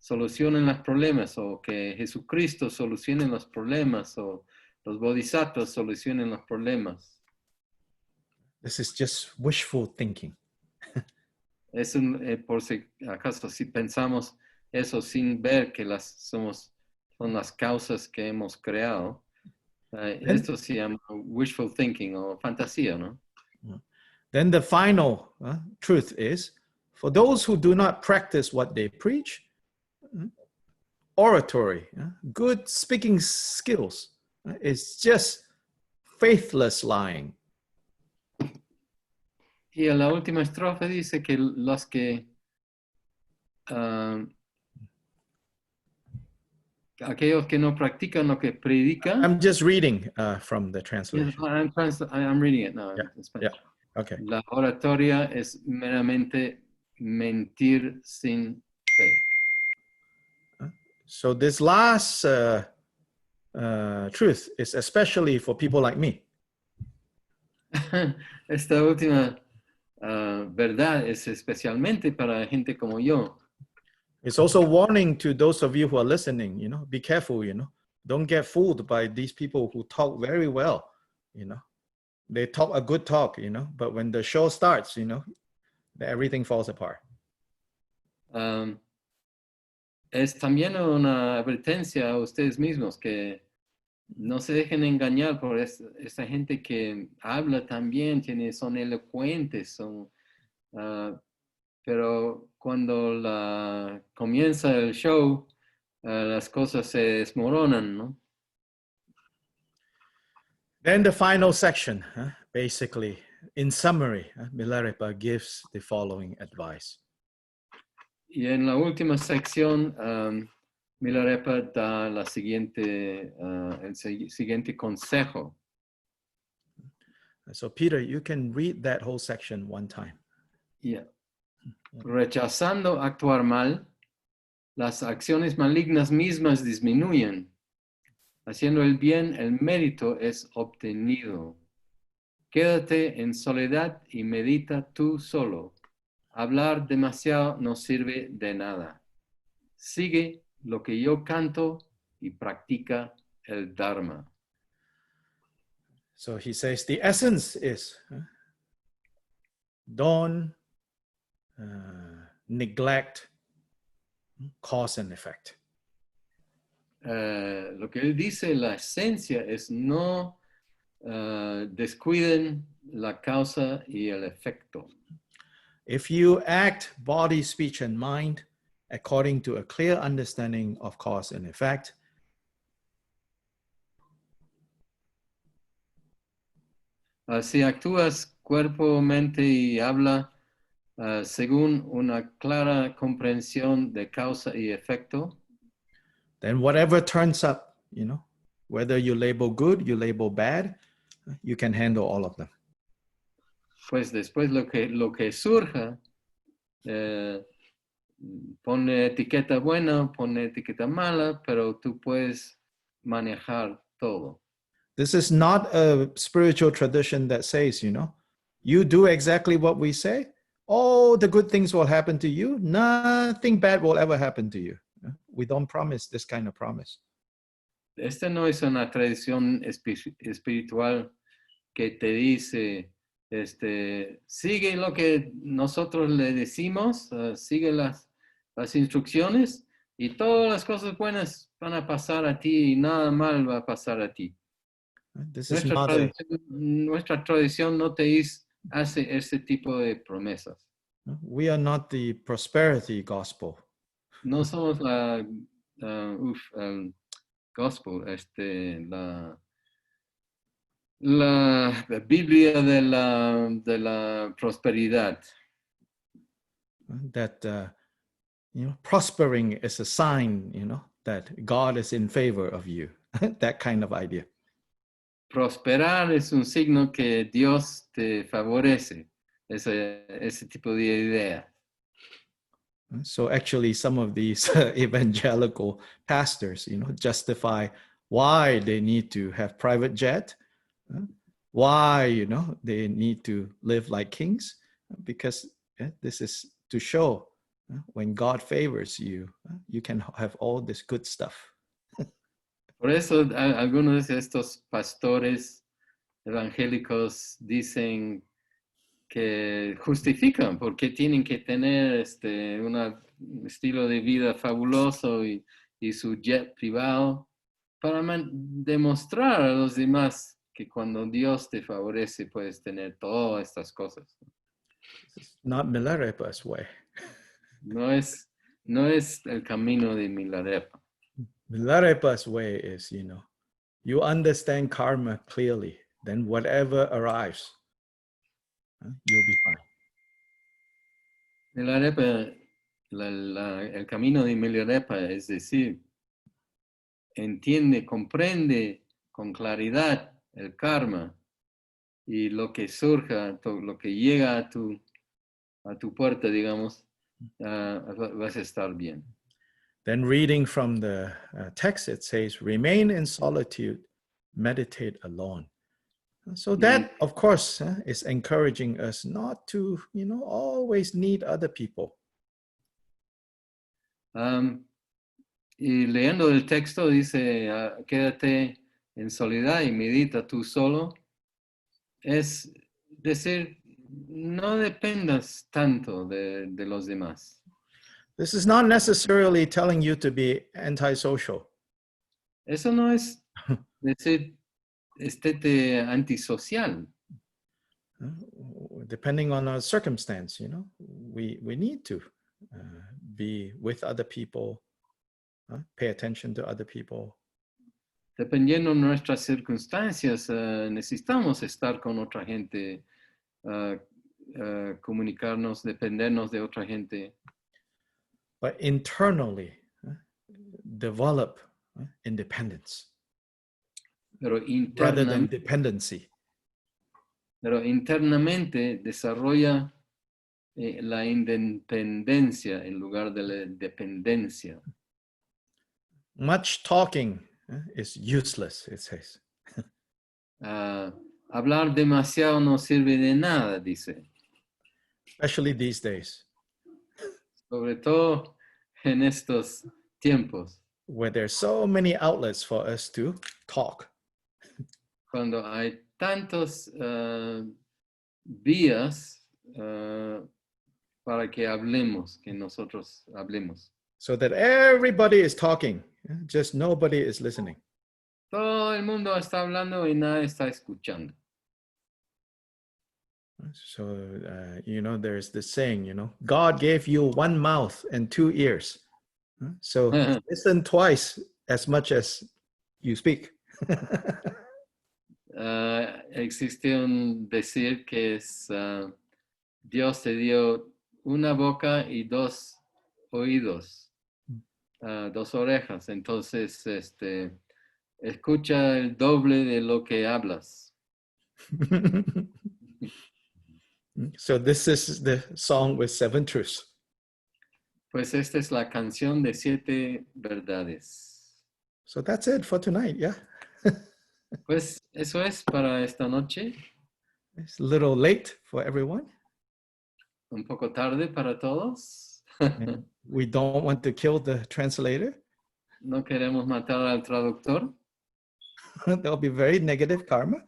solucionen los problemas, o que Jesucristo solucione los problemas, o los bodhisattvas solucionen los problemas. This is just wishful thinking. Es por si acaso, si pensamos eso sin ver que son las causas que hemos creado, esto se llama wishful thinking o fantasía, ¿no? Then the final truth is, for those who do not practice what they preach, oratory, good speaking skills, is just faithless lying. Y en la última estrofa dice que los que aquellos que no practican lo que predican. I'm just reading from the translation. I'm reading it now. Yeah. Okay. La oratoria es meramente mentir sin fe. So this last truth is especially for people like me. Esta última verdad es especialmente para gente como yo. It's also warning to those of you who are listening, be careful, don't get fooled by these people who talk very well, They talk a good talk, but when the show starts, everything falls apart. Es también una advertencia a ustedes mismos que no se dejen engañar por esta gente que habla también, son elocuentes, pero cuando comienza el show, las cosas se desmoronan, ¿no? Then the final section, basically, in summary, Milarepa gives the following advice. Y en la última sección, Milarepa da el siguiente consejo. So Peter, you can read that whole section one time. Yeah. Rechazando actuar mal, las acciones malignas mismas disminuyen. Haciendo el bien, el mérito es obtenido. Quédate en soledad y medita tú solo. Hablar demasiado no sirve de nada. Sigue lo que yo canto y practica el Dharma. So he says the essence is don't neglect cause and effect. Lo que él dice, la esencia es no descuiden la causa y el efecto. If you act body, speech, and mind according to a clear understanding of cause and effect, Si actúas cuerpo, mente y habla según una clara comprensión de causa y efecto, then whatever turns up, you know, whether you label good, you label bad, you can handle all of them. pues después lo que surja, pone etiqueta buena, pone etiqueta mala, pero tú puedes manejar todo. This is not a spiritual tradition that says, you know, you do exactly what we say, all the good things will happen to you, nothing bad will ever happen to you. We don't promise this kind of promise. Esta no es una tradición espiritual que te dice, sigue lo que nosotros le decimos, sigue las instrucciones y todas las cosas buenas van a pasar a ti y nada mal va a pasar a ti. Nuestra tradición no te hace ese tipo de promesas. We are not the prosperity gospel. No somos la gospel, la Biblia de la prosperidad. That you know, prospering is a sign, you know, that God is in favor of you. That kind of idea. Prosperar es un signo que Dios te favorece. Ese tipo de idea. So actually, some of these evangelical pastors, you know, justify why they need to have private jet, why, you know, they need to live like kings, because this is to show when God favors you, you can have all this good stuff. Por eso algunos de estos pastores evangélicos dicen que justifican porque tienen que tener un estilo de vida fabuloso y su jet privado para demostrar a los demás que cuando Dios te favorece puedes tener todas estas cosas. Not Milarepa's way. No es el camino de Milarepa. Milarepa's way is, you know, you understand karma clearly, then whatever arrives, you'll be fine. Milarepa, el camino de Milarepa, es decir, comprende con claridad el karma y lo que surja, lo que llega a tu puerta, digamos, vas a estar bien. Then reading from the text, it says, remain in solitude, meditate alone. So that, of course, is encouraging us not to, you know, always need other people. Y leyendo el texto dice, quédate en soledad y medita tú solo. Es decir, no dependas tanto de los demás. This is not necessarily telling you to be antisocial. Eso no es decir, estéte antisocial. Depending on our circumstance, you know, we need to be with other people, pay attention to other people. Dependiendo de nuestras circunstancias, necesitamos estar con otra gente, comunicarnos, dependernos de otra gente. But internally, develop independence rather than dependency. Pero internamente desarrolla la independencia en lugar de la dependencia. Much talking is useless, it says. Hablar demasiado no sirve de nada, dice. Especially these days. Sobre todo en estos tiempos. Where there's so many outlets for us to talk. Cuando hay tantos vías para que hablemos, que nosotros hablemos. So that everybody is talking, just nobody is listening. Todo el mundo está hablando y nadie está escuchando. So, you know, there's this saying, you know, God gave you one mouth and two ears. So listen twice as much as you speak. Existe un decir que es Dios te dio una boca y dos oídos, dos orejas. Entonces, escucha el doble de lo que hablas. So this is the song with 7 truths. Pues esta es la canción de 7 verdades. So that's it for tonight, yeah? Pues eso es para esta noche. It's a little late for everyone. Un poco tarde para todos. We don't want to kill the translator. No queremos matar al traductor. There'll be very negative karma.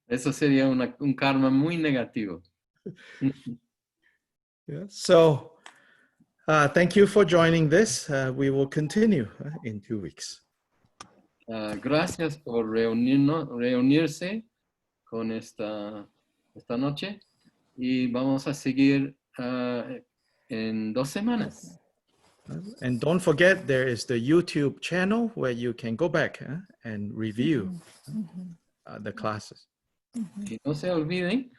Eso sería un karma muy negativo. Yeah. So thank you for joining this. We will continue in 2 weeks. Gracias por reunirse con esta noche y vamos a seguir en 2 semanas. And don't forget, there is the YouTube channel where you can go back and review the classes. Y no se olviden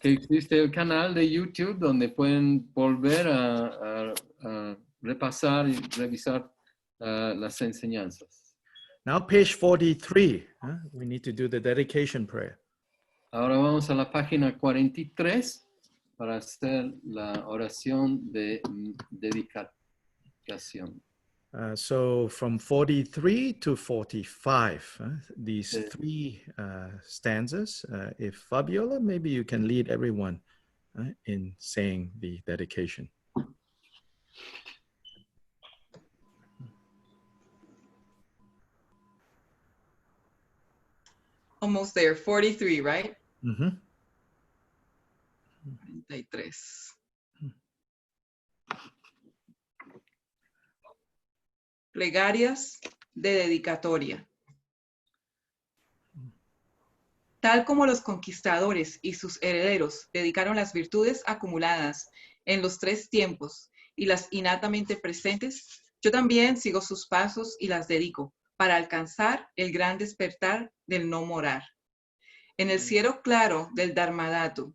que existe el canal de YouTube donde pueden volver a repasar y revisar las enseñanzas. Now page 43, we need to do the dedication prayer. Ahora vamos a la página 43 para hacer la oración de dedicación. So from 43 to 45, these 3 stanzas, if Fabiola, maybe you can lead everyone in saying the dedication. Almost there, 43, right? Mm-hmm. 43. Plegarias de dedicatoria. Tal como los conquistadores y sus herederos dedicaron las virtudes acumuladas en los 3 tiempos y las innatamente presentes, yo también sigo sus pasos y las dedico para alcanzar el gran despertar del no morar. En el cielo claro del Dharmadhatu,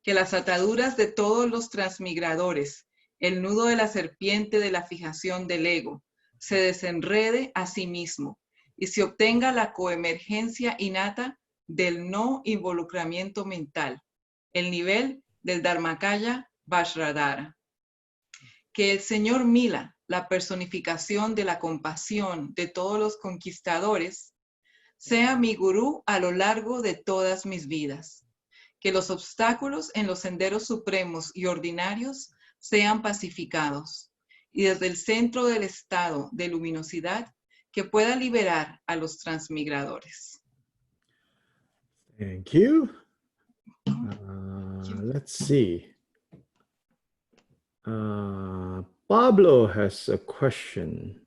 que las ataduras de todos los transmigradores, el nudo de la serpiente de la fijación del ego, se desenrede a sí mismo y se obtenga la coemergencia innata del no involucramiento mental, el nivel del Dharmakaya Vajradhara. Que el Señor Mila, la personificación de la compasión de todos los conquistadores, sea mi gurú a lo largo de todas mis vidas. Que los obstáculos en los senderos supremos y ordinarios sean pacificados. Y desde el centro del estado de luminosidad que pueda liberar a los transmigradores. Thank you. Let's see. Pablo has a question.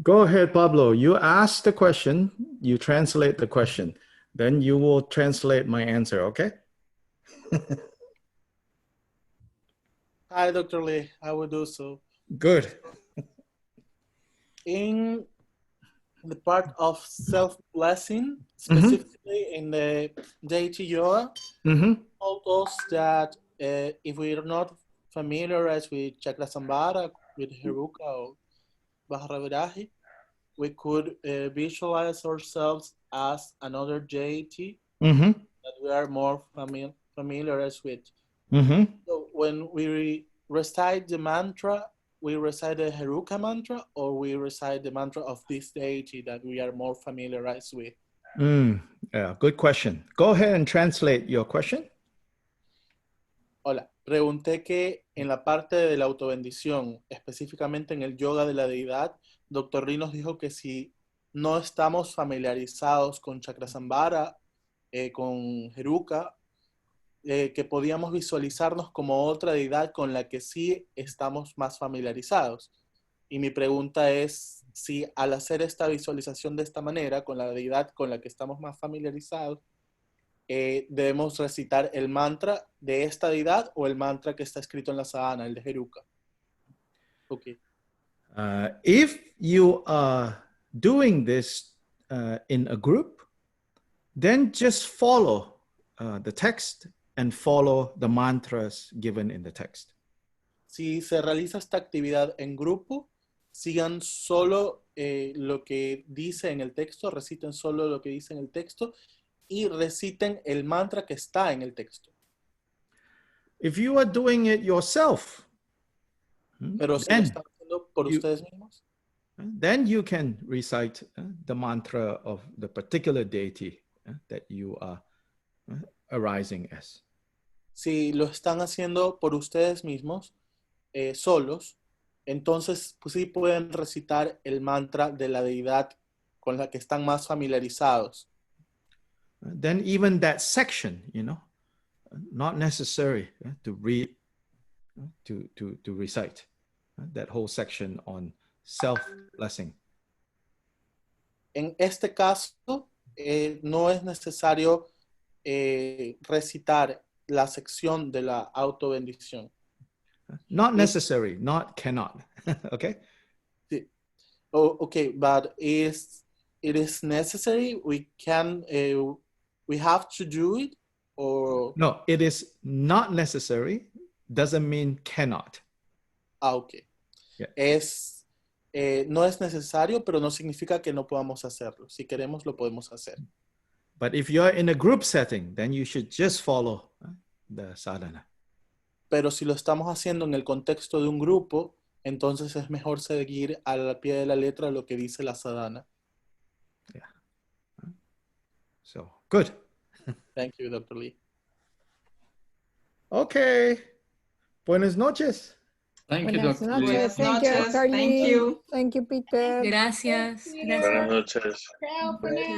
Go ahead, Pablo. You ask the question, you translate the question. Then you will translate my answer, okay? Hi, Dr. Lee. I will do so. Good. In the part of self-blessing, specifically in the deity yoga, told us that if we are not familiarized with Chakrasambhara, with Heruka or Vajravirahi, we could visualize ourselves as another deity that we are more familiarized with. So when we recite the mantra, we recite the Heruka mantra, or we recite the mantra of this deity that we are more familiarized with? Yeah, good question. Go ahead and translate your question. Hola, pregunté que en la parte de la autobendición, específicamente en el yoga de la deidad, Dr. Lee nos dijo que si no estamos familiarizados con Chakrasambhara, con Heruka, que podíamos visualizarnos como otra deidad con la que sí estamos más familiarizados. Y mi pregunta es si al hacer esta visualización de esta manera, con la deidad con la que estamos más familiarizados, debemos recitar el mantra de esta deidad o el mantra que está escrito en la sadhana, el de Heruka. Okay. If you are doing this in a group, then just follow the text and follow the mantras given in the text. Si se realiza esta actividad en grupo, sigan solo lo que dice en el texto, reciten solo lo que dice en el texto y reciten el mantra que está en el texto. If you are doing it yourself, Pero si lo están haciendo por ustedes mismos, then you can recite the mantra of the particular deity that you are arising as. si lo están haciendo por ustedes mismos, solos, entonces pues sí pueden recitar el mantra de la deidad con la que están más familiarizados. Then even that section, you know, not necessary to read, to recite that whole section on self-blessing. En este caso, no es necesario recitar la sección de la autobendición. Not necessary, not cannot. Okay? Sí. Oh, okay, but it is necessary. We can, we have to do it, or No, it is not necessary. Doesn't mean cannot. Okay. Yeah. No es necesario, pero no significa que no podamos hacerlo. Si queremos, lo podemos hacer. But if you're in a group setting, then you should just follow the sadhana. Pero si lo estamos haciendo en el contexto de un grupo, entonces es mejor seguir al pie de la letra lo que dice la sadhana. Yeah. So, good. Thank you, Dr. Lee. Okay. Buenas noches. Thank you, Buenas Dr. noches. Lee. Thank you, noches. Carly. Thank you. Thank you, Peter. Gracias. Buenas noches. Chao for now.